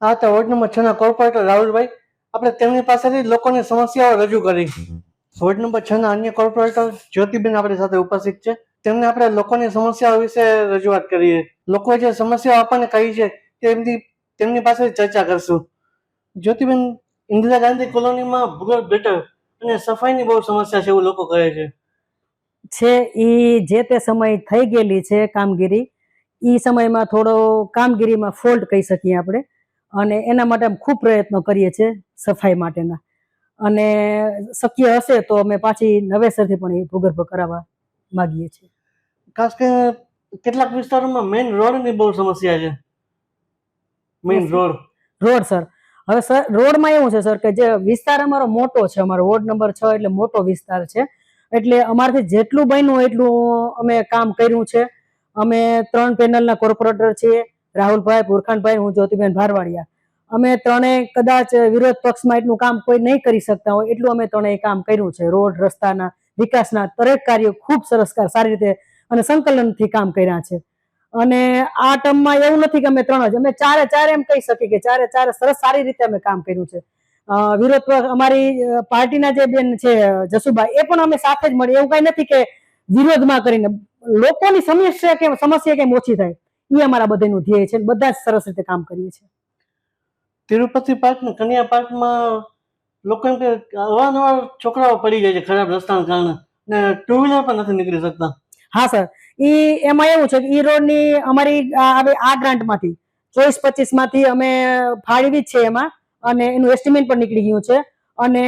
હા, તો વોર્ડ નંબર 6 ના કોર્પોરેટર રાહુલભાઈ, આપણે તેમની પાસેથી લોકોની સમસ્યાઓ રજૂ કરી. વોર્ડ નંબર 6 ના અન્ય કોર્પોરેટર જ્યોતિબેન આપણી સાથે ઉપસ્થિત છે. તેમને આપણે લોકોની સમસ્યાઓ વિશે રજૂઆત કરીએ. લોકોએ જે સમસ્યાઓ આપણને કહી છે તેમની પાસે ચર્ચા કરશું. જ્યોતિબેન, ઇન્દિરા ગાંધી કોલોનીમાં ભૂગર્ભ ગટર અને સફાઈની બહુ સમસ્યા છે એવું લોકો કહે છે. એ જે તે સમય થઈ ગયેલી છે કામગીરી. એ સમયમાં થોડો કામગીરીમાં ફોલ્ટ કહી શકીએ આપણે, અને એના માટે અમે ખૂબ પ્રયત્નો કરીએ છીએ સફાઈ માટેના. અને શક્ય હશે તો અમે પાછી નવેસરથી પણ એ ભૂગર્ભ કરાવવા માગીએ છીએ. ખાસ કરીને કેટલાક વિસ્તારોમાં મેઇન રોડની બહુ સમસ્યા છે. મેઇન રોડ સર, હવે સર રોડમાં એવું છે સર કે જે વિસ્તાર અમારો મોટો છે, અમારો વોર્ડ નંબર 6 એટલે મોટો વિસ્તાર છે, એટલે અમારાથી જેટલું બન્યું એટલું અમે કામ કર્યું છે. અમે 3 પેનલના કોર્પોરેટર છીએ, રાહુલભાઈ, પુરખાનભાઈ, હું જ્યોતિબેન ભારવાડિયા. અમે ત્રણેય કદાચ વિરોધ પક્ષમાં એટલું કામ કોઈ નહીં કરી શકતા હોય એટલું અમે ત્રણેય કામ કર્યું છે. રોડ, રસ્તાના, વિકાસના દરેક કાર્યો ખૂબ સરસ સારી રીતે અને સંકલનથી કામ કર્યા છે. અને આ ટર્મમાં એવું નથી કે અમે 3 જ, અમે 4 એમ કહી શકીએ કે 4 સરસ સારી રીતે અમે કામ કર્યું છે. વિરોધ અમારી પાર્ટીના જે બેન છે જસુબા, એ પણ અમે સાથે જ મળી. એવું કઈ નથી કે વિરોધમાં કરીને લોકોની સમસ્યા કેમ ઓછી થાય એ અમારા બધાનું ધ્યેય છે. બધા જ સરસ રીતે કામ કરીએ છીએ. તિરુપતિ પાર્ક ને કન્યા પાર્કમાં લોકો એમ કે અવારનવાર છોકરાઓ પડી જાય છે ખરાબ રસ્તાના કારણે ને ટુ વ્હીલર પણ નથી નીકળી શકતા. હા સર, એમાં એવું છે કે ઈ રોડની અમારી આ ગ્રાન્ટમાંથી 24-25 માંથી અમે ફાળવી જ છે એમાં, અને એનું એસ્ટિમેટ પણ નીકળી ગયું છે. અને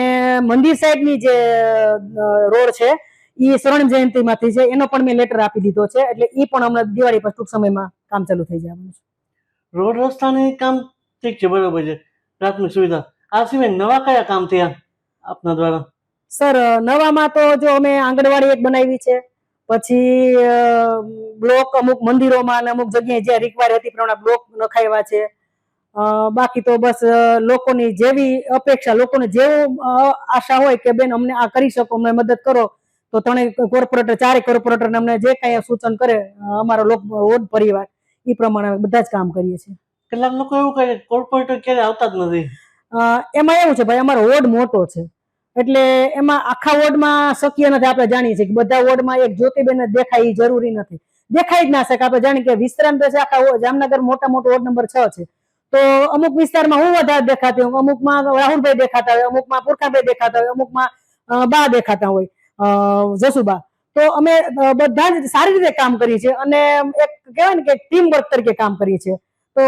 મંદિર સાઈડની જે રોડ છે એ સ્વર્ણ જયંતિમાંથી છે, એનો પણ મેં લેટર આપી દીધો છે, એટલે એ પણ હમણાં દિવાળી પર ટૂંક સમયમાં કામ ચાલુ થઈ જવાનું છે. રોડ રસ્તાની કામ ઠીક છે, બરોબર છે, પ્રાથમિક સુવિધા. આ સિવાય નવા કયા કામ થયા આપના દ્વારા? સર નવામાં તો જો અમે આંગણવાડી એક બનાવી છે, પછી બ્લોક અમુક મંદિરોમાં અને અમુક જગ્યાએ જ્યાં રિક્વાયર હતી પ્રમાણે બ્લોક નખાવ્યા છે. બાકી તો બસ લોકોની જેવી અપેક્ષા, લોકોને જેવું આશા હોય કે બેન અમને આ કરી શકો, અમને મદદ કરો, તો ત્રણેય કોર્પોરેટર, ચારેય કોર્પોરેટરને અમને જે કાંઈ સૂચન કરે અમારો વોર્ડ પરિવાર, એ પ્રમાણે બધા જ કામ કરીએ છીએ. કેટલાક લોકો એવું કહે કોર્પોરેટર ક્યારે આવતા જ નથી. એમાં એવું છે ભાઈ, અમારો વોર્ડ મોટો છે, એટલે એમાં આખા વોર્ડમાં શક્ય નથી. આપણે જાણીએ છીએ કે બધા વોર્ડમાં એક જ્યોતિબેન જ દેખાય એ જરૂરી નથી, દેખાઈ જ ના શકે. આપણે જાણીએ કે વિસ્તરણ તો છે આખા જામનગર મોટા મોટો વોર્ડ નંબર 6 છે, તો અમુક વિસ્તારમાં હું વધારે દેખાતી હોઉં, અમુકમાં રાહુલભાઈ દેખાતા હોય, અમુકમાં પુરખાભાઈ દેખાતા હોય, અમુકમાં બા દેખાતા હોય, જસુબા. તો અમે બધા જ સારી રીતે કામ કરીએ છીએ અને એક કહેવાય ને કે ટીમ વર્ક તરીકે કામ કરીએ છીએ, તો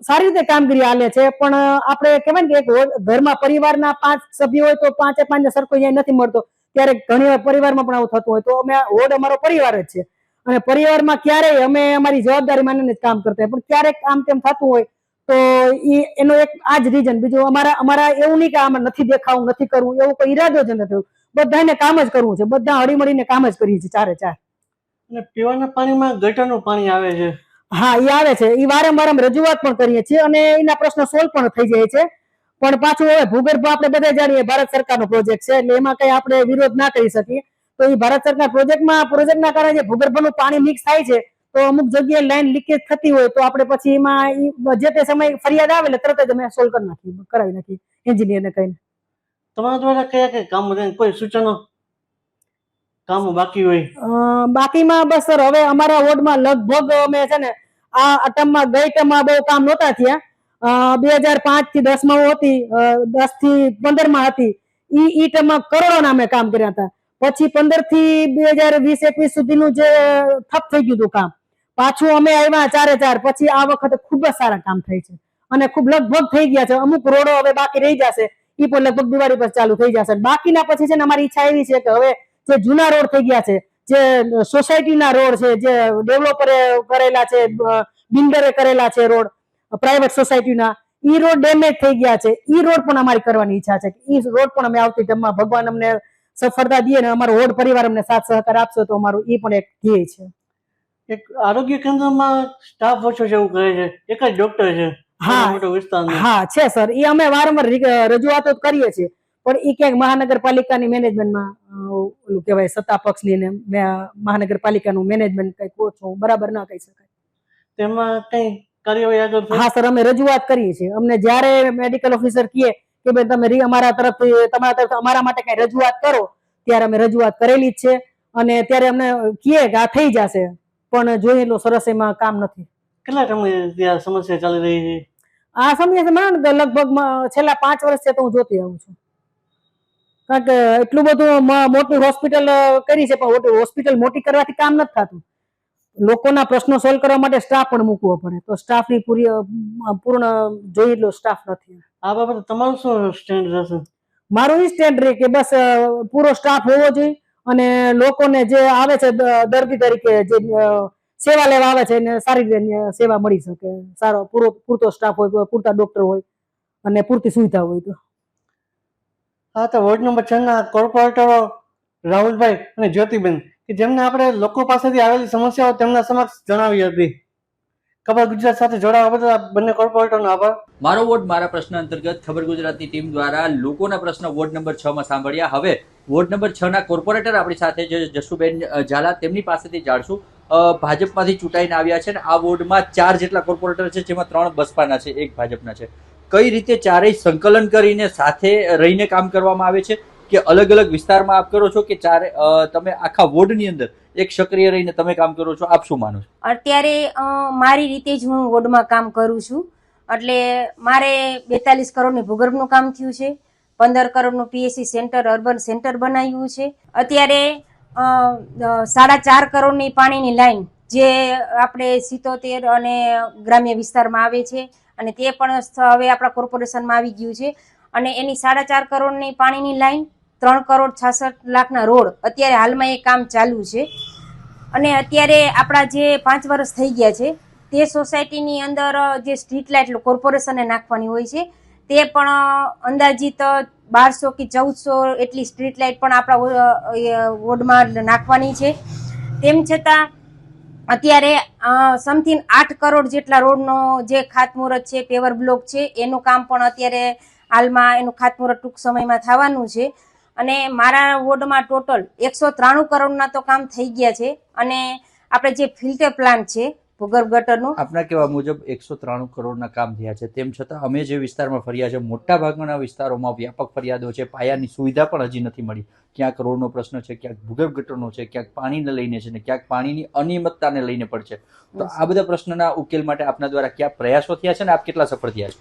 સારી રીતે કામગીરી હાલે છે. પણ આપણે કહેવાય ને કે એક ઘરમાં પરિવારના 5 સભ્યો હોય તો 5 સરખો ન્યાય નથી મળતો, ત્યારે ઘણી વાર પરિવારમાં પણ આવું થતું હોય. તો અમે વોર્ડ અમારો પરિવાર જ છે, અને પરિવારમાં ક્યારેય અમે અમારી જવાબદારી માનીને જ કામ કરતા હોય, પણ ક્યારેક આમ તેમ થતું હોય તો એનો એક આ જ રીઝન. બીજું અમારા એવું નહીં કે આમાં નથી દેખાવું, નથી કરવું, એવું કોઈ ઈરાદો જ નથી. બધાને કામ જ કરવું છે, બધા હળીમળીને કામ જ કરીએ છીએ, ચારે ચાર. અને પીવાના પાણીમાં ગટરનું પાણી આવે છે. હા, એ આવે છે, એ વારંવાર અમે રજૂઆત પણ કરીએ છીએ અને એના પ્રશ્નો સોલ્વ પણ થઈ જાય છે. પણ પાછું હવે ભૂગર્ભ આપણે બધા જાણીએ ભારત સરકારનો પ્રોજેક્ટ છે, એટલે એમાં કઈ આપણે વિરોધ ના કરી શકીએ. તો એ ભારત સરકાર પ્રોજેક્ટના કારણે જે ભૂગર્ભનું પાણી મિક્સ થાય છે, તો અમુક જગ્યાએ લાઈન લીકેજ થતી હોય તો આપણે પછી એમાં જે તે સમય ફરિયાદ આવે એટલે તરત જ અમે સોલ્વ કરાવી નાખીએ એન્જિનિયરને કહીને. તમારા દ્વારા કયા કયા કામો છે, કોઈ સૂચનો કામો બાકી હોય? બાકીમાં બસ સર હવે અમારા વોર્ડમાં લગભગ અમે છે ને આ ટર્મમાં ગઈ ટર્મમાં બહુ કામ નહોતા થયા. 2005 થી 10 માં હતી, 10 થી 15 માં હતી, ઈ ટર્મમાં કરોડોના અમે કામ કર્યા હતા. પછી 15 થી 2020-21 સુધીનું જે ઠપ થઈ ગયું હતું કામ, પાછું અમે આવ્યા ચારે ચાર, પછી આ વખતે ખૂબ જ સારા કામ થાય છે અને ખૂબ લગભગ થઈ ગયા છે. અમુક રોડો હવે બાકી રહી જશે, એ પણ લગભગ દિવાળી પર ચાલુ થઈ જશે. બાકીના પછી છે ને અમારી ઈચ્છા એવી છે કે હવે જે જૂના રોડ થઈ ગયા છે, જે સોસાયટીના રોડ છે, જે ડેવલપરે કરેલા છે, બિલ્ડરે કરેલા છે રોડ, પ્રાઇવેટ સોસાયટીના, ઈ રોડ ડેમેજ થઈ ગયા છે, ઈ રોડ પણ અમારી કરવાની ઈચ્છા છે. ઈ રોડ પણ અમે આવતી ટર્મમાં ભગવાન અમને સફળતા દઈએ ને અમારો વોર્ડ પરિવાર અમને સાથ સહકાર આપશે તો અમારું ઈ પણ એક ધ્યેય છે. એક આરોગ્ય કેન્દ્રમાં સ્ટાફ ઓછો છે એવું કહે છે, એક જ ડોક્ટર છે. હા છે સર, એ અમે વારંવાર રજૂઆતો કરીએ છીએ, પણ એ ક્યાંક મહાનગરપાલિકાની મેનેજમેન્ટમાં ઓલું કહેવાય સત્તા પક્ષની ને મહાનગરપાલિકાનું મેનેજમેન્ટ કઈ ઓછું બરાબર ના કહી શકાય. તેમાં કઈ કાર્યવાહી આગળ? હા સર, અમે રજૂઆત કરીએ છીએ. અમને જ્યારે મેડિકલ ઓફિસર કહે કે ભાઈ તમે અમારા તરફથી અમારા માટે કઈ રજૂઆત કરો, ત્યારે અમે રજૂઆત કરેલી જ છે અને ત્યારે અમને કહે કે આ થઈ જશે, પણ જોઈએ એટલું સરસ એમાં કામ નથી. કેટલા સમય સમસ્યા ચાલી રહી છે? આ સમસ્યા લગભગ છેલ્લા 5 વર્ષથી તો હું જોતી આવું છું, કારણ કે એટલું બધું મોટી હોસ્પિટલ કરી છે, પણ હોસ્પિટલ મોટી કરવાથી કામ નથી થતું. લોકોના પ્રશ્નો સોલ્વ કરવા માટે સ્ટાફ પણ મૂકવો પડે, તો સ્ટાફની પૂર્ણ જોઈએ એટલો સ્ટાફ નથી. આ બાબતે તમારું શું સ્ટેન્ડ રહેશે? મારું એ સ્ટેન્ડ રહે કે બસ પૂરો સ્ટાફ હોવો જોઈએ અને લોકોને જે આવે છે દર્દી તરીકે જે સેવા લેવા આવે છે એને સારી રીતે સેવા મળી શકે, સારો પૂરતો સ્ટાફ હોય, પૂરતા ડોક્ટર હોય અને પૂરતી સુવિધા હોય. તો હા, તો વોર્ડ નંબર 6 ના કોર્પોરેટરો રાહુલભાઈ અને જ્યોતિબેન કે જેમને આપણે લોકો પાસેથી આવેલી સમસ્યાઓ તેમના સમક્ષ જણાવી હતી. ખબર ગુજરાત સાથે જોડાવા બદલ બંને કોર્પોરેટરનો આભાર. મારો વોર્ડ મારા પ્રશ્ન અંતર્ગત ખબર ગુજરાતની ટીમ દ્વારા લોકોના પ્રશ્ન વોર્ડ નંબર 6 માં સાંભળ્યા. હવે વોર્ડ નંબર 6 ના કોર્પોરેટર આપણી સાથે જે જશુબેન ઝાલા, તેમની પાસેથી જાણશું. ભાજપમાંથી ચૂંટાઈને આવ્યા છે અને આ વોર્ડમાં 4 જેટલા કોર્પોરેટર છે, જેમાં 3 બસપાના છે, 1 ભાજપના છે. કઈ રીતે ચારેય સંકલન કરીને સાથે રહીને કામ કરવામાં આવે છે કે અલગ અલગ વિસ્તારમાં આપ કરો છો કે ચારે તમે આખા વોર્ડની અંદર એક સક્રિય રહીને તમે કામ કરો છો? આપ શું માનો છો? અત્યારે મારી રીતે જ હું વોર્ડમાં કામ કરું છું એટલે મારે 42 કરોડની ભૂગર્ભનું કામ થયું છે, 15 કરોડનું પીએસસી સેન્ટર અર્બન સેન્ટર બનાવ્યું છે. અત્યારે 4.5 કરોડની પાણીની લાઈન જે આપણે 77 અને ગ્રામ્ય વિસ્તારમાં આવે છે અને તે પણ હવે આપણા કોર્પોરેશનમાં આવી ગયું છે. અને એની 4.5 કરોડની પાણીની લાઈન, 3 કરોડ 66 લાખના રોડ અત્યારે હાલમાં એ કામ ચાલુ છે. અને અત્યારે આપણા જે 5 વર્ષ થઈ ગયા છે તે સોસાયટીની અંદર જે સ્ટ્રીટ લાઇટ કોર્પોરેશને નાખવાની હોય છે તે પણ અંદાજિત 1200 કે 1400 એટલી સ્ટ્રીટ લાઇટ પણ આપણા વોર્ડમાં નાખવાની છે. તેમ છતાં અત્યારે સમથિંગ 8 કરોડ જેટલા રોડનો જે ખાતમુહૂર્ત છે, પેવર બ્લોક છે, એનું કામ પણ અત્યારે હાલમાં એનું ખાતમુહૂર્ત ટૂંક સમયમાં થવાનું છે. અને મારા વોર્ડમાં ટોટલ 193 કરોડના તો કામ થઈ ગયા છે. અને આપણે જે ફિલ્ટર પ્લાન્ટ છે ભૂગર્ભ ગટરનું, આપના કહેવા મુજબ 193 કરોડના કામ થયા છે, તેમ છતાં અમે જે વિસ્તારમાં ફર્યા છે મોટા ભાગના વિસ્તારોમાં વ્યાપક ફરિયાદો છે, પાયાની સુવિધા પણ હજી નથી મળી. ક્યાંક રોડનો પ્રશ્ન છે, ક્યાંક ભૂગર્ભ ગટરનો છે, ક્યાંક પાણીને લઈને છે ને ક્યાંક પાણીની અનિયમિતતાને લઈને પણ છે. તો આ બધા પ્રશ્નના ઉકેલ માટે આપના દ્વારા કયા પ્રયાસો થયા છે ને આપ કેટલા સફળ થયા છે?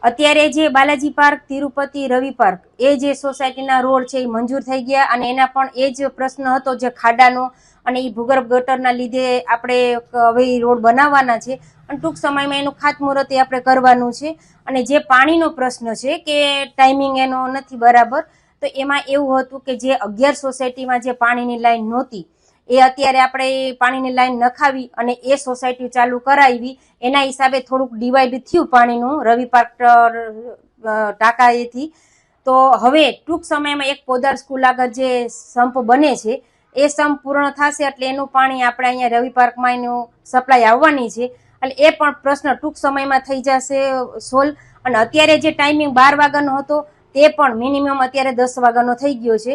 અત્યારે જે બાલાજી પાર્ક, તિરુપતિ, રવિ પાર્ક એ જે સોસાયટીના રોડ છે એ મંજૂર થઈ ગયા. અને એના પણ એ જ પ્રશ્ન હતો જે ખાડાનો, અને એ ભૂગર્ભ ગટરના લીધે આપણે હવે રોડ બનાવવાના છે અને ટૂંક સમયમાં એનું ખાતમુહૂર્ત આપણે કરવાનું છે. અને જે પાણીનો પ્રશ્ન છે કે ટાઈમિંગ એનો નથી બરાબર, તો એમાં એવું હતું કે જે 11 સોસાયટીમાં જે પાણીની લાઈન નહોતી એ અત્યારે આપણે પાણીની લાઈન નખાવી અને એ સોસાયટી ચાલુ કરાવી. એના હિસાબે થોડુંક ડિવાઈડ થયું પાણીનું રવિ પાર્ક ટાંકાએથી. તો હવે ટૂંક સમયમાં એક પોદાર સ્કૂલ આગળ જે સંપ બને છે એ સંપ પૂર્ણ થશે એટલે એનું પાણી આપણે અહીંયા રવિ પાર્કમાં એનું સપ્લાય આવવાની છે. એટલે એ પણ પ્રશ્ન ટૂંક સમયમાં થઈ જશે સોલ્વ. અને અત્યારે જે ટાઈમિંગ 12 વાગ્યાનો હતો તે પણ મિનિમમ અત્યારે 10 વાગ્યાનો થઈ ગયો છે.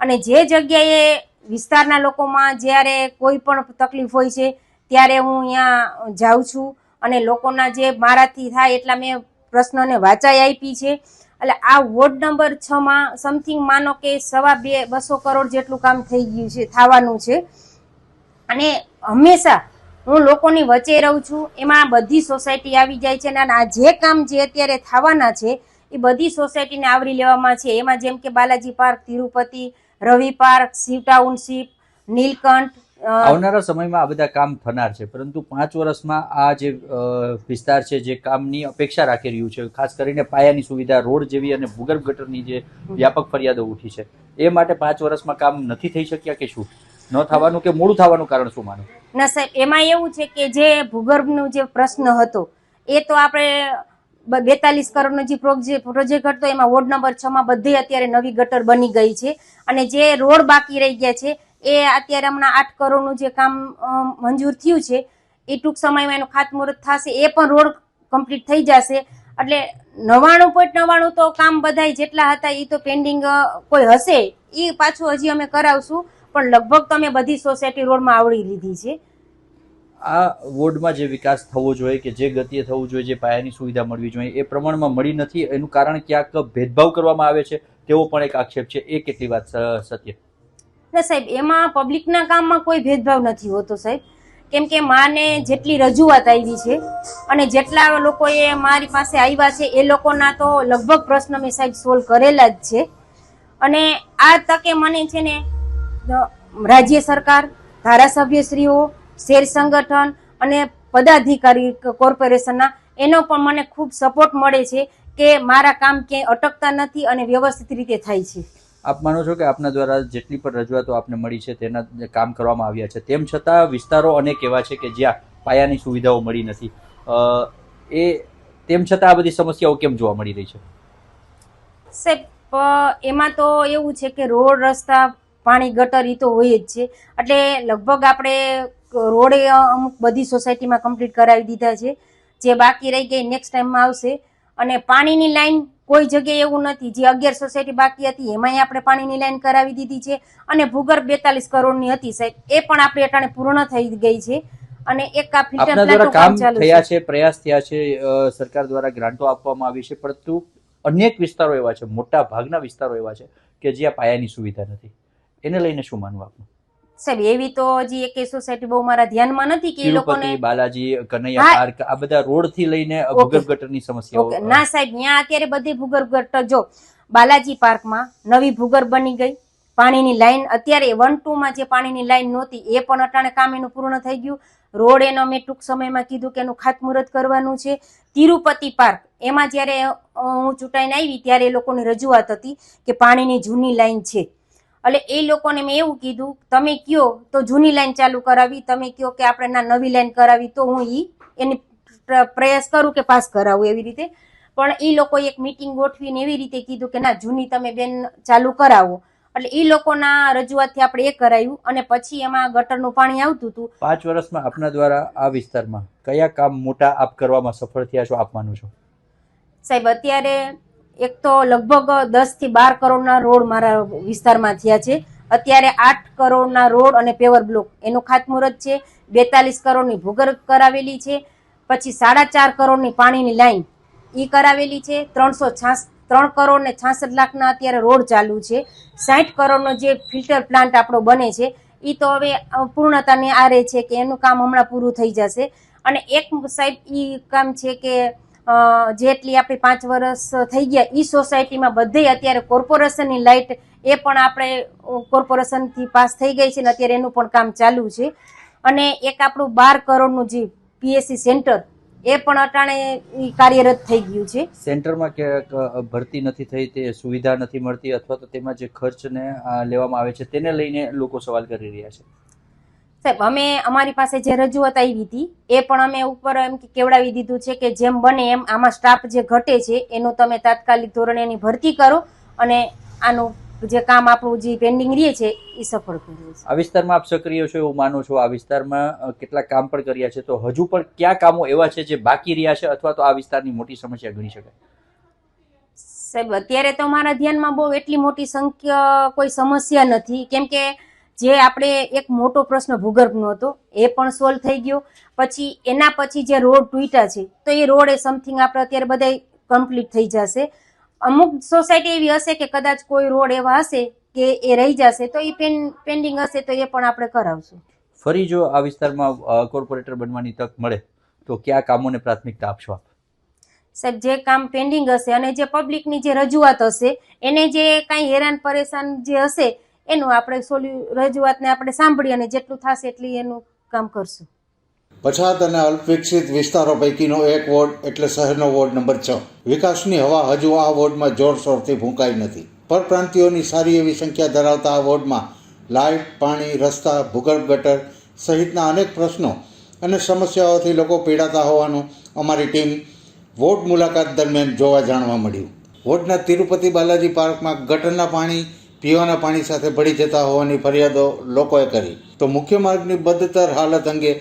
અને જે જગ્યાએ વિસ્તારના લોકોમાં જ્યારે કોઈ પણ તકલીફ હોય છે ત્યારે હું અહીંયા જાઉં છું અને લોકોના જે મારાથી થાય એટલા મેં પ્રશ્નોને વાંચાઈ આપી છે. એટલે આ વોર્ડ નંબર 6માં સમથિંગ માનો કે 250 કરોડ જેટલું કામ થઈ ગયું છે, થવાનું છે. અને હંમેશા હું લોકોની વચ્ચે રહું છું, એમાં બધી સોસાયટી આવી જાય છે. અને આ જે કામ જે અત્યારે થવાના છે એ બધી સોસાયટીને આવરી લેવામાં છે. એમાં જેમ કે બાલાજી પાર્ક, તિરુપતિ, રવિ પાર્ક, શિવ ટાઉનશીપ, નીલકંઠ. આવનારા સમયમાં આ બધા કામ થનાર છે, પરંતુ 5 વર્ષમાં આ જે વિસ્તાર છે જે કામની અપેક્ષા રાખી રહ્યું છે, ખાસ કરીને પાયાની સુવિધા, રોડ જેવી અને ભૂગર્ભ ગટરની જે વ્યાપક ફરિયાદો ઉઠી છે, એ માટે 5 વર્ષમાં કામ નથી થઈ શક્યા કે શું? ન થવાનું કે મોડું થવાનું કારણ શું માનો? ના સાહેબ, એમાં એવું છે કે જે ભૂગર્ભનો જે પ્રશ્ન હતો એ તો આપણે 42 કરોડનો જે પ્રોજેક્ટ હતો એમાં વોર્ડ નંબર 6માં બધે અત્યારે નવી ગટર બની ગઈ છે. અને જે રોડ બાકી રહી ગયા છે એ અત્યારે હમણાં 8 કરોડનું જે કામ મંજૂર થયું છે એ ટૂંક સમયમાં એનું ખાતમુહૂર્ત થશે, એ પણ રોડ કમ્પ્લીટ થઈ જશે. એટલે 99.99 તો કામ બધાય જેટલા હતા એ તો પેન્ડિંગ કોઈ હશે એ પાછું હજી અમે કરાવશું, પણ લગભગ તો અમે બધી સોસાયટી રોડમાં આવડી લીધી છે. આ વોર્ડમાં જે વિકાસ થવો જોઈએ કે જે ગતિએ થવું જોઈએ, જે પાયાની સુવિધા મળવી જોઈએ એ પ્રમાણમાં મળી નથી. એનું કારણ ક્યાંક ભેદભાવ કરવામાં આવે છે તેવો પણ એક આક્ષેપ છે. એ કેટલી વાત સત્ય? ના સાહેબ, એમાં પબ્લિકના કામમાં કોઈ ભેદભાવ નથી હોતો સાહેબ. કેમ કે માને જેટલી રજૂઆત આવી છે અને જેટલા લોકોએ મારી પાસે આવ્યા છે એ લોકોના તો લગભગ પ્રશ્ન મેં સાહેબ સોલ્વ કરેલા જ છે. અને આ તકે મને છે ને રાજ્ય સરકાર, ધારાસભ્યશ્રીઓ, શેર સંગઠન અને પદાધિકારી કોર્પોરેશનના એનો પણ મને ખૂબ સપોર્ટ મળે છે કે મારા કામ ક્યાંય અટકતા નથી અને વ્યવસ્થિત રીતે થાય છે. આપ માનો છો કે આપના દ્વારા જેટલી પણ રજૂઆતો આપને મળી છે તેના કામ કરવામાં આવ્યા છે, તેમ છતાં વિસ્તારો અનેક એવા છે કે જ્યાં પાયાની સુવિધાઓ મળી નથી, તેમ છતાં આ બધી સમસ્યાઓ કેમ જોવા મળી રહી છે? સાહેબ, એમાં તો એવું છે કે રોડ, રસ્તા, પાણી, ગટર એ તો હોય જ છે. એટલે લગભગ આપણે રોડ અમુક બધી સોસાયટીમાં કમ્પ્લીટ કરાવી દીધા છે. જે બાકી રહી ગઈ નેક્સ્ટ ટાઈમમાં આવશે. અને પાણીની લાઈન કોઈ જગ્યાએ એવું નથી, જે 11 સોસાયટી બાકી હતી એમાંય આપણે પાણીની લાઈન કરાવી દીધી છે. અને ભૂગર્ભ 42 કરોડની હતી સાહેબ, એ પણ આપણે અટાણે પૂર્ણ થઈ ગઈ છે. અને એક આ ફિલ્ટર પ્લાન્ટનું કામ ચાલુ છે. પ્રયાસ થયા છે, સરકાર દ્વારા ગ્રાન્ટો આપવામાં આવી છે, પરંતુ અનેક વિસ્તારો એવા છે, મોટા ભાગના વિસ્તારો એવા છે કે જ્યાં પાયાની સુવિધા નથી. એને લઈને શું માનવું આપનું? સાહેબ એવી તો હજી એક સોસાયટી બહુ મારા ધ્યાનમાં નથી કે એ લોકોને તિરુપતિ, બાલાજી, કનૈયા હા. પાર્ક આ બધા રોડ થી લઈને ભૂગર્ભ ગટરની સમસ્યાઓ ઓકે ના સાહેબ ત્યાં અત્યારે બધી ભૂગર્ભ ગટર જો બાલાજી પાર્કમાં નવી ભૂગર્ભ બની ગઈ, પાણીની લાઈન અત્યારે 1-2 માં જે પાણીની લાઈન નહોતી એ પણ અટાણે કામ એનું પૂર્ણ થઈ ગયું. રોડ એનો મેં ટૂંક સમયમાં કીધું કે એનું ખાતમુહૂર્ત કરવાનું છે. તિરુપતિ પાર્ક એમાં જ્યારે હું ચૂંટાઈને આવી ત્યારે એ લોકોની રજૂઆત હતી કે પાણીની જૂની લાઈન છે, એટલે એ લોકોને મેં એવું કીધું તમે કયો તો જૂની લાઈન ચાલુ કરાવી, તમે કયો કે આપણે ના નવી લાઈન કરાવી તો હું એની પ્રયાસ કરું કે પાસ કરાવું એવી રીતે. પણ એ લોકો એક મીટિંગ ગોઠવીને એવી રીતે કીધું કે ના જૂની તમે બેન ચાલુ કરાવો, એટલે એ લોકોના રજૂઆતથી આપણે એ કરાયું અને પછી એમાં ગટરનું પાણી આવતું હતું. 5 વર્ષમાં આપના દ્વારા આ વિસ્તારમાં કયા કામ મોટા આપ કરવામાં સફળ થયા છો આપ માનો છો? સાહેબ અત્યારે એક તો લગભગ 10 થી 12 કરોડના રોડ મારા વિસ્તારમાં થયા છે. અત્યારે 8 કરોડના રોડ અને પેવર બ્લોક એનું ખાતમુહૂર્ત છે. 42 કરોડની ભૂગર્ભ કરાવેલી છે. પછી 4.5 કરોડની પાણીની લાઈન ઈ કરાવેલી છે. 3 કરોડ ને 66 લાખના અત્યારે રોડ ચાલુ છે. 60 કરોડનો જે ફિલ્ટર પ્લાન્ટ આપણો બને છે એ તો હવે પૂર્ણતાને આરે છે કે એનું કામ હમણાં પૂરું થઈ જશે. અને એક સાહેબ ઈ કામ છે કે જેટલી આપણી 5 વર્ષ થઈ ગયા ઈ સોસાયટીમાં બધે અત્યારે કોર્પોરેશનની લાઇટ એ પણ આપણે કોર્પોરેશનથી પાસ થઈ ગઈ છે ને અત્યારે એનું પણ કામ ચાલુ છે. અને એક આપણું 12 કરોડનું જે પીએસસી સેન્ટર એ પણ અટાણે કાર્યરત થઈ ગયું છે. સેન્ટરમાં કે ભરતી નથી થઈ, તે સુવિધા નથી મળતી અથવા તો તેમાં જે ખર્ચને લેવામાં આવે છે તેને લઈને લોકો સવાલ કરી રહ્યા છે. સાહેબ અમે અમારી પાસે જે રજૂઆત આવી હતી એ પણ અમે ઉપર એમ કે કેવડાવી દીધું છે કે જેમ બને એમ આમાં સ્ટાફ જે ઘટે છે એનું તમે તાત્કાલિક ધોરણે એની ભરતી કરો અને આનું જે કામ આપણું જે પેન્ડિંગ રહે છે એ સફળ કરીએ છીએ. આ વિસ્તારમાં આપ સક્રિય છો એવું માનો છો? આ વિસ્તારમાં કેટલા કામ પણ કર્યા છે, તો હજુ પણ કયા કામો એવા છે જે બાકી રહ્યા છે અથવા તો આ વિસ્તારની મોટી સમસ્યા ગણી શકાય? સાહેબ અત્યારે તો મારા ધ્યાનમાં બહુ એટલી મોટી સંખ્યા કોઈ સમસ્યા નથી, કેમ કે જે આપણે એક મોટો પ્રશ્ન ભૂગર્ભનો હતો એ પણ સોલ્વ થઈ ગયો. પછી એના પછી જે રોડ તૂટ્યા છે તો એ રોડ એ સમથિંગ આપણે અત્યારે બધા કમ્પ્લીટ થઈ જશે. અમુક સોસાયટી એવી હશે કે કદાચ કોઈ રોડ એવા હશે કે એ રહી જશે તો એ પેન્ડિંગ હશે તો એ પણ આપણે કરાવશું. ફરી જો આ વિસ્તારમાં કોર્પોરેટર બનવાની તક મળે તો કયા કામોને પ્રાથમિકતા આપશો આપ? સાહેબ જે કામ પેન્ડિંગ હશે અને જે પબ્લિકની જે રજૂઆત હશે એને જે કાંઈ હેરાન પરેશાન જે હશે એનું આપણે રજૂઆતને આપણે સાંભળી અને જેટલું થશે એટલી એનું કામ કરશું. પછાત અને અલ્પવિકસિત વિસ્તારો પૈકીનો એક વોર્ડ એટલે શહેરનો વોર્ડ નંબર 6. વિકાસની હવા હજુ આ વોર્ડમાં જોરશોરથી ફૂંકાઈ નથી. પરપ્રાંતિયોની સારી એવી સંખ્યા ધરાવતા આ વોર્ડમાં લાઇટ, પાણી, રસ્તા, ભૂગર્ભ ગટર સહિતના અનેક પ્રશ્નો અને સમસ્યાઓથી લોકો પીડાતા હોવાનું અમારી ટીમ વોર્ડ મુલાકાત દરમિયાન જોવા જાણવા મળ્યું. વોર્ડના તિરુપતિ બાલાજી પાર્કમાં ગટરના પાણી પીવાના પાણી સાથે ભળી જતા હોવાની ફરિયાદો લોકોએ કરી, તો મુખ્ય માર્ગની બદતર હાલત અંગે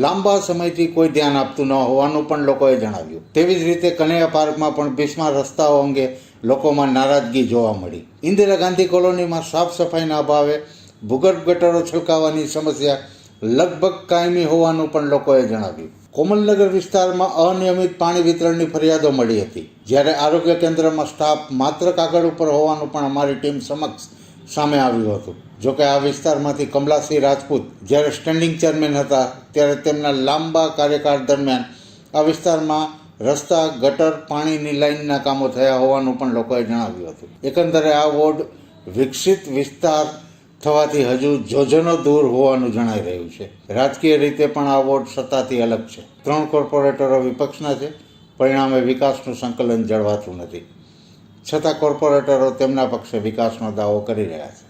લાંબા સમયથી કોઈ ધ્યાન આપતું ન હોવાનું પણ લોકોએ જણાવ્યું. તેવી જ રીતે કનૈયા પાર્કમાં પણ બિસ્માર રસ્તાઓ અંગે લોકોમાં નારાજગી જોવા મળી. ઇન્દિરા ગાંધી કોલોનીમાં સાફ સફાઈના અભાવે ભૂગર્ભ ગટરો છલકાવાની સમસ્યા લગભગ કાયમી હોવાનું પણ લોકોએ જણાવ્યું. કોમલનગર વિસ્તારમાં અનિયમિત પાણી વિતરણની ફરિયાદો મળી હતી, જ્યારે આરોગ્ય કેન્દ્રમાં સ્ટાફ માત્ર કાગળ ઉપર હોવાનું પણ અમારી ટીમ સમક્ષ સામે આવ્યું હતું. જોકે આ વિસ્તારમાંથી કમલાસિંહ રાજપૂત જ્યારે સ્ટેન્ડિંગ ચેરમેન હતા ત્યારે તેમના લાંબા કાર્યકાળ દરમિયાન આ વિસ્તારમાં રસ્તા, ગટર, પાણીની લાઇનના કામો થયા હોવાનું પણ લોકોએ જણાવ્યું હતું. એકંદરે આ વોર્ડ વિકસિત વિસ્તાર થવાથી હજુ જોજનો દૂર હોવાનું જણાઈ રહ્યું છે. રાજકીય રીતે પણ આ વોર્ડ સત્તાથી અલગ છે. 3 કોર્પોરેટરો વિપક્ષના છે, પરિણામે વિકાસનું સંકલન જળવાતું નથી. છતાં કોર્પોરેટરો તેમના પક્ષે વિકાસનો દાવો કરી રહ્યા છે.